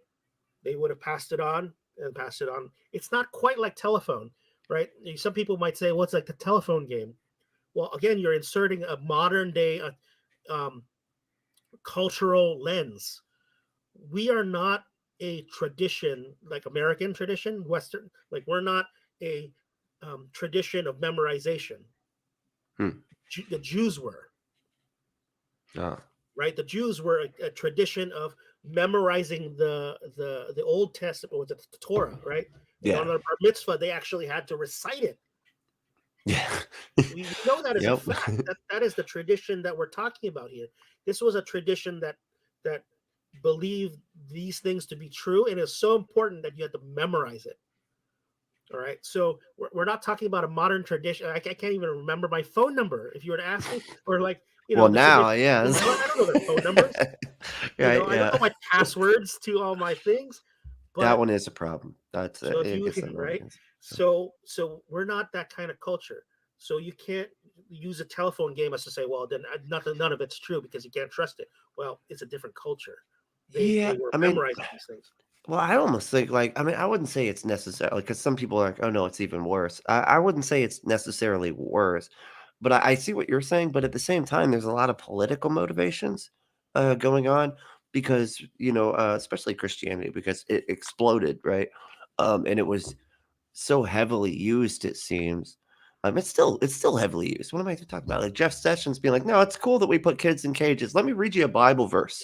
they would have passed it on and passed it on. It's not quite like telephone, right? Some people might say, well, it's like the telephone game. Well, again, you're inserting a modern day um, cultural lens. We are not a tradition like American tradition, Western, like we're not a tradition of memorization. Hmm. The Jews were, Ah, right? The Jews were a tradition of memorizing the Old Testament, or the Torah, right? And on yeah. their bar mitzvah, they actually had to recite it. Yeah. We know that as a Yep. fact. That is the tradition that we're talking about here. This was a tradition that believed these things to be true, and it's so important that you had to memorize it. All right, so we're not talking about a modern tradition. I can't even remember my phone number if you were to ask me, or like Well, the tradition now, in yes. my life. I don't know their phone numbers. Right, I don't know yeah. my passwords to all my things, That but one is a problem. That's so if I you guess that one right, is. so we're not that kind of culture. So you can't use a telephone game as to say, well, then nothing, none of it's true because you can't trust it. Well, it's a different culture. They Yeah, were I mean, memorizing these things. Well, I almost think like I mean, I wouldn't say it's necessarily because some people are like, oh no, it's even worse. I wouldn't say it's necessarily worse, but I see what you're saying. But at the same time, there's a lot of political motivations going on because especially Christianity because it exploded, right? And it was so heavily used, it seems. It's still heavily used. What am I talking about? Like Jeff Sessions being like, no, it's cool that we put kids in cages. Let me read you a Bible verse.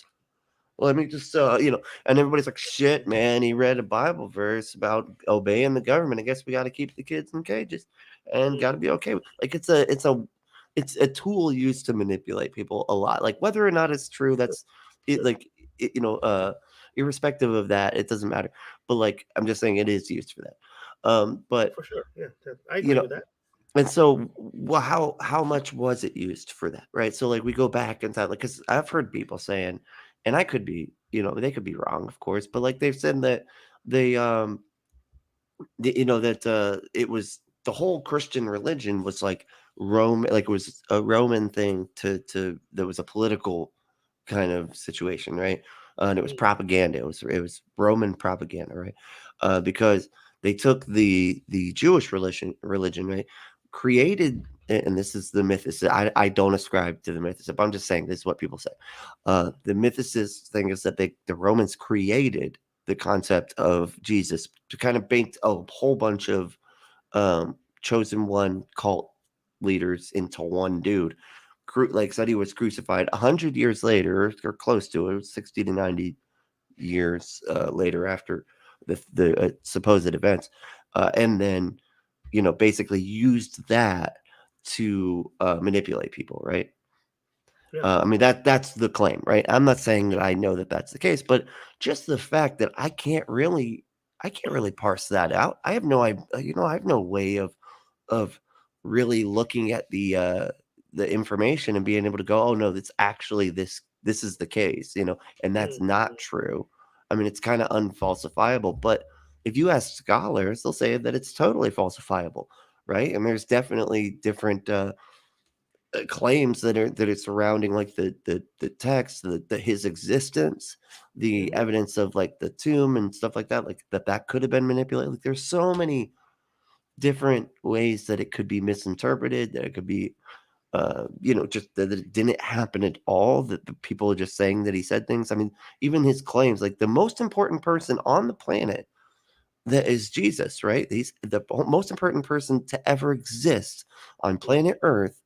Let me just, and everybody's like, shit, man, he read a Bible verse about obeying the government. I guess we got to keep the kids in cages and got to be okay with like it's a tool used to manipulate people a lot. Like whether or not it's true, that's it. Sure. Like irrespective of that, it doesn't matter. But like I'm just saying, it is used for that. But For sure. Yeah, I you agree know, with that. and so, well, how much was it used for that, right? So, like, we go back in time, like, because I've heard people saying, and I could be, they could be wrong, of course, but like they've said that they, that it was the whole Christian religion was like Rome, like it was a Roman thing to there was a political kind of situation, right? And it was Mm, propaganda. It was Roman propaganda, right? Because they took the Jewish religion, right? Created, and this is the myth. I don't ascribe to the mythicist, but I'm just saying this is what people say. The mythicist thing is that the Romans created the concept of Jesus to kind of banked a whole bunch of chosen one cult leaders into one dude. Like said he was crucified 100 years later, or close to it, 60 to 90 years later after the supposed events, and then basically used that to manipulate people, right? yeah. I mean that's the claim, right? I'm not saying that I know that that's the case, but just the fact that I can't really parse that out. I have no I have no way of really looking at the information and being able to go, oh no, that's actually this is the case, and that's Mm, not true. I mean, it's kind of unfalsifiable, but if you ask scholars, they'll say that it's totally falsifiable, right? And there's definitely different claims that are surrounding like the text, the his existence, the mhm, evidence of like the tomb and stuff like that, like that could have been manipulated. Like there's so many different ways that it could be misinterpreted, that it could be just that it didn't happen at all, that the people are just saying that he said things. I mean, even his claims, like the most important person on the planet that is Jesus, right? He's the most important person to ever exist on mhm. planet Earth.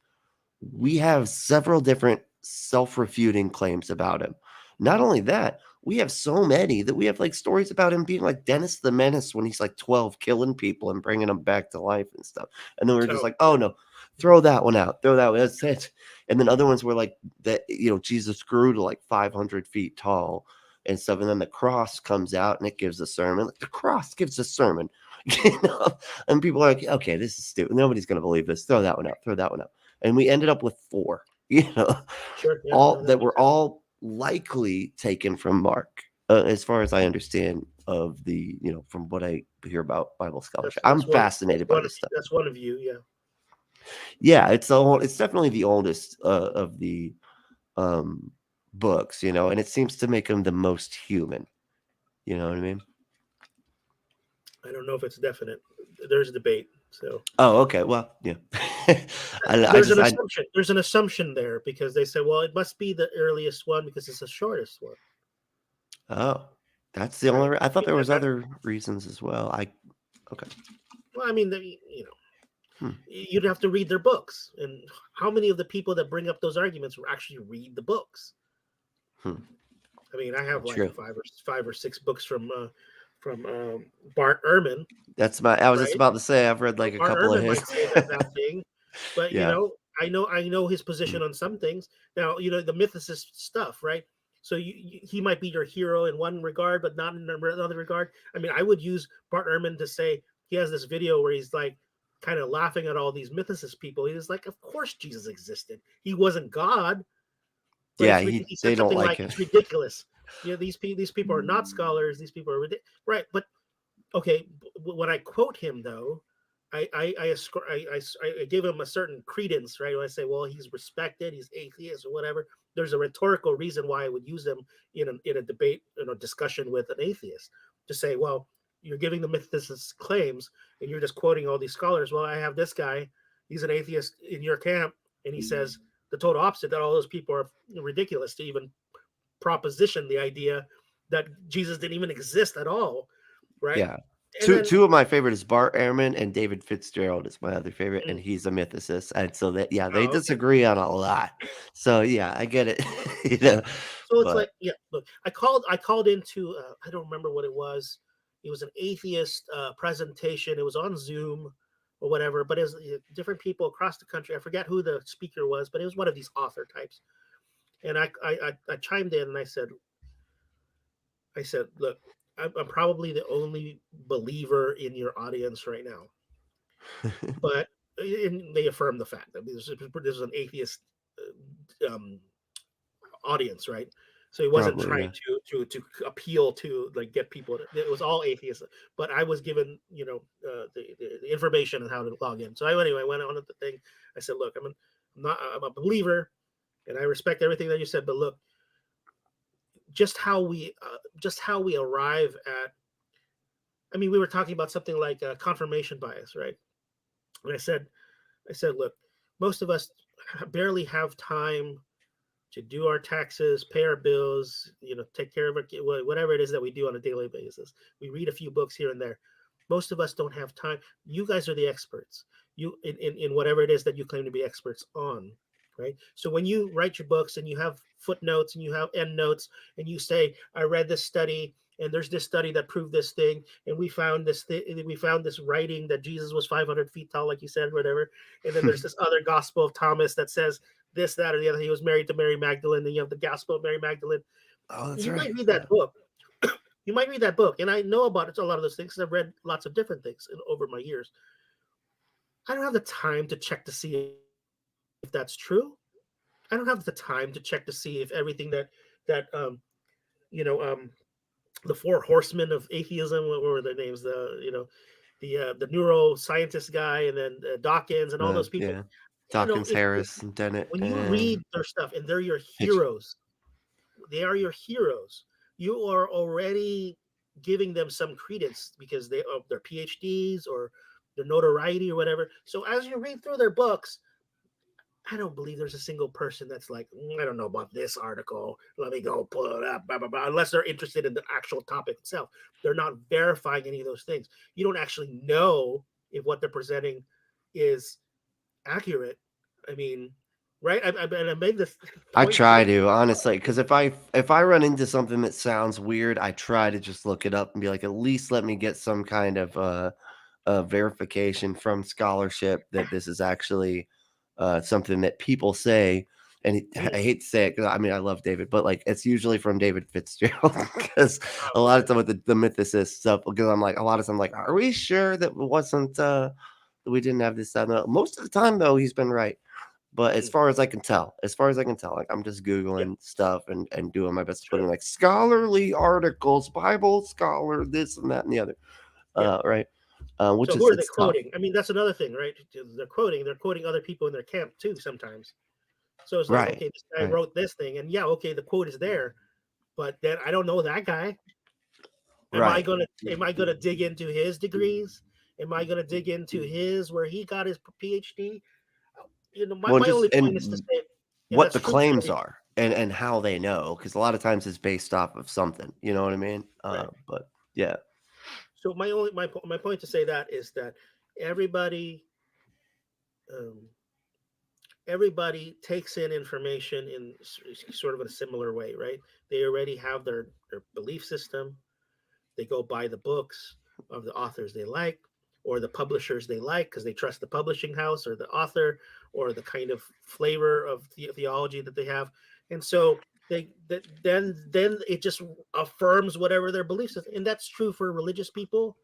We have several different self-refuting claims about him. Not only that, we have so many that we have like stories about him being like Dennis the Menace when he's like 12, killing people and bringing them back to life and stuff. And then we're just So, like, oh no, throw that one out, throw that one. That's it. And then other ones were like that, Jesus grew to like 500 feet tall and stuff. And then the cross comes out and it gives a sermon. Like the cross gives a sermon, you know? And people are like, okay, this is stupid. Nobody's going to believe this. Throw that one out, throw that one out. And we ended up with four, sure. Yeah, all no, that that makes were sense. all likely taken from Mark, as far as I understand of from what I hear about Bible scholarship. I'm fascinated by this stuff. That's one of you. Yeah. Yeah, it's definitely the oldest of the um, books, and it seems to make them the most human. You know what I mean? I don't know if it's definite. There's debate. So Oh, okay. Well, yeah. I there's just an I assumption. There's an assumption there because they say, well, it must be the earliest one because it's the shortest one, oh, that's the right? only. I I thought mean, there was that other reasons as well. Okay. well, I mean, Hmm. you'd have to read their books, and how many of the people that bring up those arguments actually read the books? Hmm. I mean, I have like True. five or six books from Bart Ehrman, I was just right? about to say I've read like a Bart couple of Ehrman his. might say that thing, but Yeah. I know his Mm. position on some things. Now, the mythicist stuff, right? So he might be your hero in one regard, but not in another regard. I mean, I would use Bart Ehrman to say he has this video where he's like kind of laughing at all these mythicist people. He was like, of course Jesus existed. He wasn't God, but Yeah, he they said don't something like like it. it's ridiculous. These people are not scholars. These people are right. But okay, when I quote him though, I give him a certain credence, right? When I say, well, he's respected, he's atheist or whatever. There's a rhetorical reason why I would use him in a debate, in a discussion with an atheist. to say, well, you're giving the mythicists claims and you're just quoting all these scholars. Well, I have this guy, he's an atheist in your camp, and he says the total opposite, that all those people are ridiculous to even proposition the idea that Jesus didn't even exist at all, right? Yeah. And then, Two of my favorite is Bart Ehrman, and David Fitzgerald is my other favorite, and mm, he's a mythicist, and so that they oh, okay. disagree on a lot. So, yeah, I get it, you know, So it's but like, yeah, look, I called into, I don't remember what it was. It was an atheist presentation. It was on Zoom or whatever, but it was different people across the country. I forget who the speaker was, but it was one of these author types. And I chimed in and I said, look, I'm probably the only believer in your audience right now, but and they affirmed the fact that this is an atheist um, audience, right? So he wasn't probably, trying yeah. to appeal to like get people. It was all atheists, but I was given the information on how to log in. So I went on at the thing. I said, look, I'm a believer, and I respect everything that you said, but look, just how we arrive at. I mean, we were talking about something like confirmation bias, right? And I said, look, most of us barely have time to do our taxes, pay our bills, take care of whatever it is that we do on a daily basis. We read a few books here and there. Most of us don't have time. You guys are the experts. You in whatever it is that you claim to be experts on, right? So when you write your books and you have footnotes and you have end notes and you say, I read this study and there's this study that proved this thing, and we found this writing that Jesus was 500 feet tall, like you said, whatever. And then there's this other Gospel of Thomas that says this, that, or the other. He was married to Mary Magdalene, and you have the Gospel of Mary Magdalene. Oh, that's You might right, read yeah. that book. You might read that book, and I know about it, a lot of those things because I've read lots of different things over my years. I don't have the time to check to see if that's true. I don't have the time to check to see if everything that you know the four horsemen of atheism, what were their names? The neuroscientist guy, and then Dawkins, and all those people. Yeah. Dawkins, If Harris, and Dennett, when you and read their stuff and they're your Hitch. heroes, they are your heroes. You are already giving them some credence because they of their PhDs or their notoriety or whatever. So as you read through their books, I don't believe there's a single person that's like, I don't know about this article. Let me go pull it up, blah, blah, blah, unless they're interested in the actual topic itself. They're not verifying any of those things. You don't actually know if what they're presenting is accurate. I mean, right? I made this I point to try to, honestly, because if I run into something that sounds weird, I try to just look it up and be like, at least let me get some kind of verification from scholarship that this is actually something that people say. And I hate to say it because I mean I love David, but like it's usually from David Fitzgerald because a lot of time with the mythicist stuff. Because I'm like a lot of time like, are we sure that it wasn't that we didn't have this? No. Most of the time though, he's been right. But as far as I can tell, like I'm just yeah, googling stuff and doing my best to put sure, in like scholarly articles, Bible scholar, this and that and the other, yeah. right? Which So is who are they it's tough, quoting? I mean, that's another thing, right? They're quoting other people in their camp too sometimes. So it's like, right? okay, this guy Right? wrote this thing, and yeah, okay, the quote is there, but then I don't know that guy. Right. Am I gonna dig into his degrees? Am I gonna dig into his where he got his PhD? Well, and My just only point is to say, if what that's the true for claims him, are and how they know, because a lot of times it's based off of something. You know what I mean? right? But yeah, So my point to say that is that everybody um, everybody takes in information in sort of a similar way, right? They already have their belief system. They go buy the books of the authors they like or the publishers they like because they trust the publishing house or the author or the kind of flavor of theology that they have. And so then it just affirms whatever their beliefs is. And that's true for religious people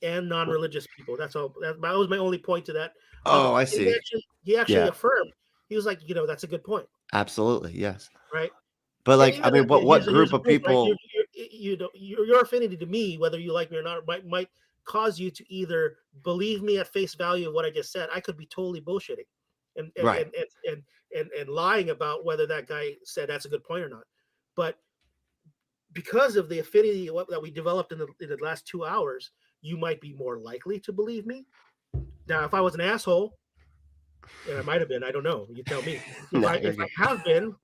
and non-religious people. That's all. That was my only point to that. oh, I And see. he actually Yeah, affirmed. He was like, that's a good point, absolutely, yes. right? But And like, I even mean, what here's group a of proof, right? people? Your affinity to me, whether you like me or not, might cause you to either believe me at face value of what I just said. I could be totally bullshitting, and and Right. and and and, and lying about whether that guy said that's a good point or not. But because of the affinity that we developed in the last 2 hours, you might be more likely to believe me. Now, if I was an asshole, and I might have been, I don't know. You tell me. If No, I you're if good. I have been,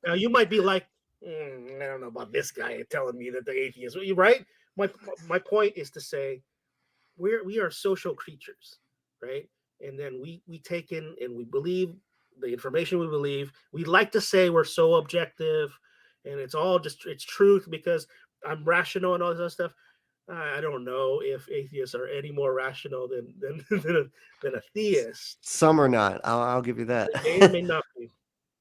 now you might be like, I don't know about this guy telling me that the atheist. Right? My point is to say we are social creatures, right? And then we take in and we believe the information we believe. We like to say we're so objective, and it's all just it's truth because I'm rational and all this other stuff. I don't know if atheists are any more rational than a theist. Some are not. I'll give you that. They may or may not be.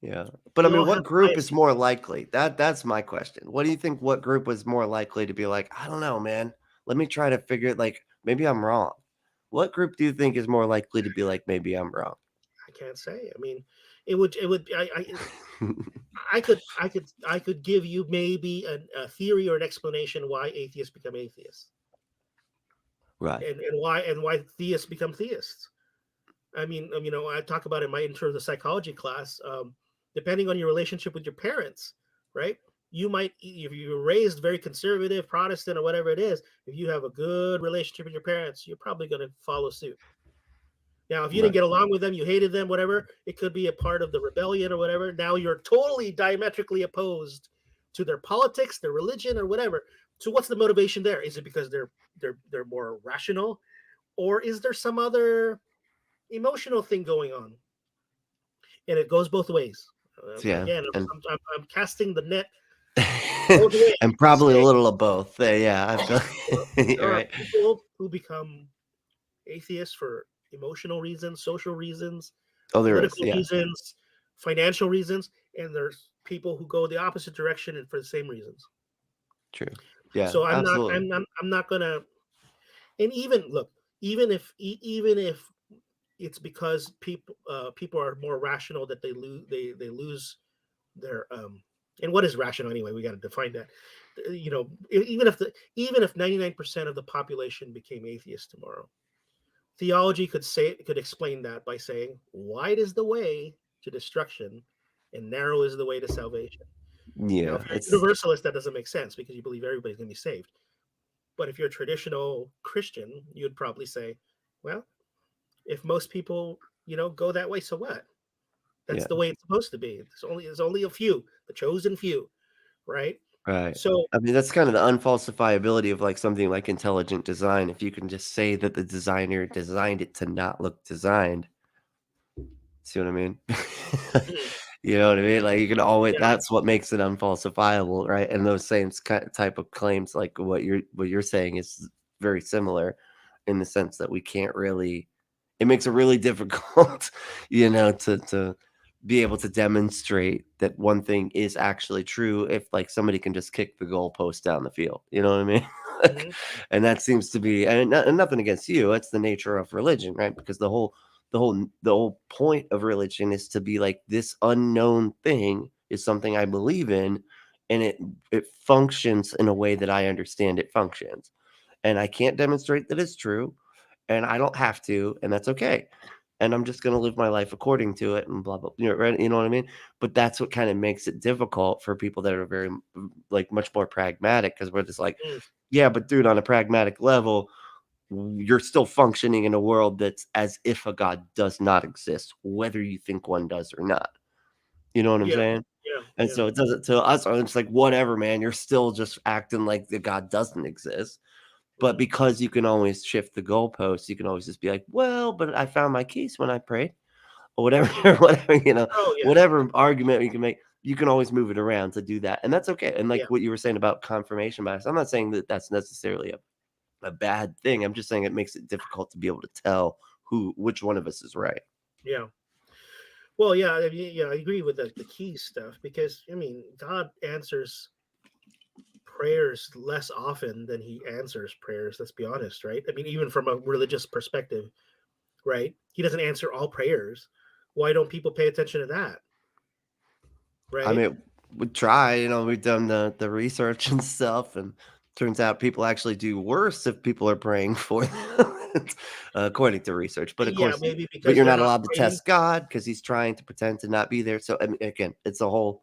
Yeah. But I We mean, all what have group is biases. more likely? That's my question. What do you think what group was more likely to be like, I don't know, man. Let me try to figure it like maybe I'm wrong. What group do you think is more likely to be like maybe I'm wrong? I can't say. I mean, it would I could give you maybe a theory or an explanation why atheists become atheists, Right. and why theists become theists. I mean, I talk about in my intro to the psychology class. Depending on your relationship with your parents, right? You might, if you're raised very conservative, Protestant, or whatever it is, if you have a good relationship with your parents, you're probably going to follow suit. Now, if you didn't Right. get along with them, you hated them, whatever, it could be a part of the rebellion or whatever. Now you're totally diametrically opposed to their politics, their religion, or whatever. So what's the motivation there? Is it because they're more rational, or is there some other emotional thing going on? And it goes both ways. Yeah. Again, And I'm casting the net both ways and to probably a say little of both. Yeah, I feel there you're are right. people who become atheists for emotional reasons, social reasons, Oh, there is. political Yeah. reasons, financial reasons, and there's people who go the opposite direction and for the same reasons. True. Yeah, So I'm not absolutely. I'm not gonna. And even look, even if it's because people are more rational that they lose their and what is rational anyway? We got to define that. Even if 99% of the population became atheist tomorrow, theology could explain that by saying wide is the way to destruction and narrow is the way to salvation. Now, if Yeah, you're a it's universalist, that doesn't make sense because you believe everybody's going to be saved. But if you're a traditional Christian, you'd probably say, well, if most people, go that way, so what? That's yeah. the way it's supposed to be. There's only a few, the chosen few, right? Right. So I mean, that's kind of the unfalsifiability of like something like intelligent design. If you can just say that the designer designed it to not look designed, see what I mean? mm, You know what I mean? Like you can always yeah, that's what makes it unfalsifiable, right? And those same type of claims, like what you're saying, is very similar in the sense that we can't really. It makes it really difficult, to be able to demonstrate that one thing is actually true if like somebody can just kick the goalpost down the field. You know what I mean? hmm And that seems to be, and nothing against you. It's the nature of religion, right? Because the whole point of religion is to be like this unknown thing is something I believe in, and it functions in a way that I understand it functions, and I can't demonstrate that it's true, and I don't have to, and that's okay. And I'm just gonna live my life according to it, and blah blah. Right? You know what I mean? But that's what kind of makes it difficult for people that are very like much more pragmatic because we're just like, mm, yeah, but dude, on a pragmatic level, you're still functioning in a world that's as if a God does not exist, whether you think one does or not. You know what I'm yeah, saying? yeah, And yeah, so it doesn't to us, it's like, whatever, man, you're still just acting like the God doesn't exist. But hmm because you can always shift the goalposts, you can always just be like, well, but I found my keys when I prayed, or whatever, whatever, oh yeah, whatever argument you can make, you can always move it around to do that. And that's okay. And like yeah, what you were saying about confirmation bias, I'm not saying that that's necessarily a bad thing. I'm just saying it makes it difficult to be able to tell which one of us is right. yeah. Well, yeah, I mean, yeah, I agree with the key stuff because I mean, God answers prayers less often than He answers prayers. Let's be honest, right? I mean, even from a religious perspective, right? He doesn't answer all prayers. Why don't people pay attention to that, I right? mean, we try, we've done the research and stuff, and Turns out people actually do worse if people are praying for them, according to research. But of Yeah, course, maybe but because you're they're not not allowed to praying. test God because he's trying to pretend to not be there. So I mean, again, it's a whole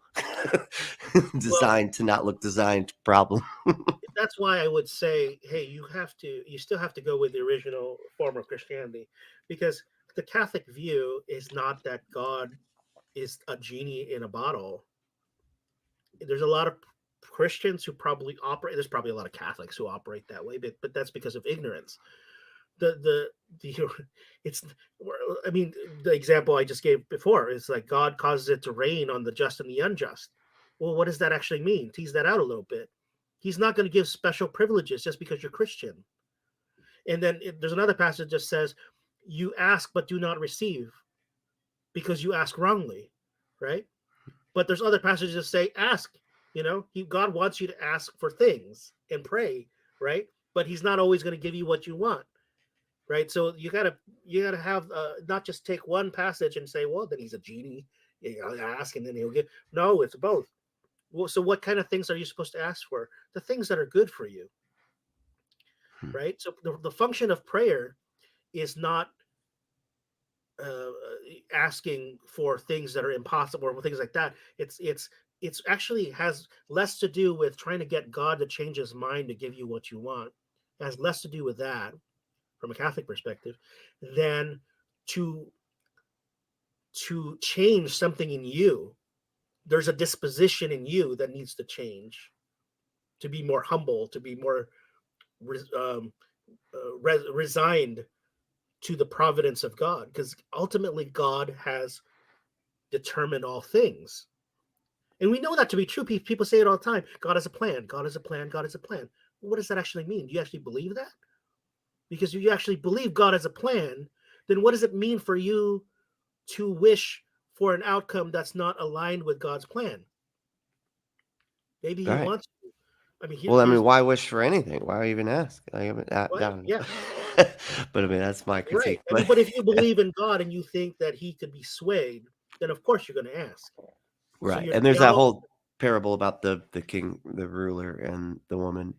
Well, designed to not look designed problem. that's why I would say, hey, you still have to go with the original form of Christianity, because the Catholic view is not that God is a genie in a bottle. There's a lot of Christians who probably operate. There's probably a lot of Catholics who operate that way, but that's because of ignorance. The it's I mean, the example I just gave before is like God causes it to rain on the just and the unjust. Well, what does that actually mean? Tease that out a little bit. He's not going to give special privileges just because you're Christian. And then there's another passage that says, "You ask but do not receive because you ask wrongly," right? But there's other passages that say, "Ask." God wants you to ask for things and pray, right? But He's not always going to give you what you want, right? So you gotta have not just take one passage and say, well, then he's a genie. Ask and then he'll give. No, it's both. Well, so what kind of things are you supposed to ask for? The things that are good for you, right? So the function of prayer is not uh, asking for things that are impossible or things like that. It's actually has less to do with trying to get God to change His mind to give you what you want. It has less to do with that from a Catholic perspective than to to change something in you. There's a disposition in you that needs to change, to be more humble, to be more um, resigned to the providence of God, because ultimately God has determined all things. And we know that to be true. People say it all the time. God has a plan. God has a plan. God has a plan. What does that actually mean? Do you actually believe that? Because if you actually believe God has a plan, then what does it mean for you to wish for an outcome that's not aligned with God's plan? Maybe He Right. wants. I mean, Well, I mean, here's why wish for anything? Why even ask? I haven't why. down. Yeah, But I mean, that's my right. critique. I But mean, but if you believe in God and you think that He could be swayed, then of course you're going to ask. So right, your and there's that theology. whole parable about the king, the ruler, and the woman,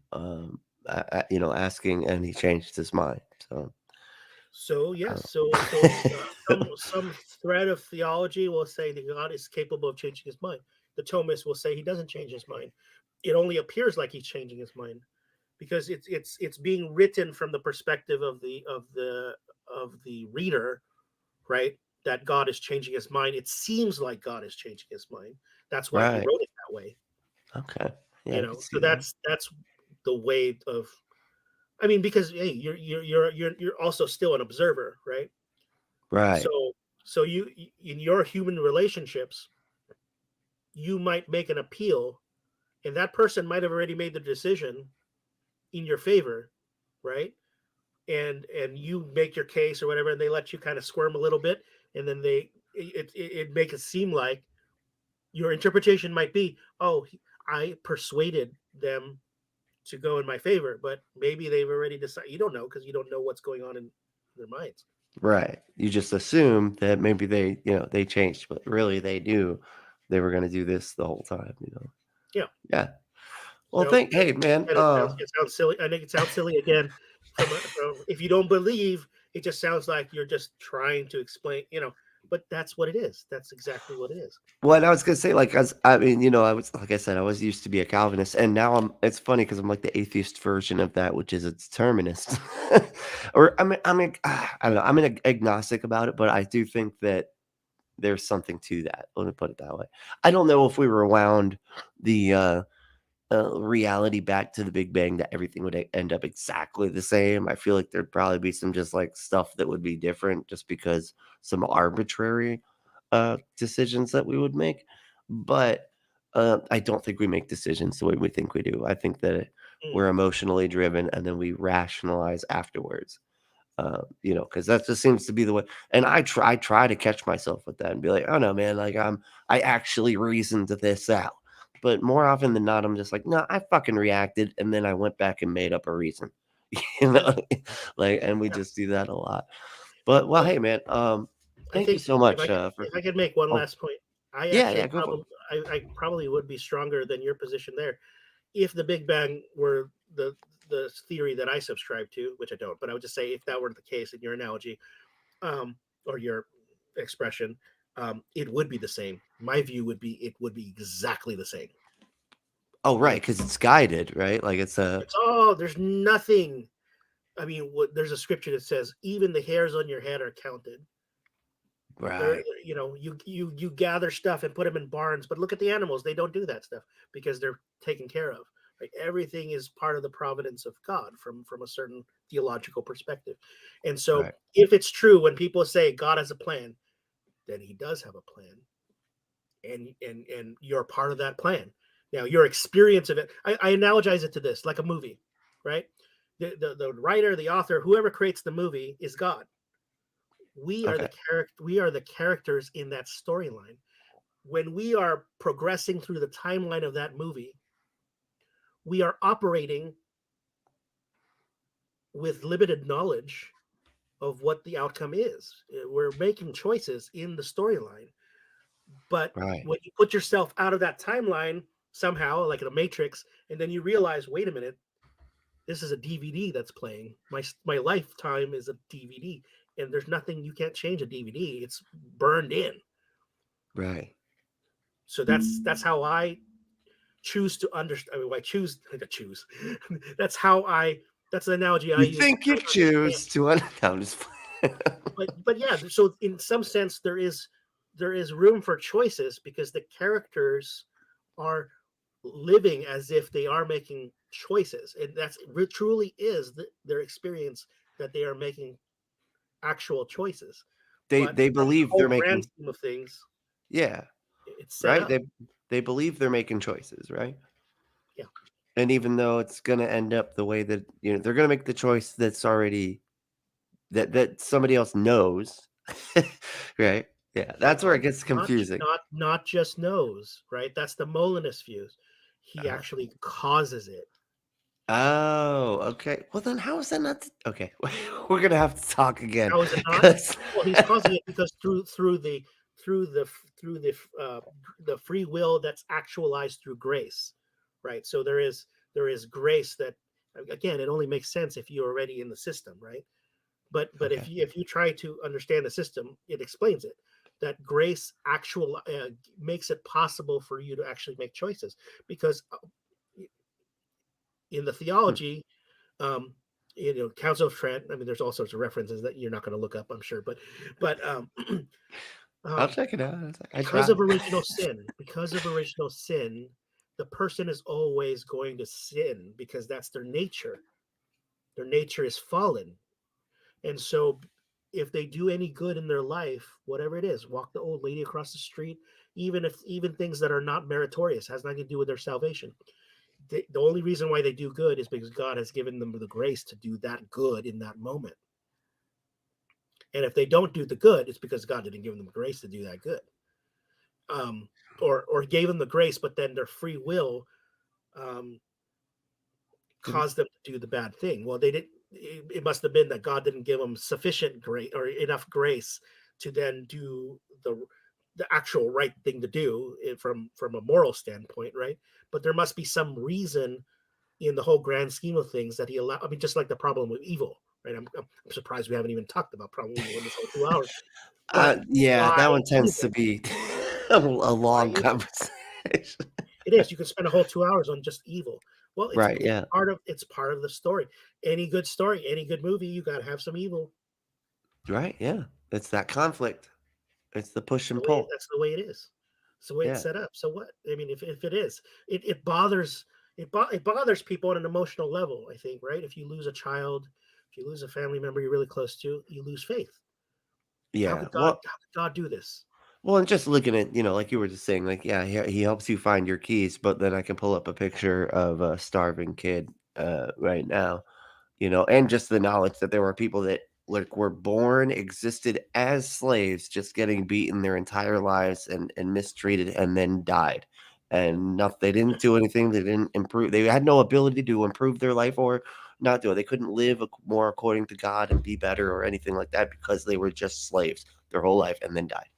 asking, and he changed his mind. So, So yes, uh, some thread of theology will say that God is capable of changing His mind. The Thomists will say He doesn't change His mind. It only appears like He's changing His mind because it's being written from the perspective of the reader, right? That God is changing His mind. It seems like God is changing His mind. That's why He right. wrote it that way. Okay. Yeah, I can see So that. that's the way of. I mean, because hey, you're also still an observer, right? Right. So you in your human relationships, you might make an appeal, and that person might have already made the decision in your favor, right? And you make your case or whatever, and they let you kind of squirm a little bit, and then it make it seem like your interpretation might be, oh, I persuaded them to go in my favor, but maybe they've already decided. You don't know because you don't know what's going on in their minds. Right. You just assume that maybe they changed, but really they knew they were gonna do this the whole time. Yeah. Yeah. Well, So hey, man, and it sounds silly. I think it sounds silly again. From if you don't believe, it just sounds like you're just trying to explain. But that's what it is. That's exactly what it is. well, and I was gonna say, like, as I mean, I was like I said, I was used to be a Calvinist, and now it's funny because 'cause I'm like the atheist version of that, which is a determinist. Or I don't know, I'm an agnostic about it, but I do think that there's something to that. Let me put it that way. I don't know if we rewound the, reality back to the Big Bang that everything would end up exactly the same. I feel like there'd probably be some just like stuff that would be different just because some arbitrary decisions that we would make. But I don't think we make decisions the way we think we do. I think that Mm, we're emotionally driven and then we rationalize afterwards. Because that just seems to be the way. And I try to catch myself with that and be like, oh no, man, like I actually reasoned this out. But more often than not, I'm just like, no, I fucking reacted, and then I went back and made up a reason. you yeah, know, and we yeah. just do that a lot. But well, Well, hey, man, I thank you think so if I much could, for. if I could make one Oh, last point, I yeah, actually yeah, go for it. I probably would be stronger than your position there if the Big Bang were the the theory that I subscribe to, which I don't, but I would just say if that were the case in your analogy, um, or your expression, it would be the same. My view would be it would be exactly the same. Oh, right, Like because it's guided, right? Like it's a there's nothing. I mean, there's a scripture that says even the hairs on your head are counted. They're, right, you gather stuff and put them in barns, but look at the animals; they don't do that stuff because they're taken care of. Right? Everything is part of the providence of God from a certain theological perspective. And so, right, if it's true when people say God has a plan, then He does have a plan, and you're part of that plan. Now, your experience of it, I analogize it to this, like a movie, right? The writer, the author, whoever creates the movie is God. We are okay, the character. We are the characters in that storyline. When we are progressing through the timeline of that movie, we are operating with limited knowledge of what the outcome is. We're making choices in the storyline, but right. when you put yourself out of that timeline somehow, like in a Matrix, and then you realize, wait a minute, this is a DVD that's playing. My lifetime is a DVD, and there's nothing you can't change a DVD. It's burned in. Right. So that's how I choose to understand. I mean, I choose to choose. that's how I. That's the analogy I You use to think you try to understand. choose to no, I'm just playing. But yeah. So in some sense, there is room for choices because the characters are living as if they are making choices, and that's it truly is their experience that they are making actual choices. They But they from the believe they're whole grand making scheme of things, yeah, it's set right? up. They believe they're making choices, right? Yeah, And even though it's gonna end up the way that they're gonna make the choice that's already that somebody else knows, right? Yeah, but that's where it gets confusing. not just knows, right? That's the Molinist views. He Uh-huh. actually causes it. Oh, okay. Well, then how is that not okay, we're gonna have to talk again How is it not? 'cause Well, he's causing it because through the through the free will that's actualized through grace, right? So there is grace that again it only makes sense if you're already in the system, right? But okay. if you try to understand the system, it explains it that grace makes it possible for you to actually make choices because in the Hmm. theology um, Council of Trent. I mean, there's all sorts of references that you're not going to look up, I'm sure, but I'll um, check it out. I because try. of original sin, the person is always going to sin because that's their nature. Their nature is fallen, and so if they do any good in their life, whatever it is, walk the old lady across the street, even things that are not meritorious, has nothing to do with their salvation. The only reason why they do good is because God has given them the grace to do that good in that moment. And if they don't do the good, it's because God didn't give them the grace to do that good, um, or gave them the grace, but then their free will um, Didn't caused them to do the bad thing. Well, they didn't. It must have been that God didn't give them sufficient grace or enough grace to then do the actual right thing to do from a moral standpoint, right? But there must be some reason in the whole grand scheme of things that he allowed. I mean, just like the problem with evil, right? I'm surprised we haven't even talked about problem evil in this whole 2 hours. But yeah, why that one tends to evil? be a Why long evil? conversation. It is. You can spend a whole 2 hours on just evil. Well, it's Right, yeah. it's part of the story. Any good story, any good movie, you got to have some evil. Right, yeah. It's that conflict. It's the push and pull. That's the way it is. It's the way it's Yeah. set up. So what? I mean, if it is, it bothers it bothers people on an emotional level. I think, right? If you lose a child, if you lose a family member you're really close to, you lose faith. Yeah. How could God do this? Well, and just looking at, like you were just saying, like, yeah, he helps you find your keys, but then I can pull up a picture of a starving kid right now, and just the knowledge that there were people that like were born, existed as slaves, just getting beaten their entire lives and mistreated and then died. And not they didn't do anything, they didn't improve, they had no ability to improve their life or not do it. They couldn't live more according to God and be better or anything like that because they were just slaves their whole life and then died.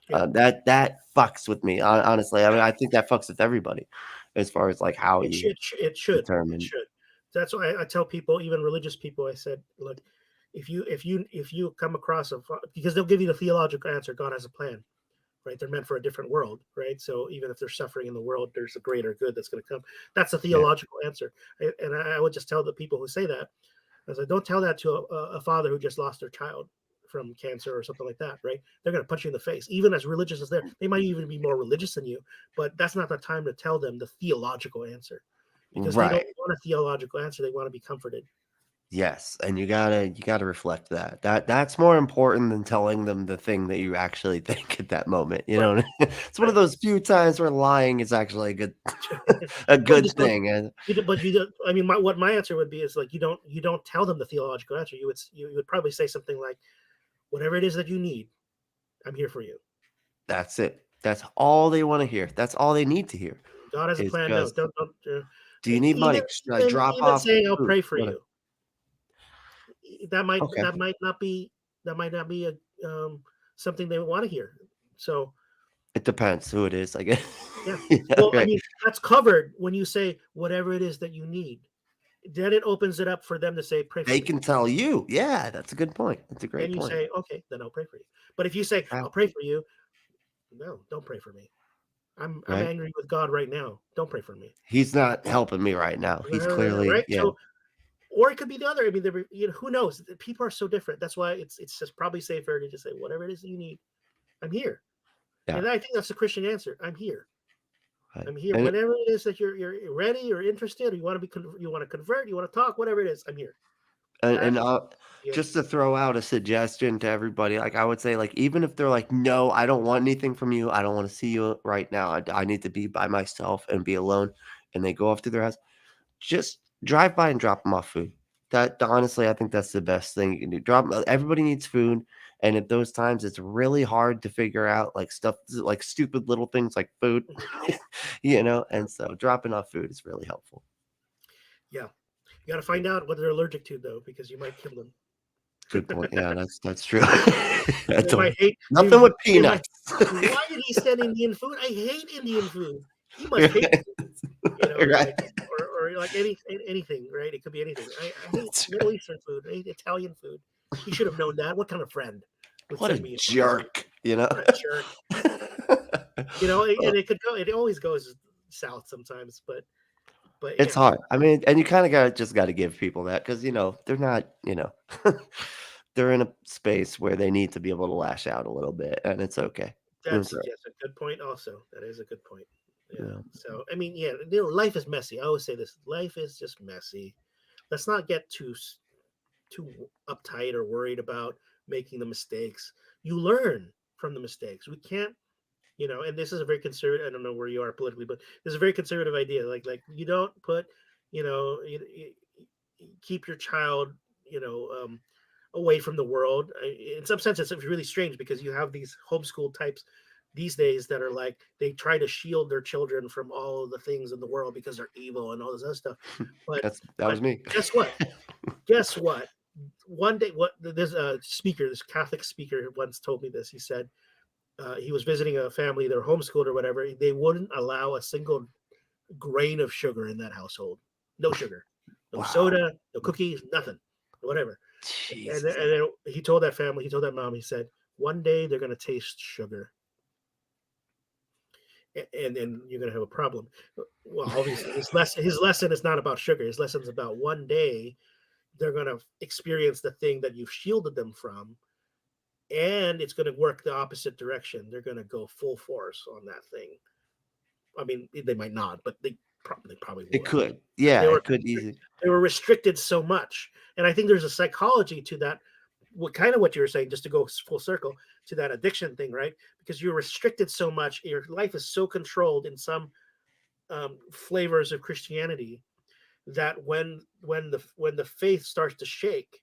Yeah, That fucks with me, honestly. I mean, I think that fucks with everybody as far as, like, how you it should determine. should. That's why I tell people, even religious people, I said, look, if you come across because they'll give you the theological answer, God has a plan, right? They're meant for a different world, right? So even if they're suffering in the world, there's a greater good that's going to come. That's a Yeah. theological answer. And I would just tell the people who say that, I was like, don't tell that to a father who just lost their child from cancer or something like that, right? They're going to punch you in the face. Even as religious as they might even be more religious than you, but that's not the time to tell them the theological answer because they don't Right. want a theological answer. They want to be comforted. Yes, and you gotta reflect that. That's more important than telling them the thing that you actually think at that moment, you Right. know? It's one of Right. those few times where lying is actually a good a Well, you good just don't. thing, and But you don't. I mean, what my answer would be is like you don't tell them the theological answer. You would probably say something like, "Whatever it is that you need, I'm here for you. that's it. That's all they wanna hear. That's all they need to hear God has a is plan." No, just, don't. "Do you need Even money? Should I even drop even off saying I'll food?" pray for Whatever. you, that might Okay. that might not be a something they want to hear. So It depends who it is, I guess. yeah. Yeah, Well, I right. mean, that's covered when you say whatever it is that you need. Then it opens it up for them to say, "Pray for They me." can tell you. Yeah, that's a good point. That's a great And you point. say, "Okay, then I'll pray for you." But if you say, Wow, "I'll pray for you," no, don't pray for me. I'm right? angry with God right now. Don't pray for me. He's not helping me right now. He's clearly Right? yeah, So, or it could be the other. I mean, who knows? People are so different. That's why it's just probably safer to just say whatever it is that you need. I'm here, yeah, and I think that's the Christian answer. I'm here. right. I'm here. And Whenever it is that you're ready or interested, or you want to convert, you want to talk, whatever it is, I'm here. And That's and, uh, the just answer. to throw out a suggestion to everybody, like, I would say, like, even if they're like, "No, I don't want anything from you. I don't wanna see you right now. I need to be by myself and be alone," and they go off to their house, just drive by and drop them off food. That honestly, I think that's the best thing you can do. Everybody needs food, and at those times, it's really hard to figure out, like, stuff like, stupid little things like food, and so dropping off food is really helpful. Yeah, you got to find out what they're allergic to though, because you might kill them. Good point. Yeah, that's true. They That's a might hate. nothing with They might. peanuts. Why did he send Indian food? I hate Indian food. He must hate Right. me. Right. Like or like anything, right? It could be anything. I hate That's Middle right. Eastern food. I hate Italian food. He should have known that. What kind of friend would What send a me Indian food? jerk, you know? What a jerk. And Well, it could go. It always goes south sometimes, but it's yeah, hard. I mean, and you kinda gotta give people that because they're not, they're in a space where they need to be able to lash out a little bit, and it's okay. It's that's alright. yes, a good point. Also, that is a good point. Yeah. Yeah. So I mean, yeah, life is messy. I always say this: life is just messy. Let's not get too uptight or worried about making the mistakes. You learn from the mistakes. We can't, and this is a very conservative. I don't know where you are politically, but this is a very conservative idea. Like you don't put, keep your child, you know, um, away from the world. In some sense, it's really strange because you have these homeschool types these days that are like they try to shield their children from all of the things in the world because they're evil and all this other stuff. But That but was me. guess what? Guess what? One day, there's a speaker, this Catholic speaker once told me this. He said he was visiting a family, they're homeschooled or whatever. They wouldn't allow a single grain of sugar in that household. No sugar, no Wow. soda, no cookies, nothing, whatever. Jesus. And then he told that family, he told that mom, he said, one day they're going to taste sugar and then you're going to have a problem. Well, obviously, his lesson is not about sugar. His lesson's about one day they're going to experience the thing that you've shielded them from, and it's going to work the opposite direction. They're going to go full force on that thing. I mean, they might not, but they probably It would. could. Because Yeah, it could easily. they were restricted so much, and I think there's a psychology to that. What you were saying, just to go full circle to that addiction thing, right? Because you're restricted so much, your life is so controlled in some flavors of Christianity that when the faith starts to shake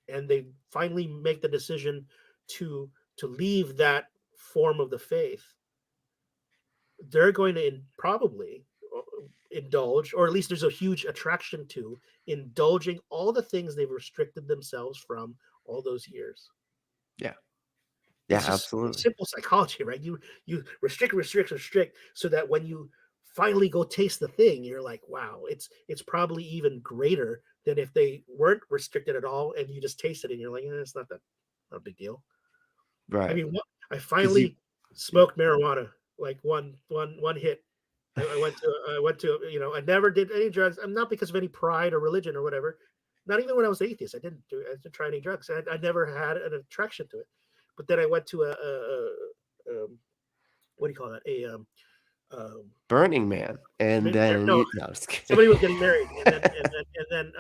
and they finally make the decision to leave that form of the faith, they're going to probably indulge, or at least there's a huge attraction to indulging all the things they've restricted themselves from all those years. Yeah. Yeah, It's just absolutely. simple psychology, right? You restrict, restrict, restrict, so that when you finally go taste the thing, you're like, wow, it's probably even greater than if they weren't restricted at all and you just taste it and you're like, it's not a big deal. I Right. mean, I Because you, finally smoked marijuana, like one hit. I went to I never did any drugs. I'm not because of any pride or religion or whatever. Not even when I was atheist, I didn't try any drugs. I never had an attraction to it. But then I went to what do you call that? Um, Burning Man. And then no, you, no, I'm just kidding. somebody was getting married, and then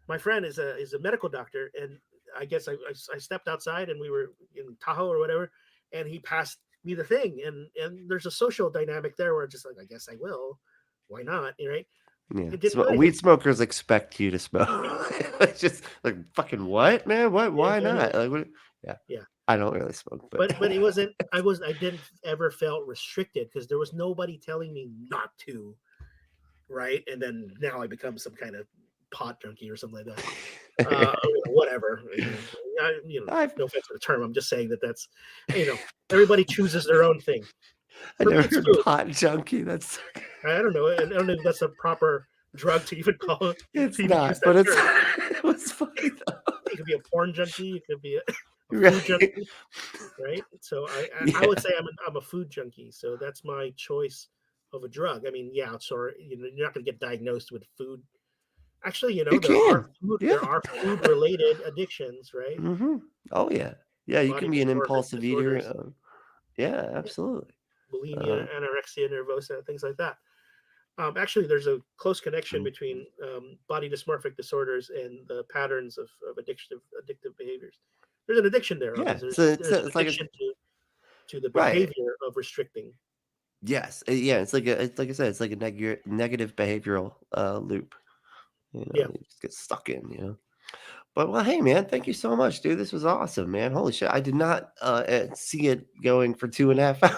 my friend is a medical doctor, and I guess I stepped outside and we were in Tahoe or whatever, and he passed me the thing, and there's a social dynamic there where just like I guess I will, why not, right? Yeah. It didn't do anything. Weed smokers expect you to smoke. It's just like fucking what, man? What? Yeah, Why not? Like what? Yeah. yeah. I don't really smoke, but But it wasn't. I didn't ever felt restricted because there was nobody telling me not to, right? And then now I become some kind of pot junkie or something like that. Whatever. I've No offense to the term. I'm just saying that's, you know, everybody chooses their own thing. I For me, never it's heard food. pot junkie. That's I don't know. I don't know if that's a proper drug to even call it, it's to even use not, that but it's term. it was funny though. It could be a porn junkie. It could be a food Right. junkie, right? So I would Yeah. say I'm a food junkie. So that's my choice of a drug. I mean, yeah, sorry, you're not going to get diagnosed with food. Actually, You can. there Yeah. are food related addictions, right? Oh yeah. Yeah, you Body can be an dysmorphic impulsive eater. disorders, Yeah, yeah, absolutely. bulimia, Uh, anorexia nervosa, things like that. Actually, there's a close connection mm, between body dysmorphic disorders and the patterns of addictive behaviors. There's an addiction there. yeah. There's an It's like a addiction to the right. behavior of restricting. Yes. Yeah, it's like I said, it's like a negative behavioral loop. You know, Yeah. you just get stuck in, you know. But well, hey man, thank you so much, dude. This was awesome, man. Holy shit. I did not see it going for 2.5 hours.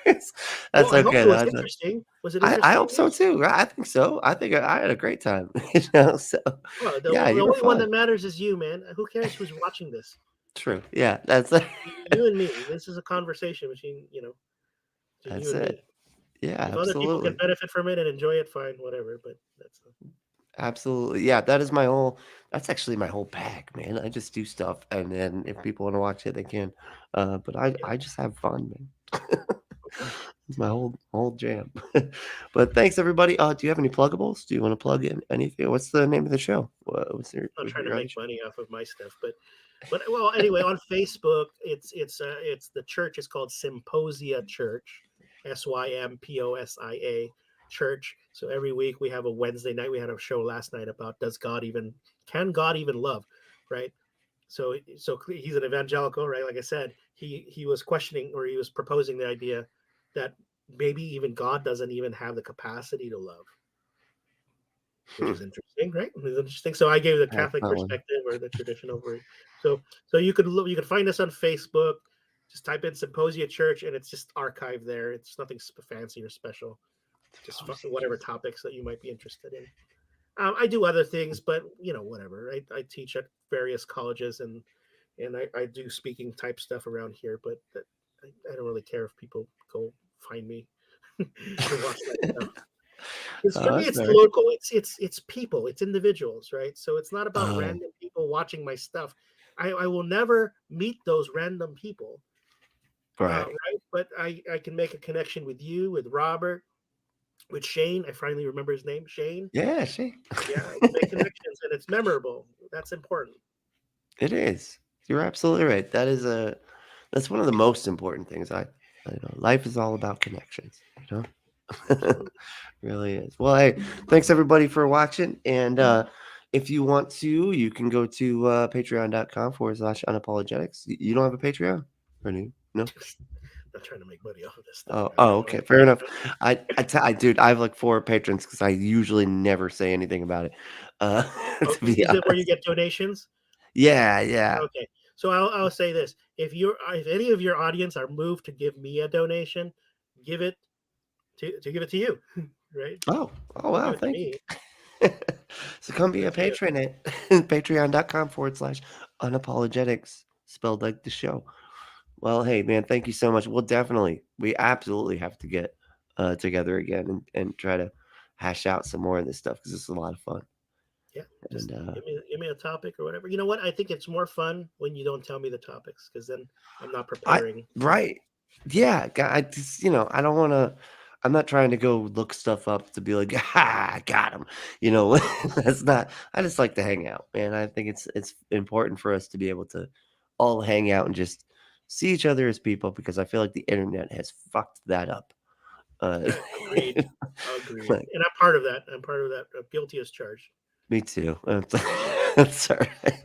Well, That's I hope okay it was though. interesting. Was it I interesting hope to you? so too. I think so. I think I had a great time. You know, so Well, yeah, the you were only one fun. that matters is you, man. Who cares who's watching this? True. Yeah, that's You and me. This is a conversation between you that's and it. me. Yeah, If other people can absolutely. benefit from it and enjoy it, fine, whatever. But Absolutely. Yeah, that is my whole that's actually my whole bag, man. I just do stuff and then if people want to watch it, they can. But yeah, I just have fun, man. okay. It's my whole jam. But thanks everybody. Do you have any pluggables? Do you want to plug in anything? What's the name of the show? I'm not trying to your other make show? money off of my stuff, but well, anyway, on Facebook, it's the church is called Symposia Church, Symposia Church. So every week we have a Wednesday night. We had a show last night about can God even love, right? So he's an evangelical, right? Like I said, he was questioning or he was proposing the idea that maybe even God doesn't even have the capacity to love, which Hmm, is interesting, right? It's interesting. So I gave the that's Catholic that one. perspective or the traditional version. So you can find us on Facebook. Just type in Symposia Church, and it's just archived there. It's nothing fancy or special. Just whatever topics that you might be interested in. I do other things, but whatever. I teach at various colleges, and I do speaking type stuff around here. But I don't really care if people go find me and watch that stuff. Because for me, That's it's all right. local. It's people. It's individuals, right? So it's not about Oh, random people watching my stuff. I will never meet those random people, right. right? But I can make a connection with you, with Robert, with Shane. I finally remember his name, Shane. Yeah, see. Yeah, I can make connections, and it's memorable. That's important. It is. You're absolutely right. That's one of the most important things. I know life is all about connections, you know? Absolutely. Really is. Well, hey, thanks everybody for watching. And if you want to, you can go to patreon.com/unapologetics. You don't have a Patreon? Or do you? No? Not trying to make money off of this stuff, man. Oh, okay. Fair enough. Dude, I have like 4 patrons because I usually never say anything about it. Uh, Oh, to be is it where you honest. get donations? Yeah, yeah. Okay. So I'll say this: if any of your audience are moved to give me a donation, give it give it to you, right? Oh, Don't wow. give it to Thank you. me. So come Give be a it to you. patron at patreon.com/unapologetics, spelled like the show. Well, hey, man, thank you so much. We absolutely have to get together again and try to hash out some more of this stuff because it's a lot of fun. Yeah, just And give me a topic or whatever. You know what? I think it's more fun when you don't tell me the topics because then I'm not I preparing. right. Yeah, I just, I don't wanna I'm not trying to go look stuff up to be like, "Ha, I got him." You know, that's not I just like to hang out, man. I think it's important for us to be able to all hang out and just see each other as people because I feel like the internet has fucked that up. Uh, Agreed. Agreed. like, And I'm part of that. I'm part of that. Guilty as charged. me too. That's alright.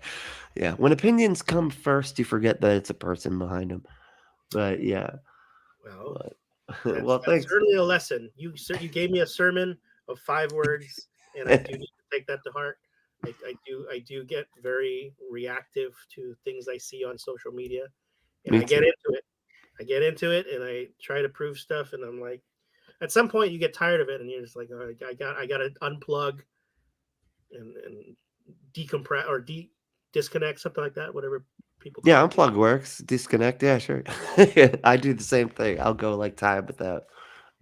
Yeah, when opinions come first, you forget that it's a person behind them. But yeah, Well, but that's well, thanks. certainly a lesson. You gave me a sermon of 5 words, and I do need to take that to heart. I do get very reactive to things I see on social media, and Me I get too. into it. I get into it, and I try to prove stuff, and I'm like, at some point, you get tired of it, and you're just like, oh, I got to unplug and decompress or disconnect, something like that. Whatever people Yeah, call it. unplug works. Disconnect. Yeah, sure. I do the same thing. I'll go like time without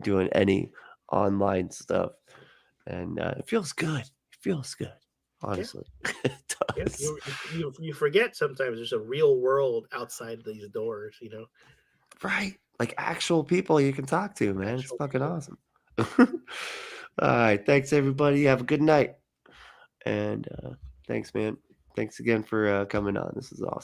doing any online stuff, and it feels good. It feels good, Yeah, honestly. It yeah. does. You forget sometimes there's a real world outside these doors. Right? Like actual people you can talk to, man. It's Actual fucking people. awesome. All right. Thanks, everybody. Have a good night. And thanks, man. Thanks again for coming on. This is awesome.